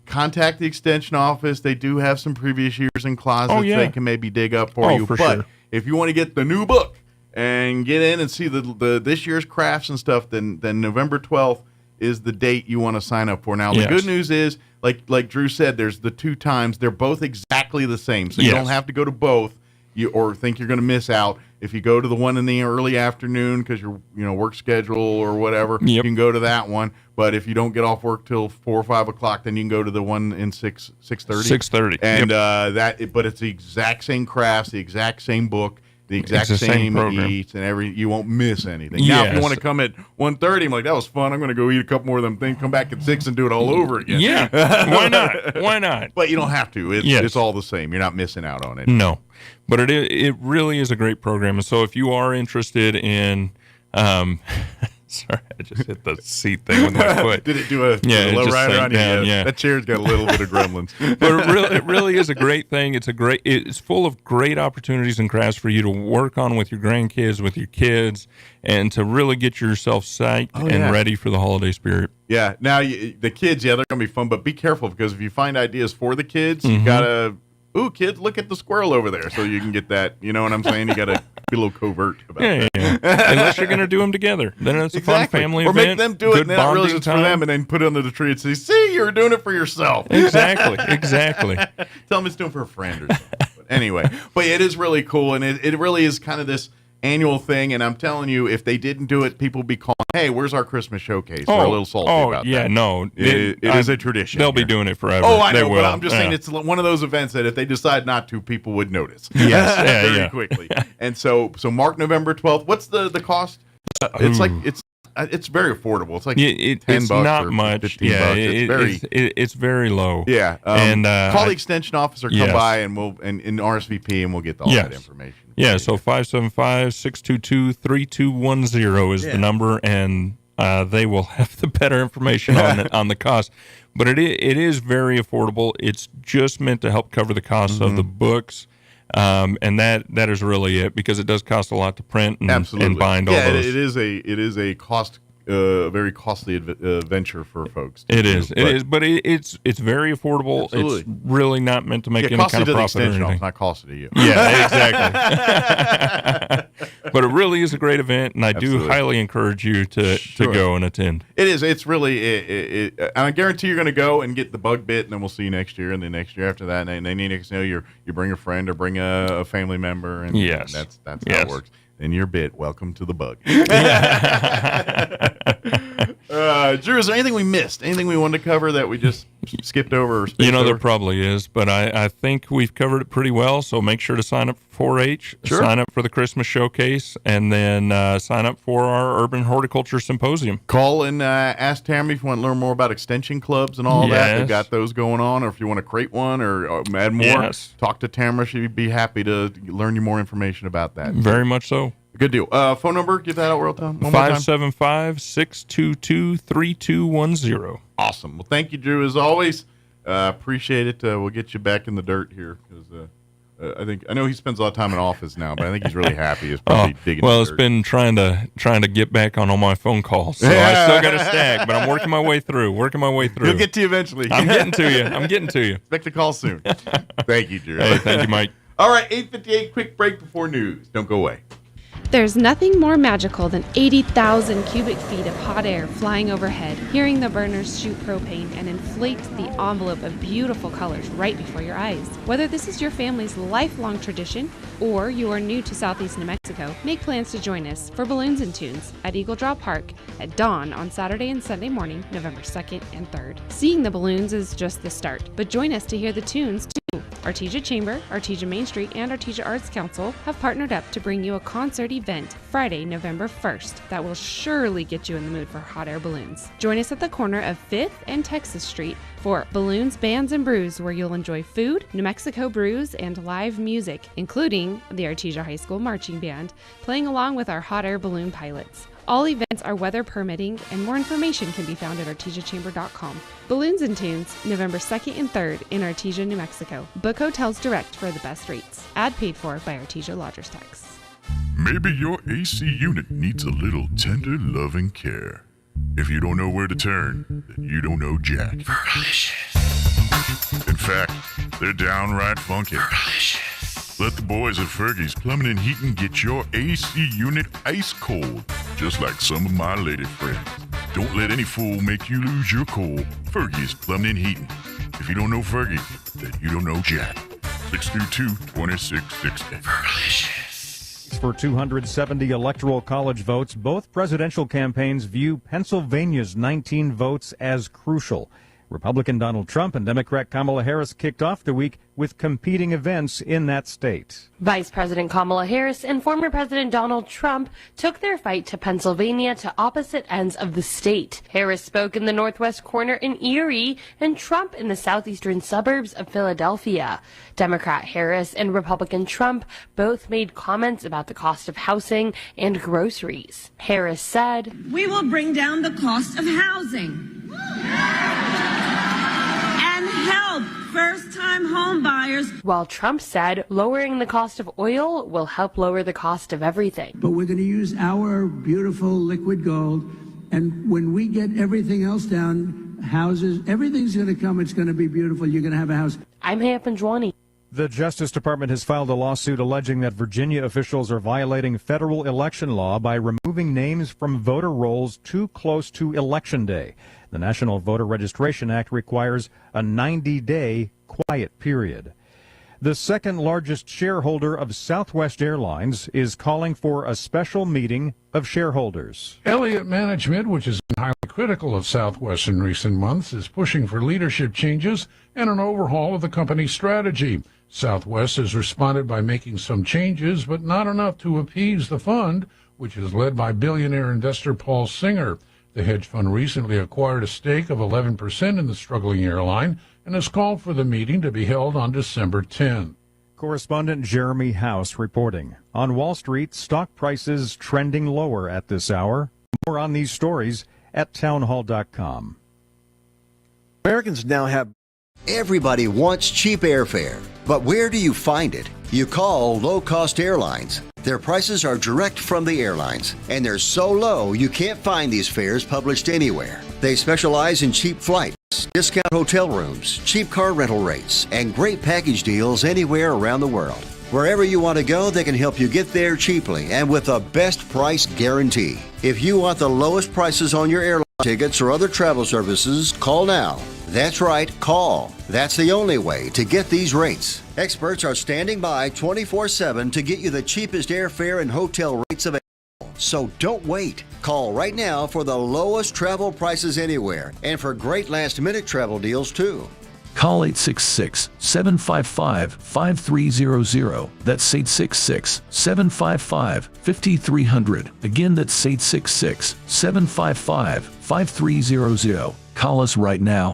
contact the Extension Office. They do have some previous years in closets they can maybe dig up for you. But if you want to get the new book and get in and see the this year's crafts and stuff, then November 12th is the date you want to sign up for. Now, the good news is, like Drew said, there's the 2 times. They're both exactly the same. So you don't have to go to both or think you're going to miss out. If you go to the one in the early afternoon because your work schedule or whatever, you can go to that one. But if you don't get off work till 4 or 5 o'clock, then you can go to the one in 6:30. 6:30, and but it's the exact same crafts, the exact same book, the exact same eats, and you won't miss anything. Now, if you want to come at 1:30, I'm like, that was fun. I'm going to go eat a couple more of them things. Come back at 6 and do it all over again. Yeah, why not? Why not? But you don't have to. It's all the same. You're not missing out on it. No, but it really is a great program. And so if you are interested in Sorry, I just hit the seat thing with my foot. Did it do a low rider on you? Yeah. That chair's got a little bit of gremlins. But it really is a great thing. It's full of great opportunities and crafts for you to work on with your grandkids, with your kids, and to really get yourself psyched and ready for the holiday spirit. Yeah. Now, the kids, they're going to be fun, but be careful because if you find ideas for the kids, you got to, kids, look at the squirrel over there so you can get that. You know what I'm saying? You got to be a little covert about that. Yeah. Unless you're going to do them togetger. Then it's a fun family or event. Or make them do it and then not realize it's for them and then put it under the tree and say, see, you're doing it for yourself. Exactly. Tell them it's doing for a friend or something. But anyway, it is really cool, and it really is kind of this annual thing, and I'm telling you, if they didn't do it, people would be calling, hey, where's our Christmas showcase? We're a little salty about that. No. It is a tradition. They'll be doing it forever. Oh, I know, they will. But I'm just saying it's one of those events that if they decide not to, people would notice. Yes. Very quickly. And so mark November 12th. What's the cost? It's very affordable. It's like $10 it's not or much. $15. It's very low. Yeah. And call the extension officer, come by, and we'll and RSVP, and we'll get all that information. Yeah. So 575-622-3210 is the number, and they will have the better information on the cost. But it is very affordable. It's just meant to help cover the costs of the books. And that is really it, because it does cost a lot to print and bind all those. It is a cost, very costly venture for folks. It is, but it's very affordable. Absolutely. It's really not meant to make any kind of profit or anything. Not costly to you. Yeah, exactly. But it really is a great event, and I do highly encourage you to go and attend. It is. It's really. I guarantee you're going to go and get the bug bit, and then we'll see you next year, and then next year after that, and then next year you bring a friend or bring a family member, and that's how it works. And your bit, welcome to the bug. Drew, is there anything we missed? Anything we wanted to cover that we just skipped over? Or there probably is, but I think we've covered it pretty well. So make sure to sign up for 4-H, sign up for the Christmas showcase, and then sign up for our Urban Horticulture Symposium. Call and ask Tammy if you want to learn more about extension clubs and all that. They've got those going on, or if you want to create one or add more, talk to Tamara. She'd be happy to learn you more information about that. Very much so. Good deal. Phone number, give that out real time. 575-622-3210. Awesome. Well, thank you, Drew, as always. Appreciate it. We'll get you back in the dirt here, because I know he spends a lot of time in office now, but I think he's really happy. He's probably digging. Well, it's been trying to get back on all my phone calls, so I still got a stack, but I'm working my way through. He'll get to you eventually. I'm getting to you. Expect a call soon. Thank you, Drew. Hey, thank you, Mike. All right, 8:58. Quick break before news. Don't go away. There's nothing more magical than 80,000 cubic feet of hot air flying overhead, hearing the burners shoot propane and inflate the envelope of beautiful colors right before your eyes. Whether this is your family's lifelong tradition or you are new to Southeast New Mexico, make plans to join us for Balloons and Tunes at Eagle Draw Park at dawn on Saturday and Sunday morning, November 2nd and 3rd. Seeing the balloons is just the start, but join us to hear the tunes too. Artesia Chamber, Artesia Main Street, and Artesia Arts Council have partnered up to bring you a concert event Friday, November 1st that will surely get you in the mood for hot air balloons. Join us at the corner of 5th and Texas Street for Balloons, Bands, and Brews, where you'll enjoy food, New Mexico brews, and live music, including the Artesia High School Marching Band, playing along with our hot air balloon pilots. All events are weather permitting, and more information can be found at artesiachamber.com. Balloons and Tunes, November 2nd and 3rd in Artesia, New Mexico. Book hotels direct for the best rates. Ad paid for by Artesia Lodgers Tax. Maybe your AC unit needs a little tender loving care. If you don't know where to turn, then you don't know Jack. Fergalicious. In fact, they're downright funky. Fergalicious. Let the boys at Fergie's Plumbing and Heating get your AC unit ice cold, just like some of my lady friends. Don't let any fool make you lose your cool. Fergie's Plumbing and Heating. If you don't know Fergie, then you don't know Jack. 622-2660. Fergalicious. For 270 electoral college votes, both presidential campaigns view Pennsylvania's 19 votes as crucial. Republican Donald Trump and Democrat Kamala Harris kicked off the week with competing events in that state. Vice President Kamala Harris and former President Donald Trump took their fight to Pennsylvania to opposite ends of the state. Harris spoke in the northwest corner in Erie and Trump in the southeastern suburbs of Philadelphia. Democrat Harris and Republican Trump both made comments about the cost of housing and groceries. Harris said, "We will bring down the cost of housing and help first-time home buyers." While Trump said lowering the cost of oil will help lower the cost of everything. But we're going to use our beautiful liquid gold, and when we get everything else down, houses, everything's going to come. It's going to be beautiful. You're going to have a house. I'm Haya Panjwani. The Justice Department has filed a lawsuit alleging that Virginia officials are violating federal election law by removing names from voter rolls too close to Election Day. The National Voter Registration Act requires a 90-day quiet period. The second largest shareholder of Southwest Airlines is calling for a special meeting of shareholders. Elliott Management, which has been highly critical of Southwest in recent months, is pushing for leadership changes and an overhaul of the company's strategy. Southwest has responded by making some changes, but not enough to appease the fund, which is led by billionaire investor Paul Singer. The hedge fund recently acquired a stake of 11% in the struggling airline and has called for the meeting to be held on December 10th. Correspondent Jeremy House reporting. On Wall Street, stock prices trending lower at this hour. More on these stories at townhall.com. Americans now have... Everybody wants cheap airfare, but where do you find it? You call low-cost airlines. Their prices are direct from the airlines, and they're so low you can't find these fares published anywhere. They specialize in cheap flights, discount hotel rooms, cheap car rental rates, and great package deals anywhere around the world. Wherever you want to go, they can help you get there cheaply and with a best price guarantee. If you want the lowest prices on your airline tickets or other travel services, call now. That's right, call. That's the only way to get these rates. Experts are standing by 24/7 to get you the cheapest airfare and hotel rates available. So don't wait. Call right now for the lowest travel prices anywhere and for great last-minute travel deals too. Call 866-755-5300. That's 866-755-5300. Again, that's 866-755-5300. Call us right now.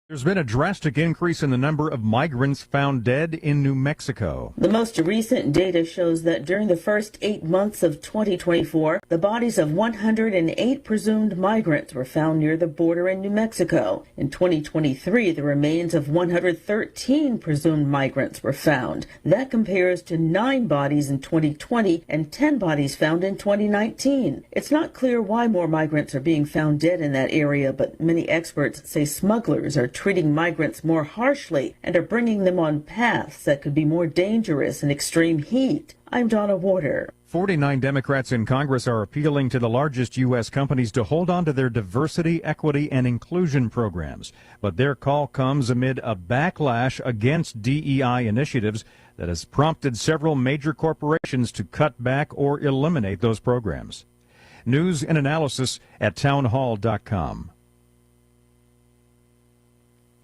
There's been a drastic increase in the number of migrants found dead in New Mexico. The most recent data shows that during the first 8 months of 2024, the bodies of 108 presumed migrants were found near the border in New Mexico. In 2023, the remains of 113 presumed migrants were found. That compares to 9 bodies in 2020 and 10 bodies found in 2019. It's not clear why more migrants are being found dead in that area, but many experts say smugglers are treating migrants more harshly and are bringing them on paths that could be more dangerous in extreme heat. I'm Donna Warder. 49 Democrats in Congress are appealing to the largest U.S. companies to hold on to their diversity, equity, and inclusion programs. But their call comes amid a backlash against DEI initiatives that has prompted several major corporations to cut back or eliminate those programs. News and analysis at townhall.com.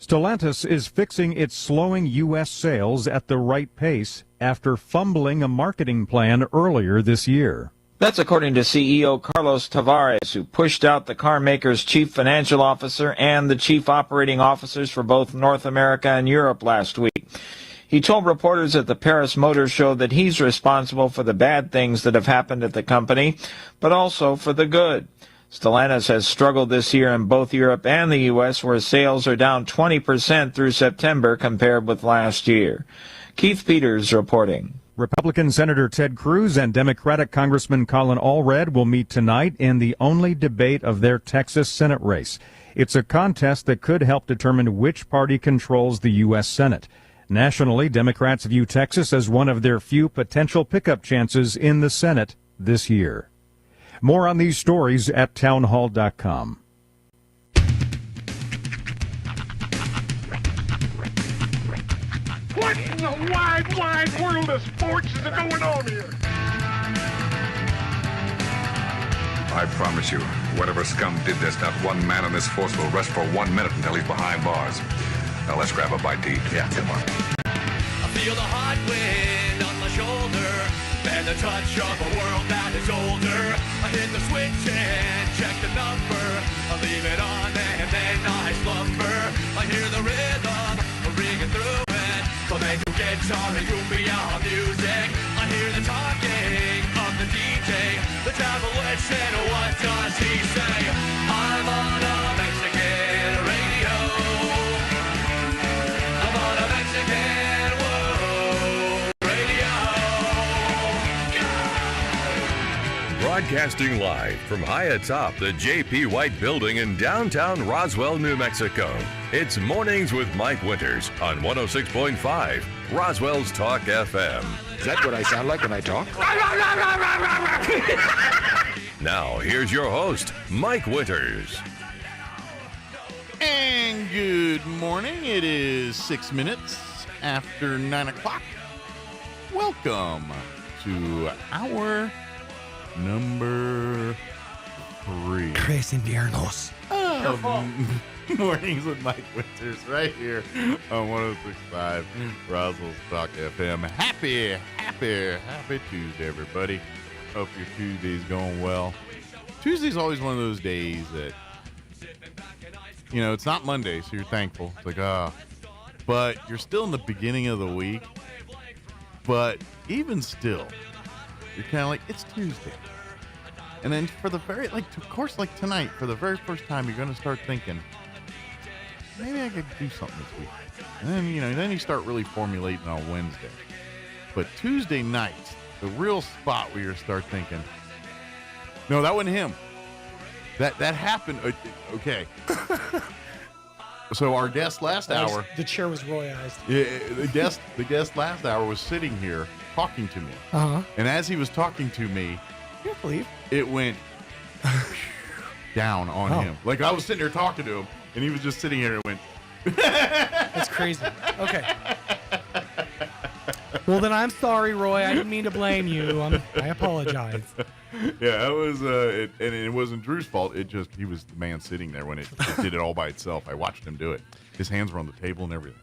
Stellantis is fixing its slowing U.S. sales at the right pace after fumbling a marketing plan earlier this year. That's according to CEO Carlos Tavares, who pushed out the car maker's chief financial officer and the chief operating officers for both North America and Europe last week. He told reporters at the Paris Motor Show that he's responsible for the bad things that have happened at the company, but also for the good. Stellantis has struggled this year in both Europe and the U.S., where sales are down 20% through September compared with last year. Keith Peters reporting. Republican Senator Ted Cruz and Democratic Congressman Colin Allred will meet tonight in the only debate of their Texas Senate race. It's a contest that could help determine which party controls the U.S. Senate. Nationally, Democrats view Texas as one of their few potential pickup chances in the Senate this year. More on these stories at townhall.com. What in the wide, wide world of sports is going on here? I promise you, Whatever scum did this, not one man in this force will rest for 1 minute until he's behind bars. Now let's grab a bite to eat. Yeah, come on. I feel the hot wind on my shoulder and the touch of a world that is older. I hit the switch and check the number. I leave it on and then I slumber. I hear the rhythm ringing through it. Flamenco guitar and cumbia music. I hear the talking of the DJ. The travel listen, what does he say? I'm on a Mexican radio. I'm on a Mexican world radio. Broadcasting live from high atop the J.P. White Building in downtown Roswell, New Mexico. It's Mornings with Mike Winters on 106.5 Roswell's Talk FM. Is that what I sound like when I talk? Now, here's your host, Mike Winters. And good morning. It is 6 minutes after 9 o'clock. Welcome to hour number 3. Tres inviernos. Mornings with Mike Winters right here on 106.5 Roswell Talk FM. Happy Tuesday, everybody. Hope your Tuesday's going well. Tuesday's always one of those days that, you know, it's not Monday, so you're thankful. It's like, but you're still in the beginning of the week. But even still, you're kind of like, it's Tuesday. And then for the very, of course, tonight, for the very first time, you're going to start thinking, maybe I could do something this week. And then, then you start really formulating on Wednesday. But Tuesday nights, the real spot where you start thinking, no, that wasn't him. That happened. Okay. So our guest last hour. The chair was Roy-ized. Yeah, the guest last hour was sitting here talking to me. Uh-huh. And as he was talking to me, can't believe it went down on him. Like I was sitting there talking to him, and he was just sitting here and went. That's crazy. Okay. Well, then I'm sorry, Roy. I didn't mean to blame you. I apologize. Yeah, it was, and it wasn't Drew's fault. He was the man sitting there when it did it all by itself. I watched him do it. His hands were on the table and everything.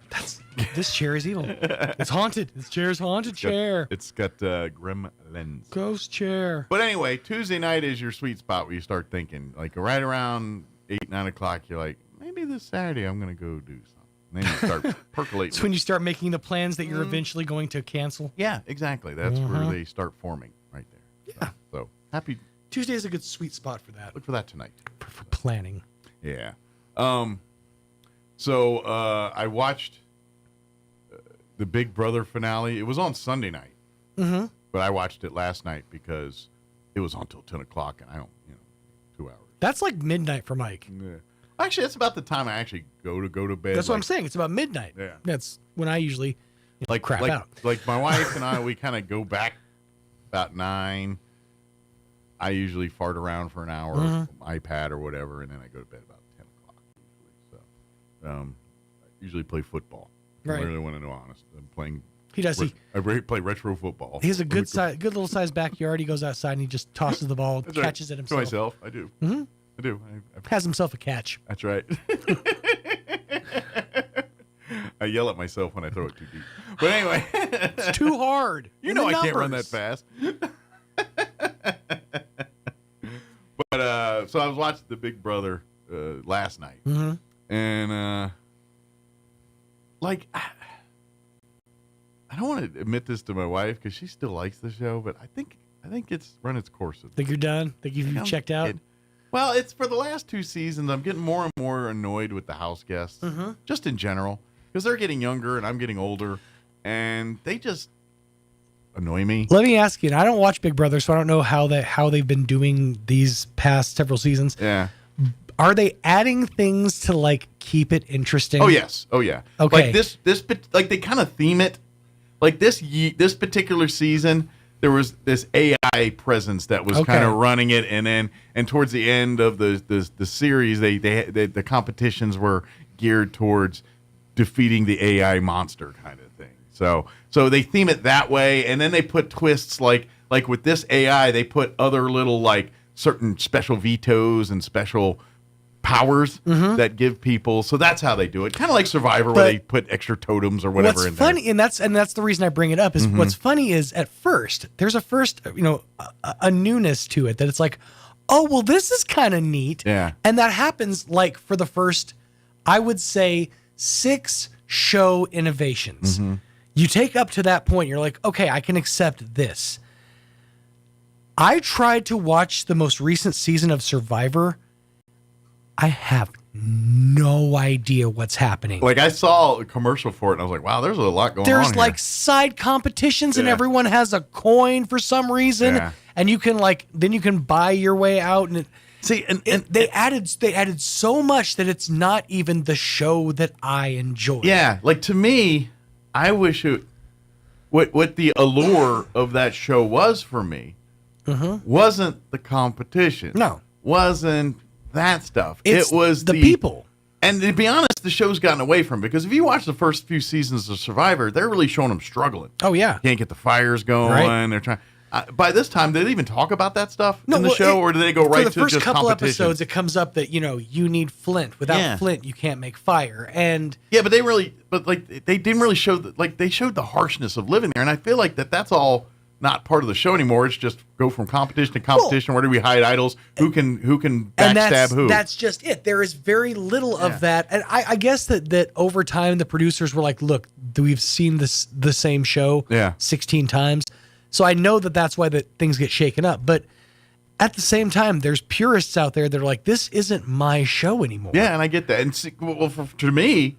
This chair is evil. It's haunted. This chair's haunted chair. It's got gremlins. Ghost chair. But anyway, Tuesday night is your sweet spot where you start thinking, like right around 8, 9 o'clock, you're like, maybe this Saturday I'm going to go do something. And then you start percolating. It's when you start making the plans that you're eventually going to cancel. Yeah, exactly. That's where they start forming right there. Yeah. So happy. Tuesday is a good sweet spot for that. Look for that tonight. For planning. Yeah. So I watched the Big Brother finale. It was on Sunday night. Mm-hmm. But I watched it last night because it was on until 10 o'clock, and I don't, 2 hours. That's like midnight for Mike. Yeah. Actually, that's about the time I actually go to bed. That's what I'm saying. It's about midnight. Yeah. That's when I usually crap out. Like my wife and I, we kind of go back about 9. I usually fart around for an hour, iPad or whatever, and then I go to bed about 10 o'clock usually. So, I usually play football. Right. I really want to know honest. I'm playing. He does. I play retro football. He has a good little size backyard. He goes outside and he just tosses the ball, catches it himself. To myself, I do. Mm-hmm. I do. Has himself a catch. That's right. I yell at myself when I throw it too deep. But anyway. It's too hard. You know I can't run that fast. But so I was watching The Big Brother last night. Mm-hmm. And I don't want to admit this to my wife because she still likes the show, but I think it's run its course. Think you're done? Think you've checked out? Well, it's for the last 2 seasons. I'm getting more and more annoyed with the house guests, just in general, because they're getting younger and I'm getting older, and they just annoy me. Let me ask you. And I don't watch Big Brother, so I don't know how they've been doing these past several seasons. Yeah. Are they adding things to keep it interesting? Oh yes. Oh yeah. Okay. Like they kind of theme it. Like this particular season, there was this AI presence that was kind of running it, and towards the end of the series, the competitions were geared towards defeating the AI monster kind of thing. So they theme it that way, and then they put twists like with this AI, they put other little certain special vetoes and special powers that give people. So that's how they do it. Kind of like Survivor, where they put extra totems or whatever what's in funny, there. and that's the reason I bring it up is what's funny is at first there's a newness to it that it's like, oh well, this is kind of neat. Yeah. And that happens like for the first, I would say 6 show innovations. You take up to that point, you're like, okay, I can accept this. I tried to watch the most recent season of Survivor. I have no idea what's happening. Like I saw a commercial for it and I was like, wow, there's a lot going on There's here. like side competitions and everyone has a coin for some reason. Yeah. And you can then you can buy your way out. And they added so much that it's not even the show that I enjoy. Yeah, like to me, I wish what the allure of that show was for me wasn't the competition. No. Wasn't that stuff. It's it was the people. And to be honest, the show's gotten away from it because if you watch the first few seasons of Survivor, they're really showing them struggling. Oh, yeah. Can't get the fires going. Right. They're trying. By this time, did they even talk about that stuff in the show, or did they go right to just competition? For the first couple episodes, it comes up that you need flint. Without flint, you can't make fire. And yeah, but they didn't really show they showed the harshness of living there, and I feel like that's all not part of the show anymore. It's just go from competition to competition. Where do we hide idols? Who can backstab who? That's just it. There is very little of that, and I guess that over time the producers were like, "Look, we've seen the same show 16 times." So I know that's why that things get shaken up. But at the same time, there's purists out there that are like, this isn't my show anymore. Yeah, and I get that. And to me,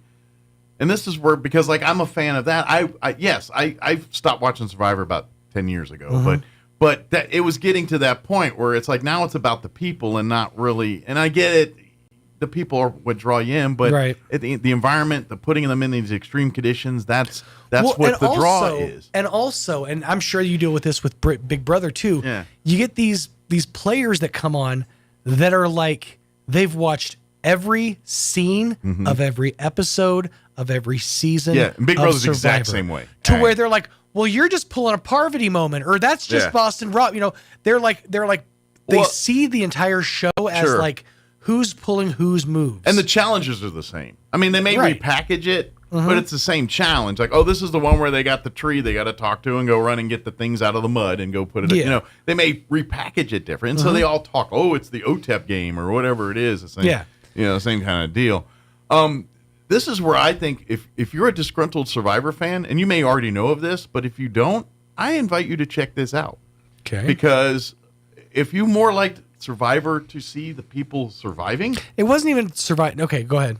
and this is where, because I'm a fan of that. I stopped watching Survivor about 10 years ago, but that it was getting to that point where it's like now it's about the people and not really. And I get it. The people are what draw you in, but the environment, the putting them in these extreme conditions, that's what the draw is. And I'm sure you deal with this with Big Brother too. Yeah. You get these players that come on that are like, they've watched every scene of every episode of every season. Yeah, and Big Brother's the Survivor, exact same way. To where they're like, well, you're just pulling a Parvati moment, or that's just Boston Rob. They're like they see the entire show as like, who's pulling whose moves. And the challenges are the same. I mean, they may repackage it, but it's the same challenge. Like, oh, this is the one where they got the tree they got to talk to and go run and get the things out of the mud and go put it in. They may repackage it different. And so they all talk, oh, it's the OTEP game or whatever it is. The same, same kind of deal. This is where I think if you're a disgruntled Survivor fan, and you may already know of this, but if you don't, I invite you to check this out. Okay. Because if you more liked Survivor to see the people surviving. It wasn't even surviving. Okay, go ahead.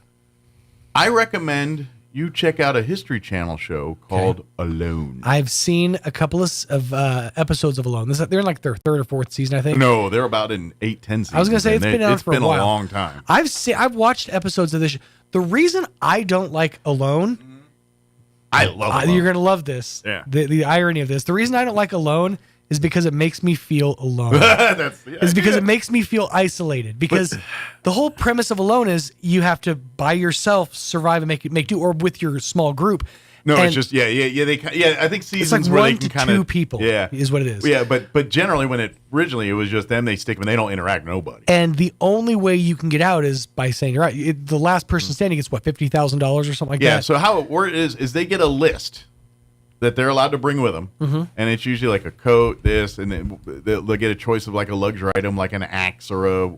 I recommend you check out a History Channel show called Alone. I've seen a couple of episodes of Alone. They're in like their 3rd or 4th season, I think. No, they're about in 8-10 seasons. I was going to say it's been out for a while. It's been a long time. I've watched episodes of this. The reason I don't like Alone, I love Alone. You're going to love this. Yeah. The irony of this. The reason I don't like Alone is because it makes me feel alone. It's because it makes me feel isolated. Because the whole premise of Alone is you have to by yourself survive and make do, or with your small group. No, it's just I think seasons it's like where 1 they can to kind 2 of people. Is what it is. Yeah, but generally when originally it was just them, they stick them. They don't interact with nobody. And the only way you can get out is by saying you're right. The last person standing gets what, $50,000 or something like that. Yeah. So how it is they get a list that they're allowed to bring with them, and it's usually like a coat, this, and then they'll get a choice of like a luxury item, like an axe or a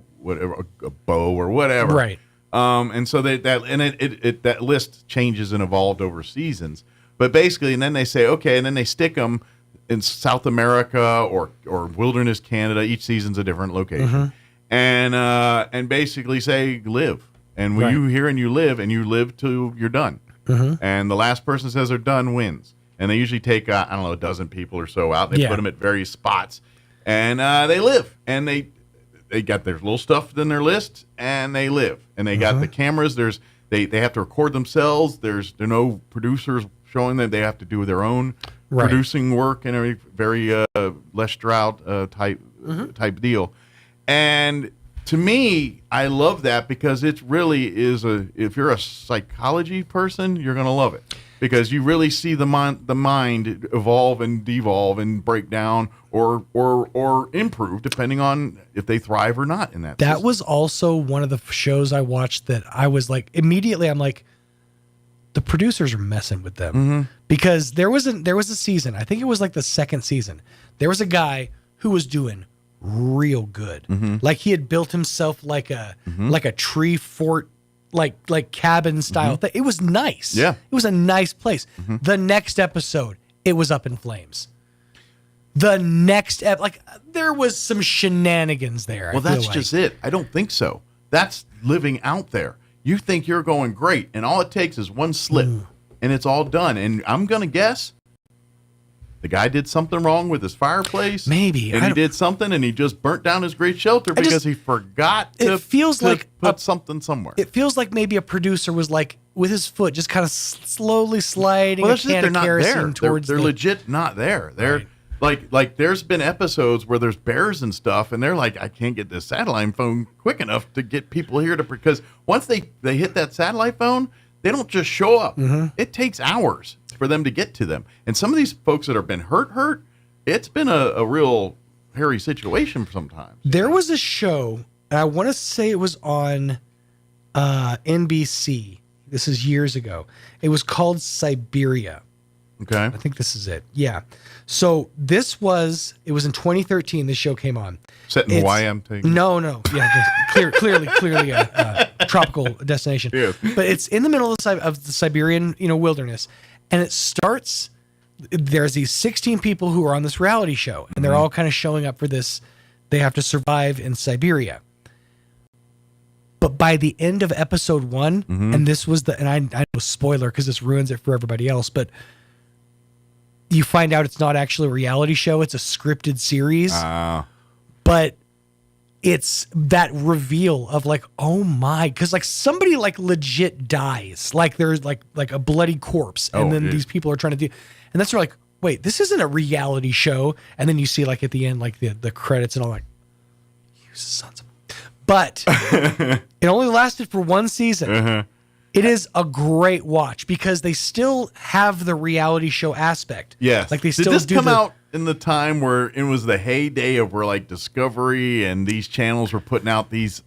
bow or whatever. Right. And so that list changes and evolved over seasons. But basically, and then they say okay, and then they stick them in South America or Wilderness Canada. Each season's a different location, and basically say live. And when you here and you live till you're done. And the last person says they're done wins. And they usually take, I don't know, a dozen people or so out. They put them at various spots. And they live. And they got their little stuff in their list, and they live. And they got the cameras. They have to record themselves. There are no producers showing them. They have to do their own producing work and a very Les Stroud type deal. And to me, I love that because it really is if you're a psychology person, you're going to love it. because you really see the mind evolve and devolve and break down or improve depending on if they thrive or not in that. That system. was also one of the shows I watched that I was like, immediately I'm like, the producers are messing with them because there was a season. I think it was like the second season. There was a guy who was doing real good. Like he had built himself like a tree fort, like cabin style thing. It was nice. Yeah. It was a nice place. The next episode, it was up in flames. The next there was some shenanigans there. Well, that's just it. I don't think so. That's living out there. You think you're going great, and all it takes is one slip, and it's all done. And I'm going to guess the guy did something wrong with his fireplace. Maybe. And he did something, and he just burnt down his great shelter because he forgot to put something somewhere. It feels like maybe a producer was like, with his foot, just kind of slowly sliding Well, a that's just can they're of not kerosene there. towards They're legit not there. They're like there's been episodes where there's bears and stuff, and they're like, I can't get this satellite phone quick enough to get people here because once they hit that satellite phone, they don't just show up. It takes hours for them to get to them. And some of these folks that have been hurt, it's been a real hairy situation sometimes. There was a show, and I want to say it was on NBC. This is years ago. It was called Siberia. Okay. I think this is it. Yeah. So it was in 2013. This show came on. Set in Hawaii, I'm taking. No. Yeah, clearly a tropical destination. Yeah. But it's in the middle of the Siberian, wilderness, and it starts. There's these 16 people who are on this reality show, and they're all kind of showing up for this. They have to survive in Siberia. But by the end of episode 1, and this was I know spoiler because this ruins it for everybody else, but you find out it's not actually a reality show; it's a scripted series. But it's that reveal of like, oh my, because like somebody like legit dies, like there's like a bloody corpse, and then these people are trying to do, and that's like, wait, this isn't a reality show. And then you see like at the end like the credits and all, like, you sons of. But it only lasted for one season. It is a great watch because they still have the reality show aspect. Yes. Like they Did still this do come out in the time where it was the heyday of where like Discovery and these channels were putting out these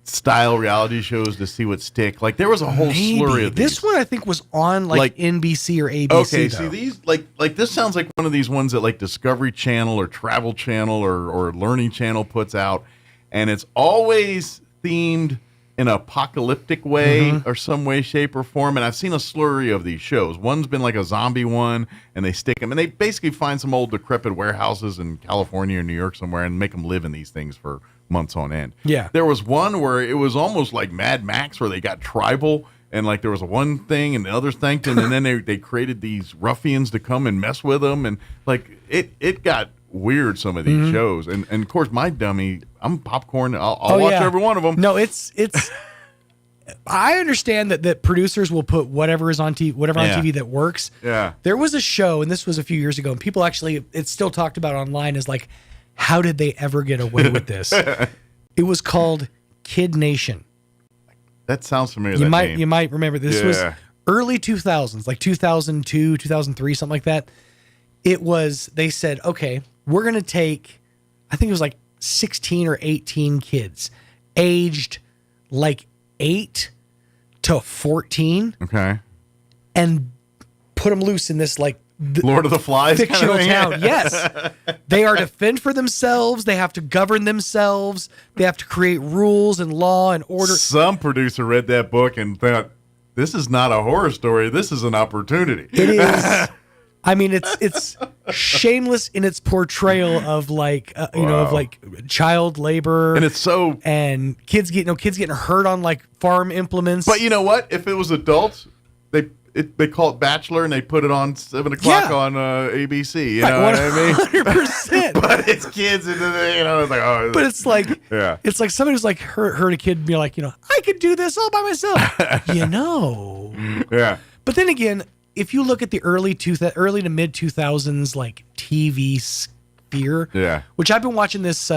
style reality shows to see what stick? Like there was a whole slurry of these. This one I think was on like NBC or ABC. Okay, though. see these like this sounds like one of these ones that like Discovery Channel or Travel Channel or Learning Channel puts out, and it's always themed in an apocalyptic way or some way, shape, or form. And I've seen a slurry of these shows. One's been like a zombie one, and they stick them, and they basically find some old decrepit warehouses in California or New York somewhere and make them live in these things for months on end. Yeah. There was one where it was almost like Mad Max, where they got tribal, and like there was one thing and the other thing, and then they created these ruffians to come and mess with them, and like it got weird, some of these shows, and of course my dummy, I'm popcorn. I'll watch every one of them. No, it's I understand that producers will put whatever is on TV, on TV that works. Yeah. There was a show, and this was a few years ago, and people actually, it's still talked about online as like, how did they ever get away with this? It was called Kid Nation. That sounds familiar. You might remember this was early 2000s, like 2002, 2003, something like that. It was, they said, okay, we're going to take, I think it was like 16 or 18 kids aged like 8 to 14. Okay. And put them loose in this like Lord of the Flies fictional kind of town. Yes. They are to fend for themselves. They have to govern themselves. They have to create rules and law and order. Some producer read that book and thought, this is not a horror story. This is an opportunity. It is. I mean, it's shameless in its portrayal of like, of like child labor, and it's so kids getting hurt on like farm implements. But you know what? If it was adults, they call it Bachelor, and they put it on 7 o'clock on ABC. You know what I mean? 100%. But it's kids, and it's like, oh. But it's like, yeah, it's like somebody who's like hurt a kid and be like, I could do this all by myself. Yeah. But then again, if you look at the early to mid 2000s like TV sphere, which I've been watching this.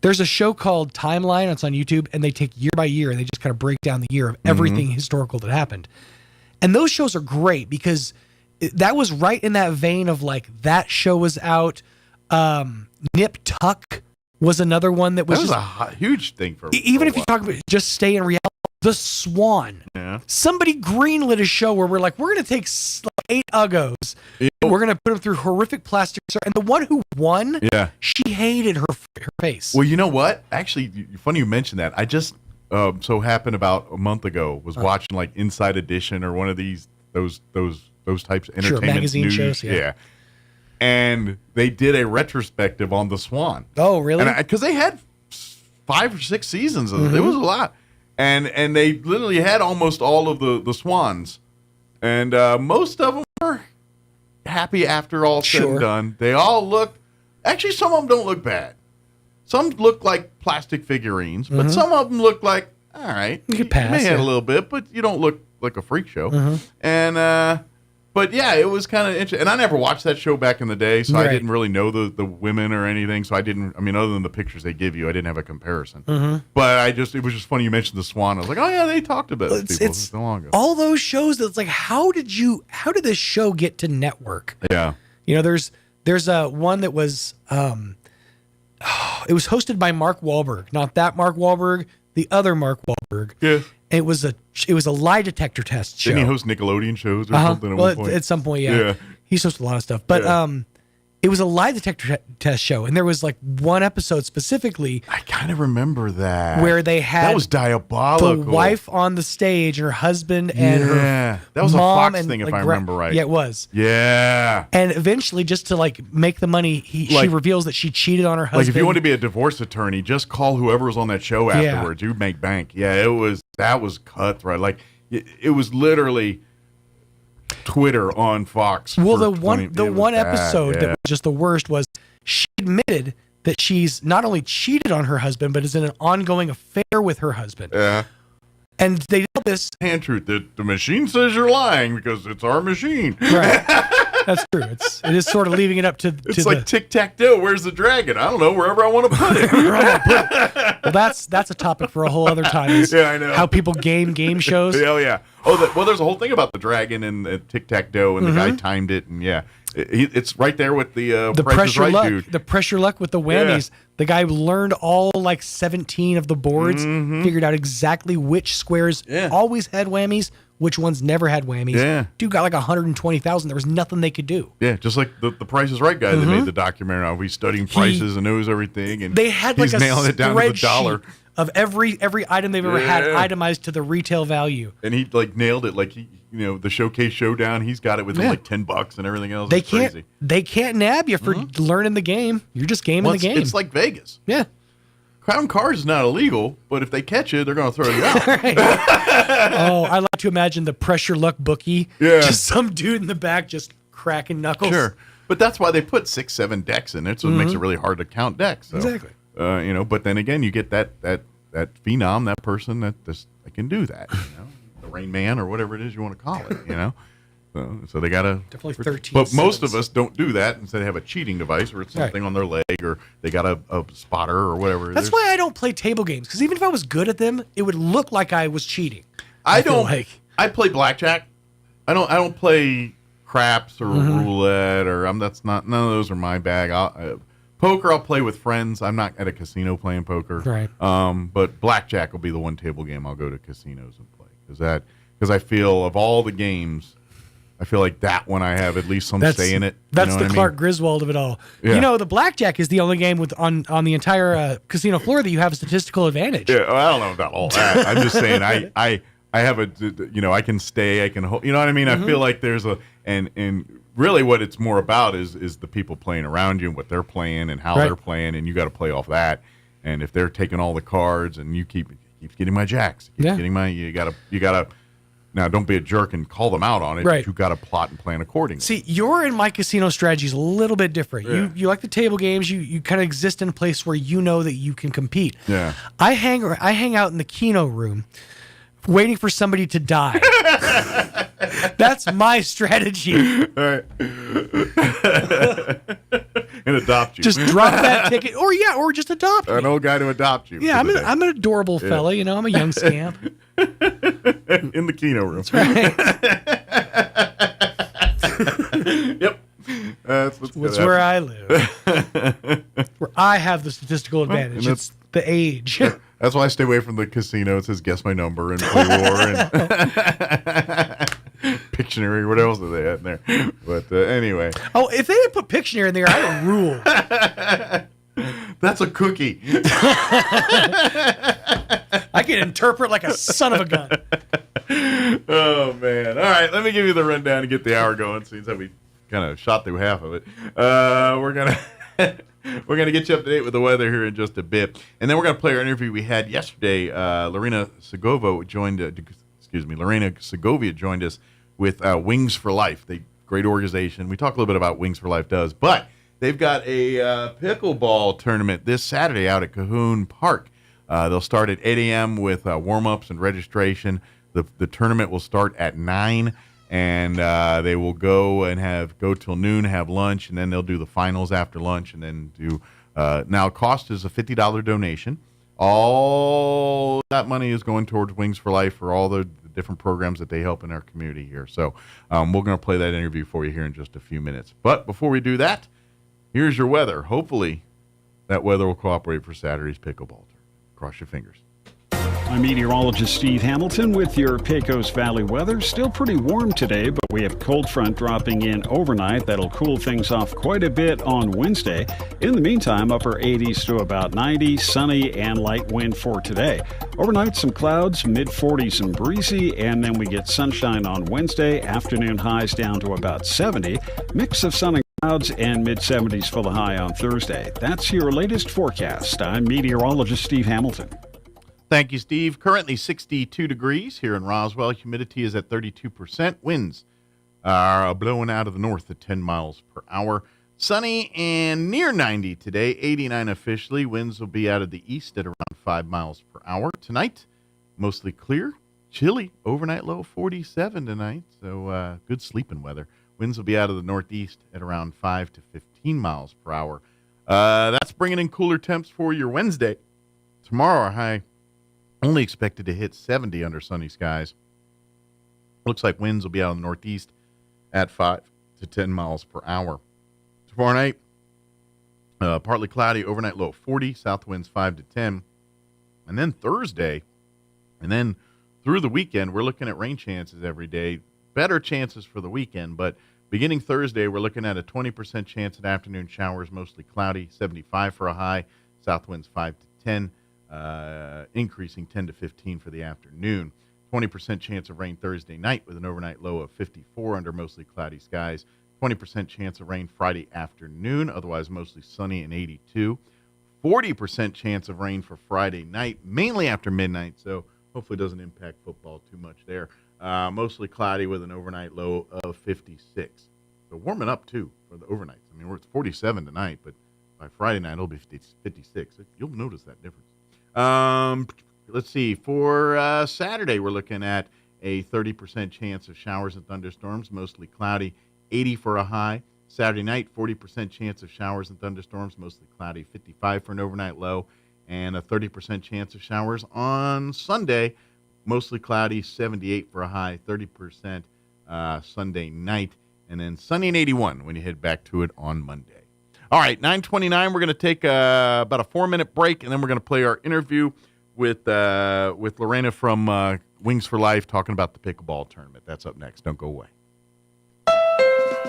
There's a show called Timeline. It's on YouTube, and they take year by year and they just kind of break down the year of everything historical that happened. And those shows are great because that was right in that vein of like that show was out. Nip Tuck was another one that was a huge thing for even if you talk about just stay in reality. The Swan. Yeah. Somebody greenlit a show where we're like, we're going to take 8 uggos. We're going to put them through horrific plastic surgery. And the one who won, she hated her face. Well, you know what? Actually, funny you mentioned that. I just so happened about a month ago was watching like Inside Edition or one of those types of entertainment magazine news. shows. Yeah. And they did a retrospective on the Swan. Oh, really? Because they had 5 or 6 seasons of it. It was a lot. And they literally had almost all of the swans. And most of them were happy after all said and done. They all look, actually some of them don't look bad. Some look like plastic figurines, but some of them look like, all right. You could pass. You may have a little bit, but you don't look like a freak show. And, but yeah, it was kind of interesting. And I never watched that show back in the day, so I didn't really know the women or anything. So I didn't, other than the pictures they give you, I didn't have a comparison. But it was just funny you mentioned the Swan. I was like, oh yeah, they talked about it people so long ago. All those shows that's like, how did this show get to network? Yeah. There's one that was, it was hosted by Mark Wahlberg, not that Mark Wahlberg, the other Mark Wahlberg. Yeah. It was a lie detector test show. Didn't he host Nickelodeon shows or something at one point? At some point, yeah. He's hosted a lot of stuff. But it was a lie detector test show, and there was like one episode specifically. I kind of remember that. Where they had that was diabolical. The wife on the stage, and her husband, and her that was mom a Fox thing, if I remember right. Yeah, it was. Yeah. And eventually, just to like make the money, she reveals that she cheated on her husband. Like if you want to be a divorce attorney, just call whoever was on that show afterwards. You'd make bank. Yeah, that was cutthroat. Like it was literally Twitter on Fox. Well, the one episode that was just the worst was she admitted that she's not only cheated on her husband, but is in an ongoing affair with her husband. Yeah. And they did this hand truth that the machine says you're lying because it's our machine. Right. That's true. It is sort of leaving it up to it's like tic-tac-toe. Where's the dragon? I don't know. Wherever I want to put it. Well, that's a topic for a whole other time. I know. How people game shows. Oh, yeah. Well, there's a whole thing about the dragon and tic-tac-toe, and the guy timed it, and it's right there with the pressure luck. Dude. The pressure luck with the whammies. Yeah. The guy learned all like 17 of the boards, figured out exactly which squares always had whammies, which ones never had whammies. Yeah. Dude got like 120,000. There was nothing they could do. Yeah, just like the Price is Right guy that made the documentary. He's studying prices and knows everything, and they had like he's nailing it down to the dollar of every item they've ever had itemized to the retail value. And he like nailed it. Like the Showcase Showdown, he's got it within like $10 and everything else. They can't nab you for learning the game. You're just gaming the game. It's like Vegas. Yeah. Crown cards is not illegal, but if they catch you, they're going to throw you out. Oh, I like to imagine the pressure luck bookie. Yeah. Just some dude in the back just cracking knuckles. Sure. But that's why they put 6-7 decks in there, so it makes it really hard to count decks. So, exactly. But then again, you get that phenom, that person that can do that. The Rain Man or whatever it is you want to call it. So they got to definitely 13. But most of us don't do that. Instead, they have a cheating device or it's something on their leg or they got a spotter or whatever. That's why I don't play table games, because even if I was good at them, it would look like I was cheating. I play blackjack. I don't play craps or roulette or none of those are my bag. Poker I'll play with friends. I'm not at a casino playing poker. Right. But blackjack will be the one table game I'll go to casinos and play because I feel of all the games, I feel like that one I have at least some say in it. That's the Clark Griswold of it all. Yeah. The blackjack is the only game on the entire casino floor that you have a statistical advantage. Yeah, I don't know about all that. I'm just saying I have I can stay, I can hold. You know what I mean? I feel like there's and really what it's more about is the people playing around you and what they're playing and how they're playing, and you got to play off that. And if they're taking all the cards and you keep getting my jacks, getting my you gotta. Now, don't be a jerk and call them out on it. Right. But you got to plot and plan accordingly. See, your and my casino strategy is a little bit different. Yeah. You like the table games. You kind of exist in a place where you know that you can compete. Yeah. I hang out in the Keno room, waiting for somebody to die. That's my strategy. All right. And adopt you. Just drop that ticket, or just adopt me. An old guy to adopt you. Yeah, I'm an adorable fella. I'm a young scamp. In the Keno room. That's right. Yep. That's where I live. Where I have the statistical advantage. And It's the age. That's why I stay away from the casino. It says guess my number and play war and Pictionary. What else do they have in there? But anyway. Oh, if they didn't put Pictionary in there, I would rule. That's a cookie. I can interpret like a son of a gun. Oh, man. All right, let me give you the rundown to get the hour going, since that we kind of shot through half of it. We're going to get you up to date with the weather here in just a bit. And then we're going to play our interview we had yesterday. Lorena Segovia joined us with Wings for Life, the great organization. We talk a little bit about Wings for Life does, but they've got a pickleball tournament this Saturday out at Cahoon Park. They'll start at 8 a.m. with warm-ups and registration. The tournament will start at 9, and they will go till noon, have lunch, and then they'll do the finals after lunch, and then do. Now, cost is a $50 donation. All that money is going towards Wings for Life for all the different programs that they help in our community here. So we're going to play that interview for you here in just a few minutes. But before we do that, here's your weather. Hopefully, that weather will cooperate for Saturday's pickleball. Cross your fingers. I'm meteorologist Steve Hamilton with your Pecos Valley weather. Still pretty warm today, but we have cold front dropping in overnight. That'll cool things off quite a bit on Wednesday. In the meantime, upper 80s to about 90, sunny and light wind for today. Overnight, some clouds, mid-40s and breezy, and then we get sunshine on Wednesday. Afternoon highs down to about 70. Mix of sun and clouds and mid-70s for the high on Thursday. That's your latest forecast. I'm meteorologist Steve Hamilton. Thank you, Steve. Currently 62 degrees here in Roswell. Humidity is at 32%. Winds are blowing out of the north at 10 miles per hour. Sunny and near 90 today, 89 officially. Winds will be out of the east at around 5 miles per hour. Tonight, mostly clear, chilly. Overnight low 47 tonight, so good sleeping weather. Winds will be out of the northeast at around 5 to 15 miles per hour. That's bringing in cooler temps for your Wednesday. Tomorrow, our high only expected to hit 70 under sunny skies. Looks like winds will be out in the northeast at 5 to 10 miles per hour. Tomorrow night, partly cloudy, overnight low 40, south winds 5 to 10. And then Thursday, and then through the weekend, we're looking at rain chances every day. Better chances for the weekend, but beginning Thursday, we're looking at a 20% chance at afternoon showers, mostly cloudy, 75 for a high, south winds 5 to 10. Increasing 10 to 15 for the afternoon. 20% chance of rain Thursday night with an overnight low of 54 under mostly cloudy skies. 20% chance of rain Friday afternoon, otherwise mostly sunny and 82. 40% chance of rain for Friday night, mainly after midnight, so hopefully it doesn't impact football too much there. Mostly cloudy with an overnight low of 56. So warming up, too, for the overnights. I mean, it's 47 tonight, but by Friday night, it'll be 56. You'll notice that difference. Let's see. For Saturday, we're looking at a 30% chance of showers and thunderstorms, mostly cloudy, 80 for a high. Saturday night, 40% chance of showers and thunderstorms, mostly cloudy, 55 for an overnight low, and a 30% chance of showers on Sunday, mostly cloudy, 78 for a high, 30% Sunday night, and then sunny and 81 when you head back to it on Monday. All right, 9:29. We're going to take about a 4-minute break, and then we're going to play our interview with Lorena from Wings for Life talking about the pickleball tournament. That's up next. Don't go away.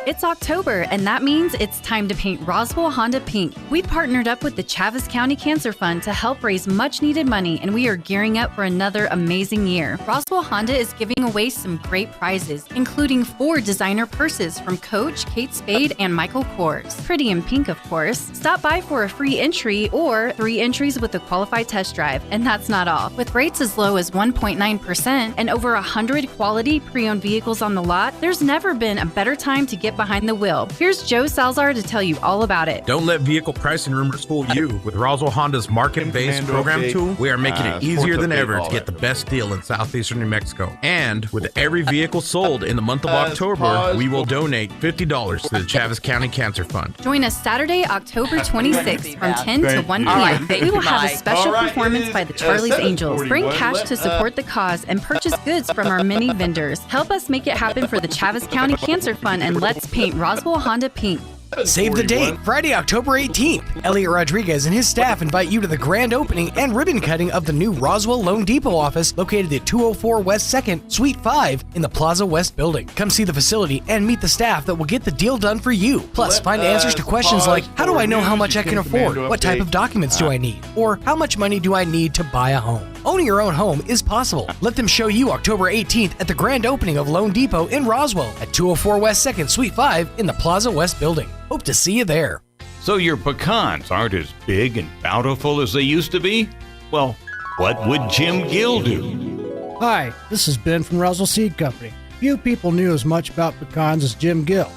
It's October, and that means it's time to paint Roswell Honda pink. We partnered up with the Chaves County Cancer Fund to help raise much-needed money, and we are gearing up for another amazing year. Roswell Honda is giving away some great prizes, including 4 designer purses from Coach, Kate Spade, and Michael Kors. Pretty in pink, of course. Stop by for a free entry or 3 entries with a qualified test drive. And that's not all. With rates as low as 1.9% and over 100 quality pre-owned vehicles on the lot, there's never been a better time to get behind the wheel. Here's Joe Salzar to tell you all about it. Don't let vehicle pricing rumors fool you. With Roswell Honda's market-based program tool, we are making it easier than ever to get the best deal in southeastern New Mexico. And with every vehicle sold in the month of October, we will donate $50 to the Chaves County Cancer Fund. Join us Saturday, October 26th from 10 to 1 p.m. We will have a special performance by the Charlie's Angels. Bring cash to support the cause and purchase goods from our many vendors. Help us make it happen for the Chaves County Cancer Fund, and let's paint Roswell Honda pink. Save the date, Friday, October 18th. Elliot Rodriguez and his staff invite you to the grand opening and ribbon cutting of the new Roswell Loan Depot office located at 204 West 2nd, Suite 5 in the Plaza West building. Come see the facility and meet the staff that will get the deal done for you. Plus, find answers to questions like, how do I know how much I can afford? What type of documents do I need? Or how much money do I need to buy a home? Owning your own home is possible. Let them show you October 18th at the grand opening of Loan Depot in Roswell at 204 West 2nd, Suite 5 in the Plaza West building. Hope to see you there. So your pecans aren't as big and bountiful as they used to be? Well, what would Jim Gill do? Hi, this is Ben from Roswell Seed Company. Few people knew as much about pecans as Jim Gill.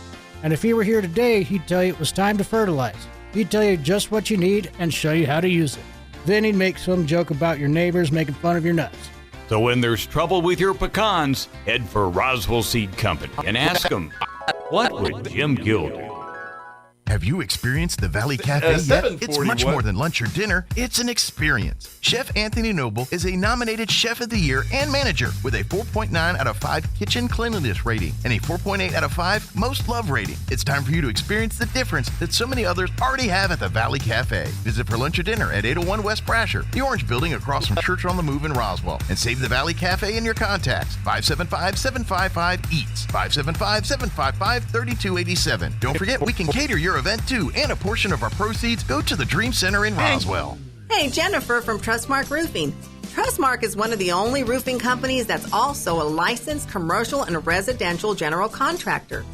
And if he were here today, he'd tell you it was time to fertilize. He'd tell you just what you need and show you how to use it. Then he'd make some joke about your neighbors making fun of your nuts. So when there's trouble with your pecans, head for Roswell Seed Company and ask them, what would Jim Gill do? Have you experienced the Valley Cafe yet? It's much more than lunch or dinner. It's an experience. Chef Anthony Noble is a nominated Chef of the Year and manager with a 4.9 out of 5 kitchen cleanliness rating and a 4.8 out of 5 most loved rating. It's time for you to experience the difference that so many others already have at the Valley Cafe. Visit for lunch or dinner at 801 West Brasher, the Orange Building across from Church on the Move in Roswell. And save the Valley Cafe in your contacts. 575-755-EATS. 575-755-3287. Don't forget, we can cater your event too, and a portion of our proceeds go to the Dream Center in Roswell. Hey, Jennifer from Trustmark Roofing. Trustmark is one of the only roofing companies that's also a licensed commercial and residential general contractor.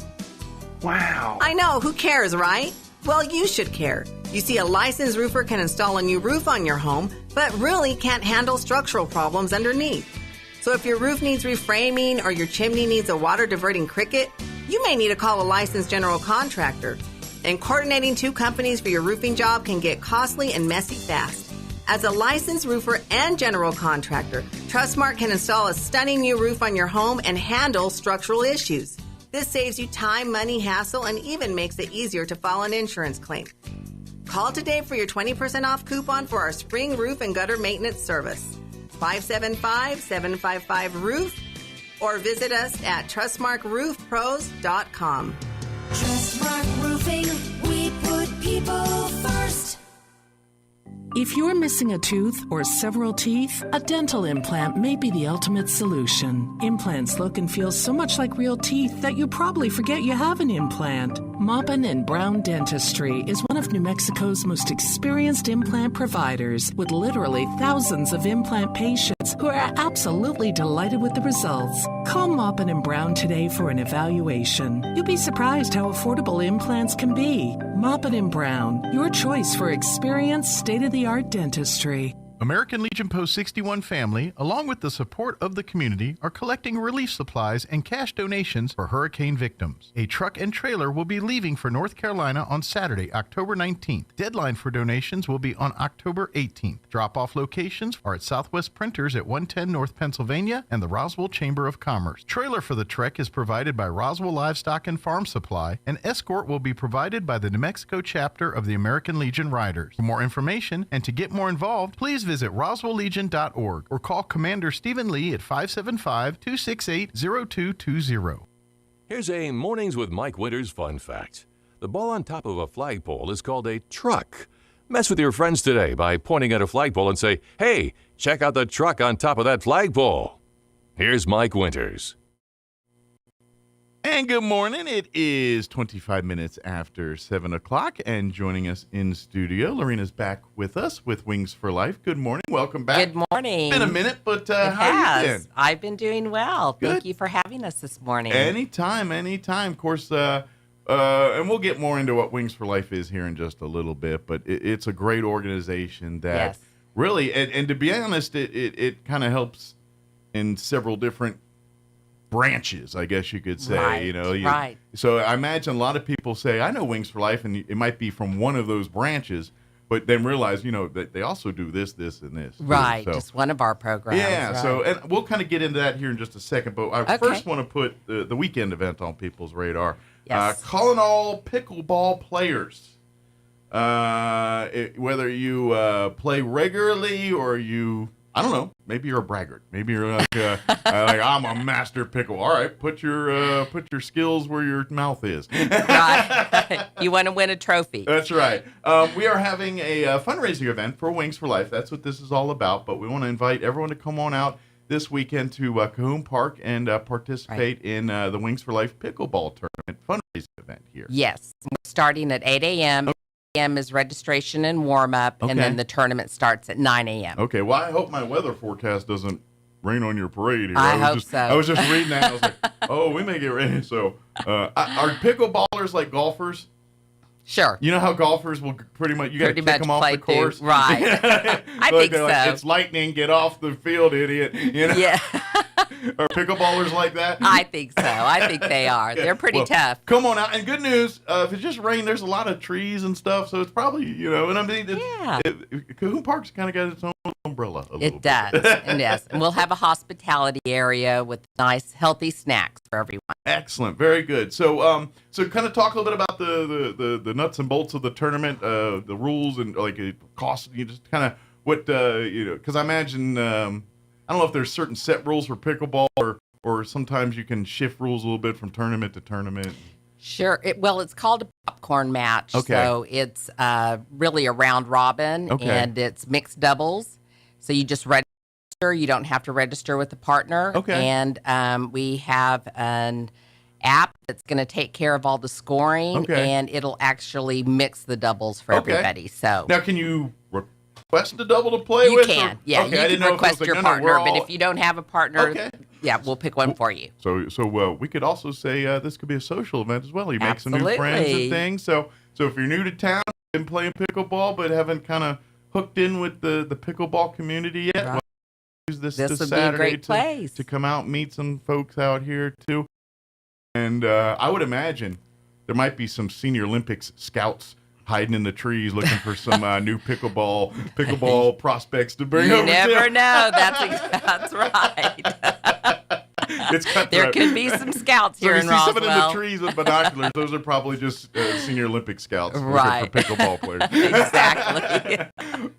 Wow. I know, who cares, right? Well, you should care. You see, a licensed roofer can install a new roof on your home, but really can't handle structural problems underneath. So if your roof needs reframing or your chimney needs a water diverting cricket, you may need to call a licensed general contractor. And coordinating 2 companies for your roofing job can get costly and messy fast. As a licensed roofer and general contractor, Trustmark can install a stunning new roof on your home and handle structural issues. This saves you time, money, hassle, and even makes it easier to file an insurance claim. Call today for your 20% off coupon for our spring roof and gutter maintenance service. 575-755-ROOF or visit us at trustmarkroofpros.com. Trustmark Roofing, we put people first. If you're missing a tooth or several teeth, a dental implant may be the ultimate solution. Implants look and feel so much like real teeth that you probably forget you have an implant. Maupin & Brown Dentistry is one of New Mexico's most experienced implant providers, with literally thousands of implant patients who are absolutely delighted with the results. Call Maupin & Brown today for an evaluation. You'll be surprised how affordable implants can be. Maupin & Brown, your choice for experienced, state-of-the-art dentistry. American Legion Post 61 family, along with the support of the community, are collecting relief supplies and cash donations for hurricane victims. A truck and trailer will be leaving for North Carolina on Saturday, October 19th. Deadline for donations will be on October 18th. Drop-off locations are at Southwest Printers at 110 North Pennsylvania and the Roswell Chamber of Commerce. Trailer for the trek is provided by Roswell Livestock and Farm Supply, and escort will be provided by the New Mexico chapter of the American Legion Riders. For more information and to get more involved, please visit roswelllegion.org or call Commander Stephen Lee at 575-268-0220. Here's a Mornings with Mike Winters fun fact. The ball on top of a flagpole is called a truck. Mess with your friends today by pointing at a flagpole and say, "Hey, check out the truck on top of that flagpole." Here's Mike Winters. And good morning. It is 25 minutes after 7 o'clock, and joining us in studio, Lorena's back with us with Wings for Life. Good morning. Welcome back. Good morning. It's been a minute, but how have you been? I've been doing well. Good. Thank you for having us this morning. Anytime. Of course, and we'll get more into what Wings for Life is here in just a little bit, but it's a great organization that really, and to be honest, it kind of helps in several different branches, I guess you could say. Right, right. So I imagine a lot of people say, I know Wings for Life, and it might be from one of those branches, but then realize, that they also do this, and this. Right, So, just one of our programs. yeah, right. so and we'll kind of get into that here in just a second, but I first want to put the weekend event on people's radar. Yes. Calling all pickleball players. Whether you play regularly or I don't know, maybe you're a braggart. Maybe you're like, I'm a master pickle. All right, put your skills where your mouth is. Right. You want to win a trophy. That's right. We are having a fundraising event for Wings for Life. That's what this is all about. But we want to invite everyone to come on out this weekend to Cahoon Park and participate in the Wings for Life pickleball tournament fundraising event here. Yes. We're starting at 8 a.m. 8 a.m. is registration and warm-up, and then the tournament starts at 9 a.m. Okay, well, I hope my weather forecast doesn't rain on your parade here. I hope so. I was just reading that. I was like, oh, we may get rain. So are pickleballers like golfers? Sure. You know how golfers will pretty much, you got to kick them off the course? Right. I think so. Like, it's lightning, get off the field, idiot. Yeah. Are pickleballers like that? I think so. I think they are. They're pretty tough. Come on out. And good news, if it just rained, there's a lot of trees and stuff, so it's probably, and I mean, Cahoon Park's kind of got its own umbrella a little It does. And yes. And we'll have a hospitality area with nice, healthy snacks for everyone. Excellent. Very good. So kind of talk a little bit about the nuts and bolts of the tournament, the rules and like cost. You just kind of what because I imagine I don't know if there's certain set rules for pickleball or sometimes you can shift rules a little bit from tournament to tournament. Sure. It's called a popcorn match. Okay. So it's really a round robin, and it's mixed doubles. So you just register. You don't have to register with a partner. Okay. And we have an app that's going to take care of all the scoring, and it'll actually mix the doubles for everybody. So now, can you request a double to play with? You can. Yeah, you can request your partner, but if you don't have a partner, we'll pick one for you. So we could also say this could be a social event as well. You make some new friends and things. So if you're new to town, been playing pickleball, but haven't kind of hooked in with the pickleball community yet, well, use this Saturday to come out and meet some folks out here too. And I would imagine there might be some Senior Olympics scouts hiding in the trees looking for some new pickleball prospects to bring over. You never know. That's right. There could be some scouts here in Roswell. So you see someone in the trees with binoculars, those are probably just Senior Olympic scouts right. for pickleball players. Exactly.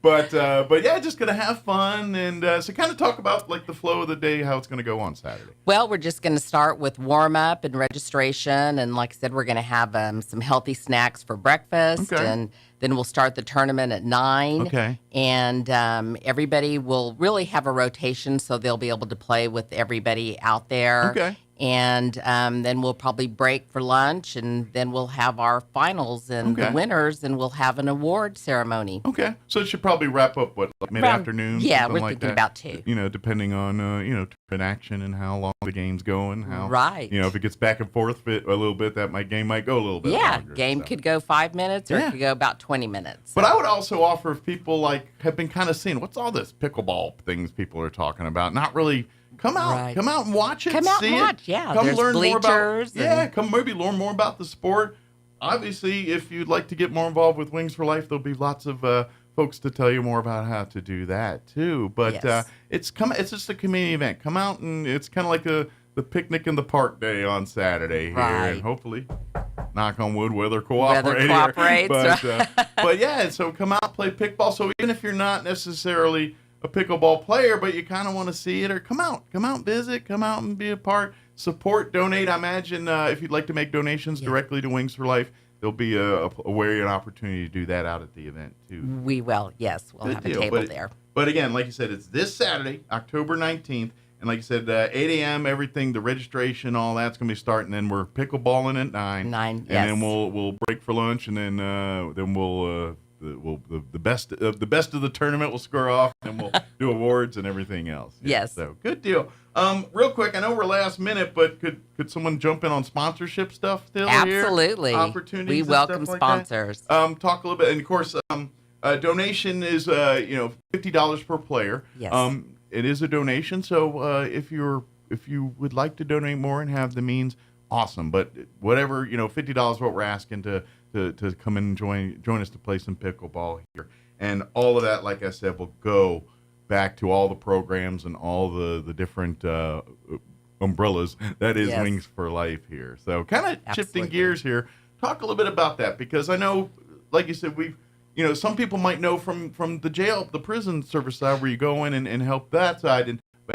But yeah, just going to have fun and so kind of talk about like the flow of the day, how it's going to go on Saturday. Well, we're just going to start with warm-up and registration. And like I said, we're going to have some healthy snacks for breakfast. And then we'll start the tournament at 9. Okay. And everybody will really have a rotation, so they'll be able to play with everybody out there. Okay. And then we'll probably break for lunch, and then we'll have our finals and the winners, and we'll have an award ceremony. Okay. So it should probably wrap up, like mid-afternoon? Yeah, we're like thinking that. about 2. Depending on, tournament action and how long the game's going. How, right. If it gets back and forth a little bit, game might go a little bit longer. Game could go 5 minutes, or it could go about 20 minutes. But I would also offer if people have been kind of seeing, what's all this pickleball things people are talking about? Not really... Come out and watch it. Come out and watch, Come There's learn bleachers. more about. Come maybe learn more about the sport. Obviously, if you'd like to get more involved with Wings for Life, there'll be lots of folks to tell you more about how to do that too. But it's just a community event. Come out and it's kind of like the picnic in the park day on Saturday here, and hopefully, knock on wood, weather cooperates. But yeah, so come out, play pickball. So even if you're not necessarily a pickleball player, but you kind of want to see it, or come out visit, come out and be a part, support, donate. I imagine if you'd like to make donations directly to Wings for Life, there'll be a way, an opportunity to do that out at the event too. We will, yes, we'll have a table there. But again, like you said, it's this Saturday, October 19th, and like you said, 8 a.m. everything, the registration, all that's gonna be starting. Then we're pickleballing at 9. And then we'll break for lunch, and then we'll. The best of the tournament will score off, and we'll do awards and everything else. Yes. So good deal. Real quick, I know we're last minute, but could someone jump in on sponsorship stuff still? Absolutely. Here? Opportunities. We welcome sponsors. Talk a little bit, and of course, donation is $50 per player. Yes. It is a donation, so if you're you would like to donate more and have the means, awesome. But whatever, $50 is what we're asking to come in and join us to play some pickleball here. And all of that, like I said, will go back to all the programs and all the different umbrellas that is Wings for Life here. So kind of shifting gears here, talk a little bit about that, because I know, like you said, some people might know from the prison service side where you go in and help that side,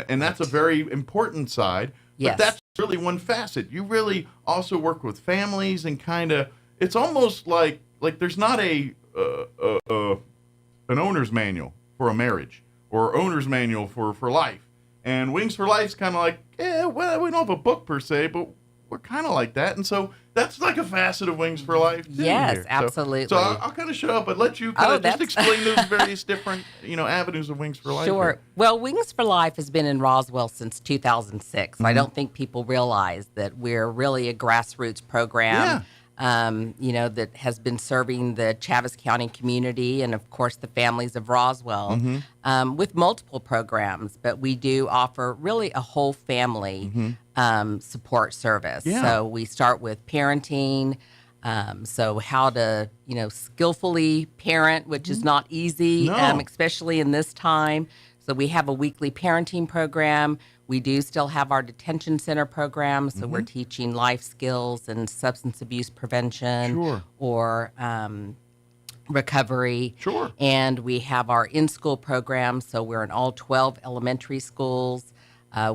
and that's a very important side. But that's really one facet. You really also work with families and kind of, it's almost like there's not an owner's manual for a marriage or owner's manual for life. And Wings for Life's kind of like, we don't have a book per se, but we're kind of like that. And so that's like a facet of Wings for Life too. Yes, here. absolutely. So I'll kind of shut up and let you kind of just explain those various different, avenues of Wings for Life. Sure. Here. Well, Wings for Life has been in Roswell since 2006. I don't think people realize that we're really a grassroots program. That has been serving the Chaves County community and, of course, the families of Roswell with multiple programs. But we do offer really a whole family support service. Yeah. So we start with parenting. So how to, skillfully parent, which is not easy, especially in this time. So we have a weekly parenting program. We do still have our detention center program, so we're teaching life skills and substance abuse prevention or recovery. Sure. And we have our in-school program, so we're in all 12 elementary schools.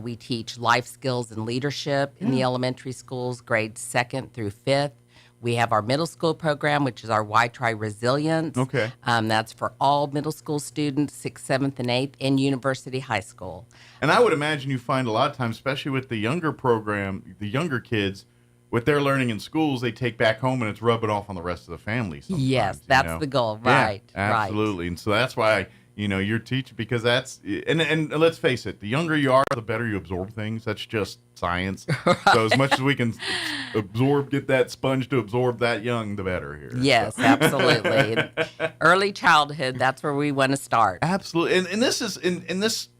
We teach life skills and leadership in the elementary schools, grades 2nd through 5th. We have our middle school program, which is our Why Try Resilience. Okay. That's for all middle school students, 6th, 7th, and 8th, and University High School. And I would imagine you find a lot of times, especially with the younger program, the younger kids, what they're learning in schools, they take back home and it's rubbing off on the rest of the family sometimes. Yes, that's the goal. Right. Absolutely. Right. And so that's why, you're teaching, because that's, and let's face it, the younger you are, the better you absorb things. That's just science. So as much as we can get that sponge to absorb that young, the better here. Yes, absolutely. Early childhood, that's where we want to start. Absolutely. And this is, in this,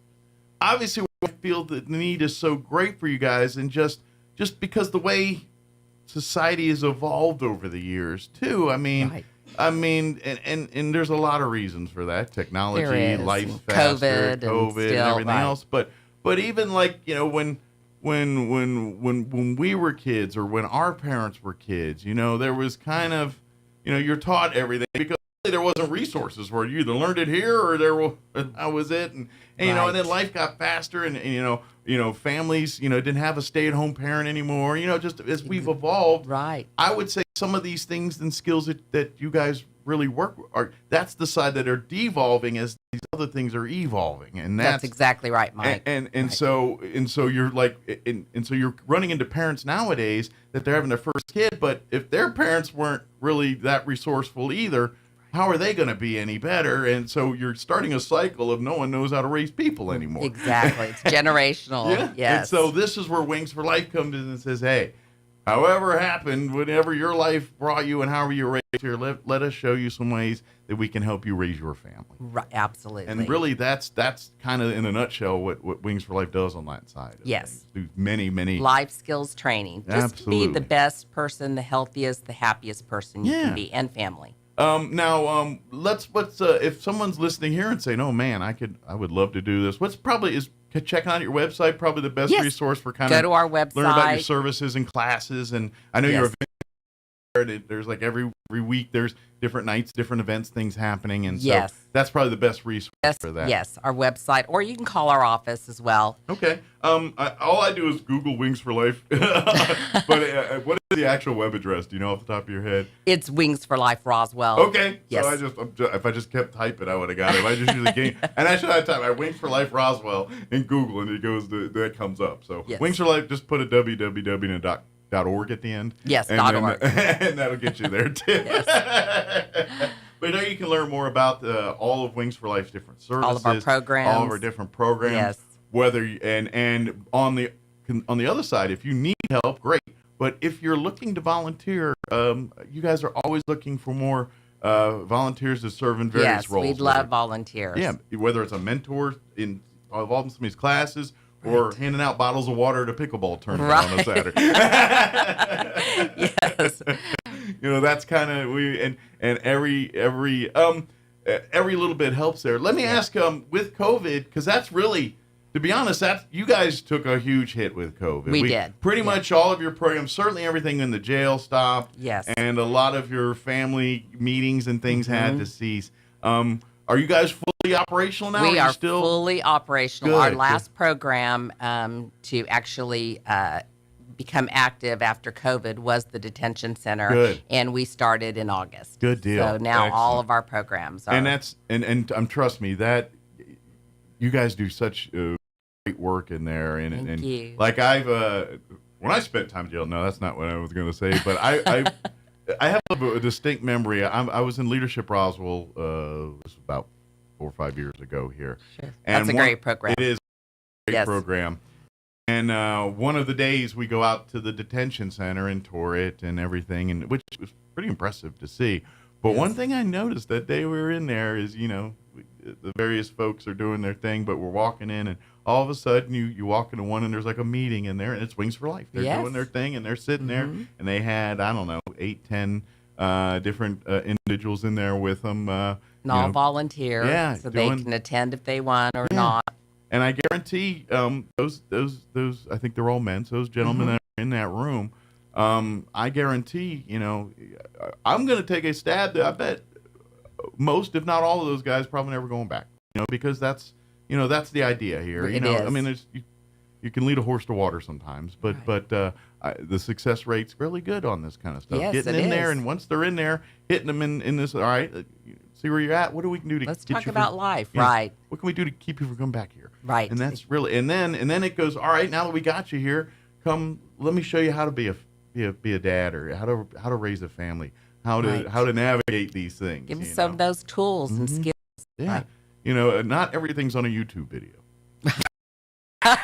obviously, I feel that the need is so great for you guys, and just because the way society has evolved over the years too. And there's a lot of reasons for that. Technology, life faster, COVID and everything else. But even when we were kids, or when our parents were kids, there was kind of, you're taught everything because there wasn't resources for it. You either learned it here or that was it. And and then life got faster, and families, didn't have a stay-at-home parent anymore. Just as we've evolved. Right. I would say some of these things and skills that you guys really work are, that's the side that are devolving as these other things are evolving. And that's exactly right, Mike. So you're so you're running into parents nowadays that they're having their first kid, but if their parents weren't really that resourceful either, how are they going to be any better? And so you're starting a cycle of no one knows how to raise people anymore. Exactly. It's generational. Yeah. Yes. And so this is where Wings for Life comes in and says, hey, however happened, whatever your life brought you and however you raised here, let us show you some ways that we can help you raise your family. Right, absolutely. And really, that's kind of in a nutshell what Wings for Life does on that side. Yes. Through many life skills training. Just to be the best person, the healthiest, the happiest person you can be, and family. Let's if someone's listening here and saying, "Oh man, I would love to do this." What's probably is checking out your website probably the best resource for kind of go to our website, learn about your services and classes. And I know you're there's like every week there's different nights, different events, things happening, and so that's probably the best resource for that. Yes, our website, or you can call our office as well. Okay. All I do is Google Wings for Life. But what is the actual web address? Do you know off the top of your head? It's Wings for Life Roswell. Okay. Yes. So if I just kept typing, I would have got it. I just usually gain, and I should have typed Wings for Life Roswell in Google, and it goes that comes up. So Wings for Life, just put a www.org at the end. Yes, .org. And that'll get you there too. But you can learn more about all of Wings for Life's different services, all of our programs, all of our different programs. Yes. Whether and on the other side, if you need help, great. But if you're looking to volunteer, you guys are always looking for more volunteers to serve in various roles. Yes, we'd love volunteers. Yeah, whether it's a mentor involved in some of these classes, or handing out bottles of water at a pickleball tournament on a Saturday. Yes. That's kind of and every little bit helps there. Let me ask, with COVID, because that's really, to be honest, you guys took a huge hit with COVID. We did. Pretty much all of your programs, certainly everything in the jail stopped. Yes. And a lot of your family meetings and things had to cease. Are you guys fully operational now? We are still fully operational. Good. Our last program to actually become active after COVID was the detention center. Good. And we started in August. Good deal. So now Excellent. all of our programs are. And that's trust me, that you guys do such great work in there. Thank you. Like when I spent time in jail, no, that's not what I was going to say, but I have a distinct memory. I was in Leadership Roswell, it was about 4 or 5 years ago here. Sure. And That's a great program. It is a great Yes. program. And one of the days we go out to the detention center and tour it and everything, and which was pretty impressive to see. But one thing I noticed that day we were in there is, the various folks are doing their thing, but we're walking in, and all of a sudden you walk into one and there's like a meeting in there, and it's Wings for Life. They're doing their thing, and they're sitting there, and they had, 8, 10 different individuals in there with them. And all volunteer, so they can attend if they want or not. And I guarantee those I think they're all men. So those gentlemen that are in that room, I guarantee, I'm going to take a stab that I bet most, if not all of those guys probably never going back. Because that's the idea here. It is. I mean, you can lead a horse to water sometimes, but the success rate's really good on this kind of stuff. Yes, Getting it in there, is. and once they're in there, hitting them in this. All right, see where you're at. What do we can do to Let's get talk you about from, life, you know, right? What can we do to keep you from coming back here? Right. And that's really, and then it goes. All right, now that we got you here, come. Let me show you how to be a dad, or how to raise a family, how to navigate these things. Give them some of those tools and skills. Yeah, Right. Not everything's on a YouTube video. I'm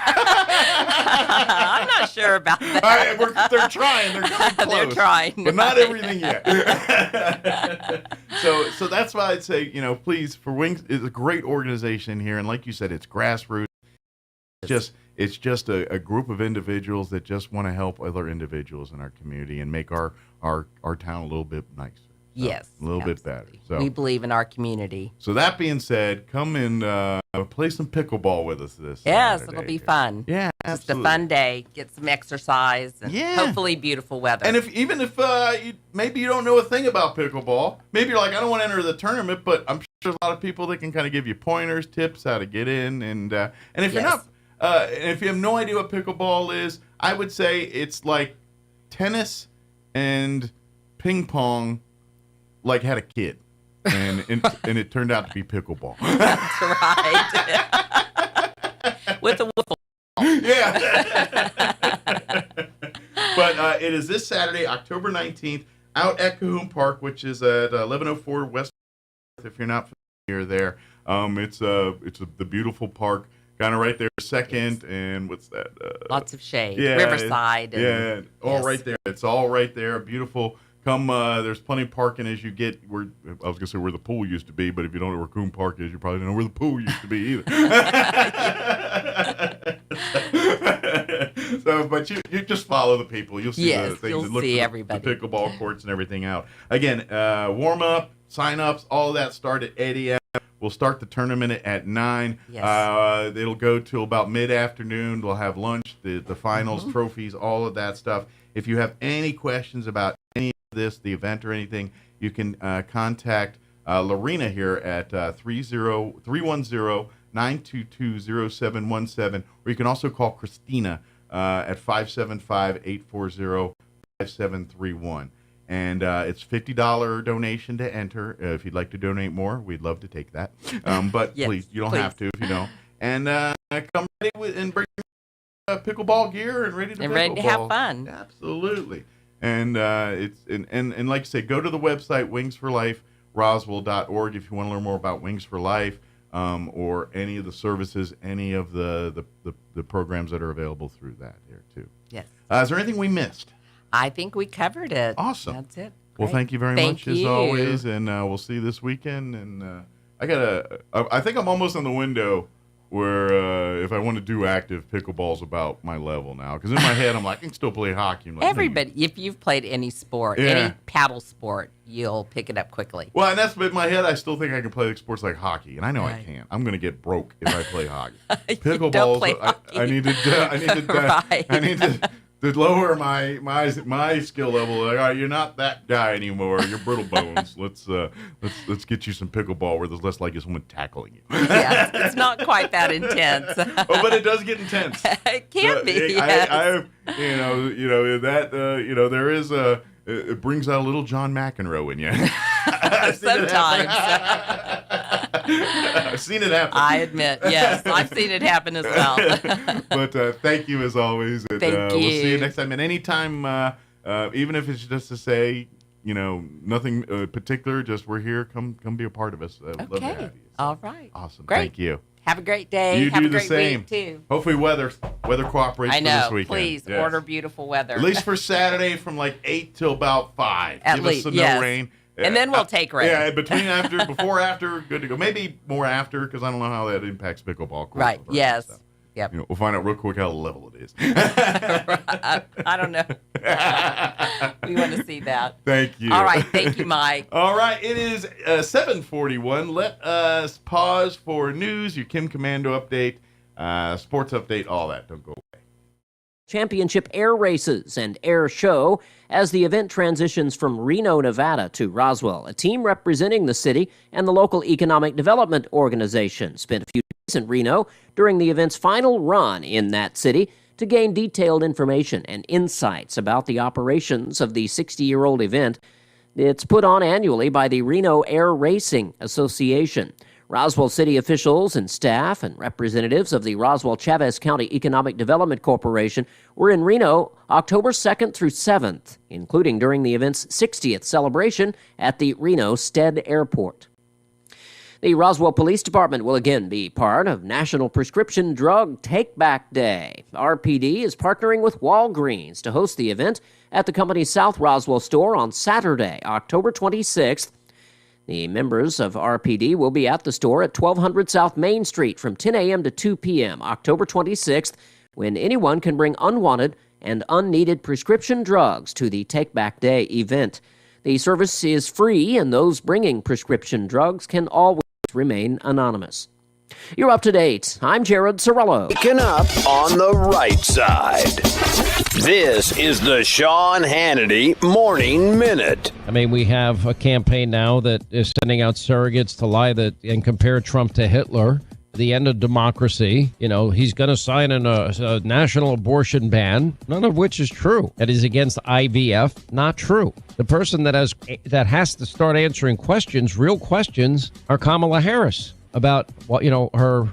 not sure about that. They're trying. They're getting close. They're trying. But not everything yet. So that's why I'd say, please, for Wings, it's a great organization here. And like you said, it's grassroots. It's just a group of individuals that just want to help other individuals in our community and make our town a little bit nicer. Yes. A little bit better. So we believe in our community. So that being said, come and play some pickleball with us this Yes, Saturday. it'll be fun. Yeah, Just absolutely. a fun day. Get some exercise and hopefully beautiful weather. And if maybe you don't know a thing about pickleball, maybe you're like, I don't want to enter the tournament, but I'm sure there's a lot of people that can kind of give you pointers, tips, how to get in, and if you're not, and if you have no idea what pickleball is, I would say it's like tennis and ping pong, like had a kid, and it turned out to be pickleball. That's right. With a wiffle ball. Yeah. But it is this Saturday, October 19th, out at Cahoon Park, which is at 1104 West. If you're not familiar there, it's the beautiful park, kind of right there, Second, and what's that? Lots of shade. Yeah, Riverside. All right there. It's all right there. Beautiful. Come, there's plenty of parking as you get where I was gonna say where the pool used to be, but if you don't know where Coon Park is, you probably don't know where the pool used to be either. So, but you just follow the people. You'll see the things. You'll see everybody. The pickleball courts and everything out. Again, warm up, sign ups, all of that start at 8 a.m. We'll start the tournament at 9. Yes. It'll go till about mid-afternoon. We'll have lunch, the finals, trophies, all of that stuff. If you have any questions about any of this, the event or anything, you can contact Lorena here at 310-922-0717, or you can also call Christina at 575-840-5731. And it's $50 donation to enter. If you'd like to donate more, we'd love to take that. But Yes, please, you don't have to if you don't. And come ready and bring pickleball gear and ready to have fun. Absolutely. And and like I say, go to the website wingsforliferoswell.org if you want to learn more about Wings for Life, or any of the services, any of the programs that are available through that here too. Yes. Is there anything we missed? I think we covered it. Awesome. That's it. Well, Great. thank you very much as you. always, and we'll see you this weekend. And I think I'm almost in the window where if I want to do active, pickleball's about my level now. Because in my head, I'm like, I can still play hockey. I'm like, everybody, if you've played any sport, any paddle sport, you'll pick it up quickly. Well, and that's in my head. I still think I can play sports like hockey, and I know I can't. I'm going to get broke if I play hockey. Pickleball. Don't play hockey. I need to lower my skill level. Like, all right, you're not that guy anymore. You're brittle bones. Let's get you some pickleball where there's less likely someone tackling you. Yes, it's not quite that intense. But it does get intense. It can be. Yes. There is it brings out a little John McEnroe in you. Sometimes. I've seen it happen. I admit, yes, I've seen it happen as well. But thank you as always. And, thank you. We'll see you next time. And anytime, even if it's just to say, nothing particular, just we're here. Come be a part of us. Love to have you. So. All right. Awesome. Great. Thank you. Have a great day. You have do a great the same. week too. Hopefully weather cooperates I know. for this weekend. Please order beautiful weather. At least for Saturday from like 8 till about 5. At Give least, us yes. no rain. And then we'll take rain. Yeah, before, after, good to go. Maybe more after, because I don't know how that impacts pickleball. Right, yes. Yep. We'll find out real quick how level it is. I don't know. We want to see that. Thank you. All right, thank you, Mike. All right, it is 7:41. Let us pause for news, your Kim Commando update, sports update, all that. Don't go away. Championship air races and air show as the event transitions from Reno, Nevada to Roswell. A team representing the city and the local economic development organization spent a few days in Reno during the event's final run in that city to gain detailed information and insights about the operations of the 60-year-old event. It's put on annually by the Reno Air Racing Association. Roswell city officials and staff and representatives of the Roswell-Chavez County Economic Development Corporation were in Reno October 2nd through 7th, including during the event's 60th celebration at the Reno Stead Airport. The Roswell Police Department will again be part of National Prescription Drug Take-Back Day. RPD is partnering with Walgreens to host the event at the company's South Roswell store on Saturday, October 26th. The members of RPD will be at the store at 1200 South Main Street from 10 a.m. to 2 p.m. October 26th, when anyone can bring unwanted and unneeded prescription drugs to the Take Back Day event. The service is free, and those bringing prescription drugs can always remain anonymous. You're up to date. I'm Jared Sorello. Waking up on the right side. This is the Sean Hannity Morning Minute. I mean, we have a campaign now that is sending out surrogates to lie and compare Trump to Hitler. The end of democracy. He's going to sign a national abortion ban, none of which is true. That is against IVF, not true. The person that has to start answering questions, real questions, are Kamala Harris about her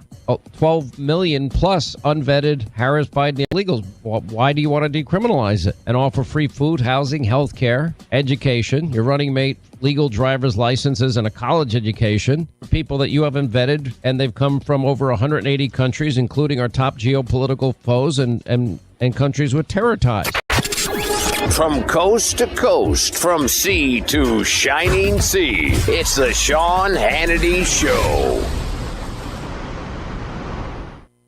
12 million plus unvetted Harris Biden illegals. Why do you want to decriminalize it and offer free food, housing, health care, education, your running mate legal driver's licenses, and a college education for people that you haven't vetted, and they've come from over 180 countries, including our top geopolitical foes and countries with terror ties. From coast to coast, from sea to shining sea, it's the Sean Hannity Show.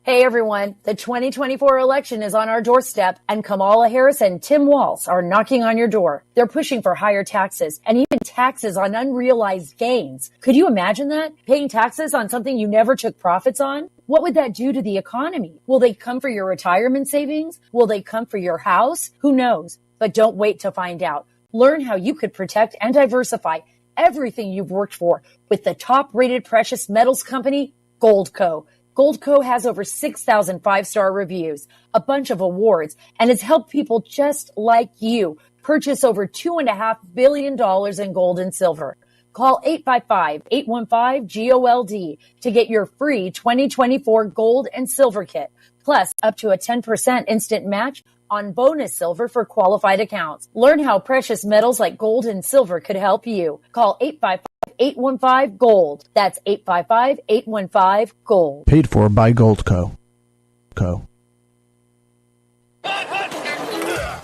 Hey everyone, the 2024 election is on our doorstep, and Kamala Harris and Tim Walz are knocking on your door. They're pushing for higher taxes and even taxes on unrealized gains. Could you imagine that? Paying taxes on something you never took profits on? What would that do to the economy? Will they come for your retirement savings? Will they come for your house? Who knows? But don't wait to find out. Learn how you could protect and diversify everything you've worked for with the top-rated precious metals company, Goldco. Goldco has over 6,000 five-star reviews, a bunch of awards, and has helped people just like you purchase over $2.5 billion in gold and silver. Call 855-815-GOLD to get your free 2024 gold and silver kit, plus up to a 10% instant match on bonus silver for qualified accounts. Learn how precious metals like gold and silver could help you. Call 855-815-GOLD. That's 855-815-GOLD. Paid for by Goldco.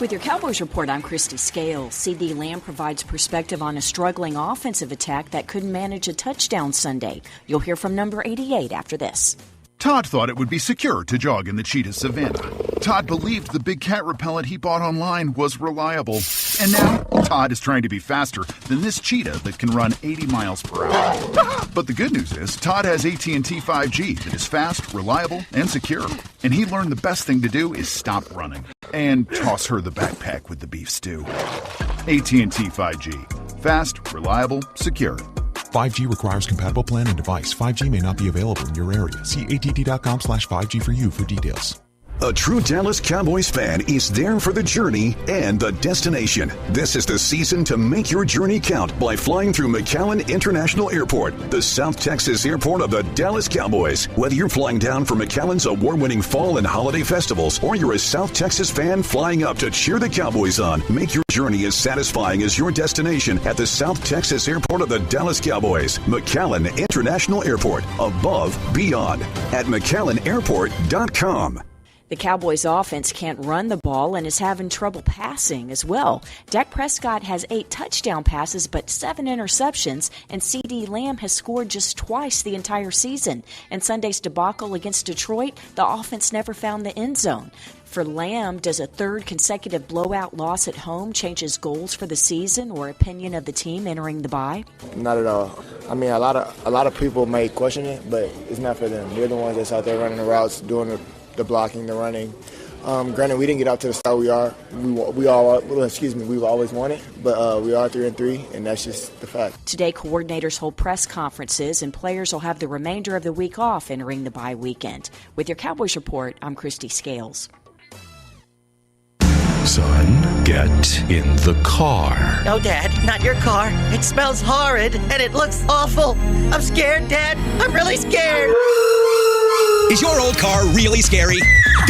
With your Cowboys Report, I'm Christy Scales. C.D. Lamb provides perspective on a struggling offensive attack that couldn't manage a touchdown Sunday. You'll hear from number 88 after this. Todd thought it would be secure to jog in the cheetah savanna. Todd believed the big cat repellent he bought online was reliable. And now, Todd is trying to be faster than this cheetah that can run 80 miles per hour. But the good news is, Todd has AT&T 5G that is fast, reliable, and secure. And he learned the best thing to do is stop running and toss her the backpack with the beef stew. AT&T 5G. Fast, reliable, secure. 5G requires compatible plan and device. 5G may not be available in your area. See att.com/5G for you for details. A true Dallas Cowboys fan is there for the journey and the destination. This is the season to make your journey count by flying through McAllen International Airport, the South Texas airport of the Dallas Cowboys. Whether you're flying down for McAllen's award-winning fall and holiday festivals, or you're a South Texas fan flying up to cheer the Cowboys on, make your journey as satisfying as your destination at the South Texas airport of the Dallas Cowboys. McAllen International Airport. Above, beyond. At McAllenAirport.com. The Cowboys' offense can't run the ball and is having trouble passing as well. Dak Prescott has 8 touchdown passes but 7 interceptions, and C.D. Lamb has scored just twice the entire season. In Sunday's debacle against Detroit, the offense never found the end zone. For Lamb, does a third consecutive blowout loss at home change his goals for the season or opinion of the team entering the bye? Not at all. I mean, a lot of people may question it, but it's not for them. They're the ones that's out there running the routes, doing the blocking, the running. Granted, we didn't get out to the start we've always wanted, but we are 3-3, and that's just the fact. Today, coordinators hold press conferences, and players will have the remainder of the week off entering the bye weekend. With your Cowboys Report, I'm Christy Scales. Son, get in the car. No, Dad, not your car. It smells horrid, and it looks awful. I'm scared, Dad. I'm really scared. Is your old car really scary?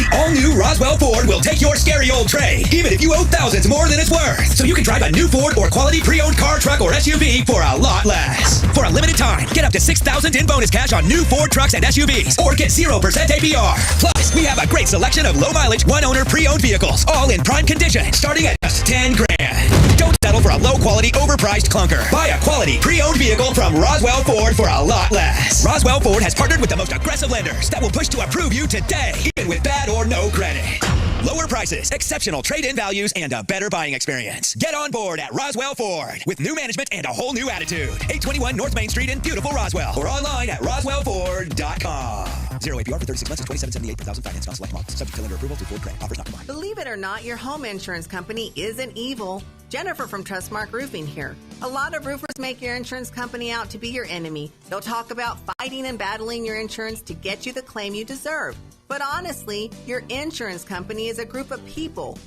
The all-new Roswell Ford will take your scary old trade, even if you owe thousands more than it's worth. So you can drive a new Ford or quality pre-owned car, truck, or SUV for a lot less. For a limited time, get up to $6,000 in bonus cash on new Ford trucks and SUVs, or get 0% APR. Plus, we have a great selection of low-mileage, one-owner pre-owned vehicles, all in prime condition, starting at just $10,000. Don't settle for a low-quality, overpriced clunker. Buy a quality pre-owned vehicle from Roswell Ford for a lot less. Roswell Ford has partnered with the most aggressive lenders that will push to approve you today, even with bad or no credit. Lower prices, exceptional trade-in values, and a better buying experience. Get on board at Roswell Ford with new management and a whole new attitude. 821 North Main Street in beautiful Roswell, or online at roswellford.com. 0 APR for 36 months or 2778 per thousand finance on select models. Subject to lender approval through Ford Credit. Offers not combined. Believe it or not, your home insurance company isn't evil. Jennifer from Trustmark Roofing here. A lot of roofers make your insurance company out to be your enemy. They'll talk about fighting and battling your insurance to get you the claim you deserve. But honestly, your insurance company is a group of people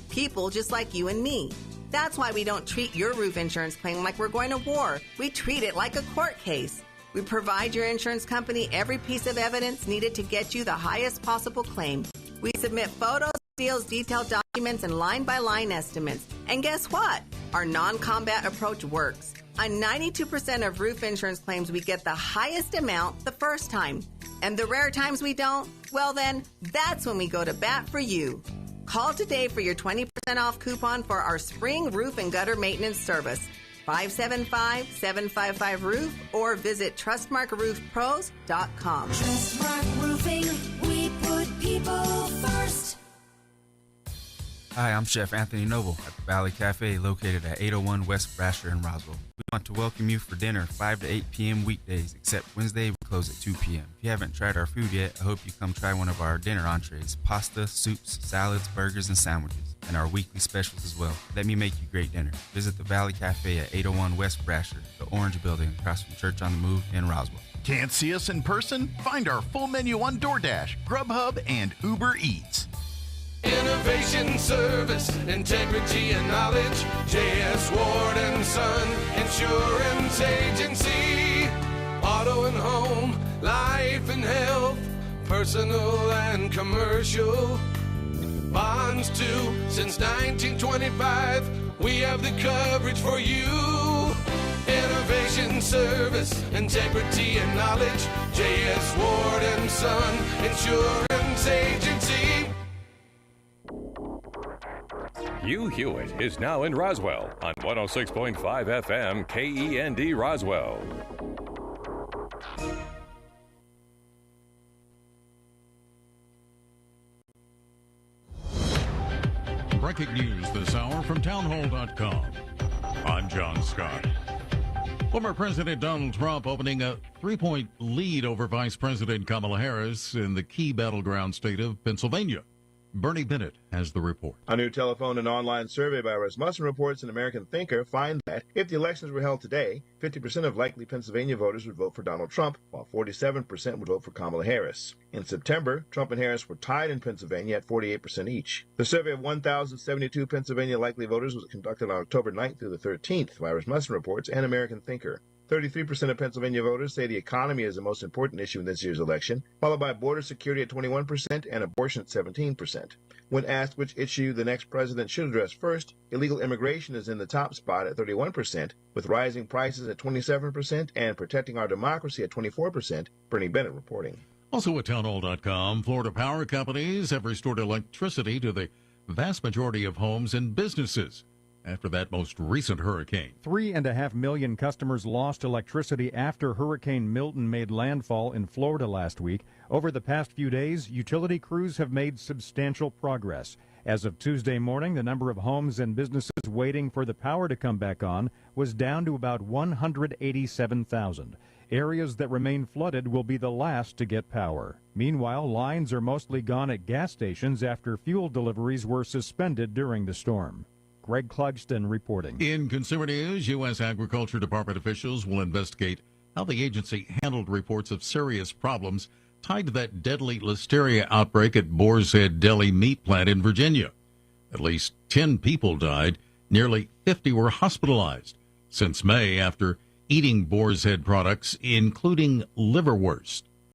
just like you and me. That's why we don't treat your roof insurance claim like we're going to war. We treat it like a court case. We provide your insurance company every piece of evidence needed to get you the highest possible claim. We submit photos, deals, detailed documents, and line-by-line estimates. And guess what? Our non-combat approach works. On 92% of roof insurance claims, we get the highest amount the first time. And the rare times we don't, well then, that's when we go to bat for you. Call today for your 20% off coupon for our spring roof and gutter maintenance service. 575-755-ROOF or visit TrustmarkRoofPros.com. Trustmark Roofing, we put people first. Hi, I'm Chef Anthony Noble at the Valley Cafe located at 801 West Brasher in Roswell. We want to welcome you for dinner 5 to 8 p.m. weekdays, except Wednesday we close at 2 p.m. If you haven't tried our food yet, I hope you come try one of our dinner entrees, pasta, soups, salads, burgers, and sandwiches, and our weekly specials as well. Let me make you great dinner. Visit the Valley Cafe at 801 West Brasher, the Orange Building across from Church on the Move in Roswell. Can't see us in person? Find our full menu on DoorDash, Grubhub, and Uber Eats. Innovation, service, integrity, and knowledge. J.S. Ward & Son Insurance Agency. Auto and home, life and health, personal and commercial. Bonds too, since 1925. We have the coverage for you. Innovation, service, integrity, and knowledge. J.S. Ward & Son Insurance Agency. Hugh Hewitt is now in Roswell on 106.5 FM KEND Roswell. Breaking news this hour from townhall.com. I'm John Scott. Former President Donald Trump opening a 3-point lead over Vice President Kamala Harris in the key battleground state of Pennsylvania. Bernie Bennett has the report. A new telephone and online survey by Rasmussen reports an American Thinker find that if the elections were held today, 50% of likely Pennsylvania voters would vote for Donald Trump, while 47% would vote for Kamala Harris. In September, Trump and Harris were tied in Pennsylvania at 48% each. The survey of 1,072 Pennsylvania likely voters was conducted on October 9th through the 13th by Rasmussen reports and American Thinker. 33% of Pennsylvania voters say the economy is the most important issue in this year's election, followed by border security at 21% and abortion at 17%. When asked which issue the next president should address first, illegal immigration is in the top spot at 31%, with rising prices at 27% and protecting our democracy at 24%, Bernie Bennett reporting. Also at townhall.com, Florida power companies have restored electricity to the vast majority of homes and businesses after that most recent hurricane. 3.5 million customers lost electricity after Hurricane Milton made landfall in Florida last week. Over the past few days, utility crews have made substantial progress. As of Tuesday morning, the number of homes and businesses waiting for the power to come back on was down to about 187,000. Areas that remain flooded will be the last to get power. Meanwhile, lines are mostly gone at gas stations after fuel deliveries were suspended during the storm. Greg Clugston reporting. In consumer news, U.S. Agriculture Department officials will investigate how the agency handled reports of serious problems tied to that deadly listeria outbreak at Boar's Head Deli meat plant in Virginia. At least 10 people died. Nearly 50 were hospitalized since May after eating Boar's Head products, including liverwurst.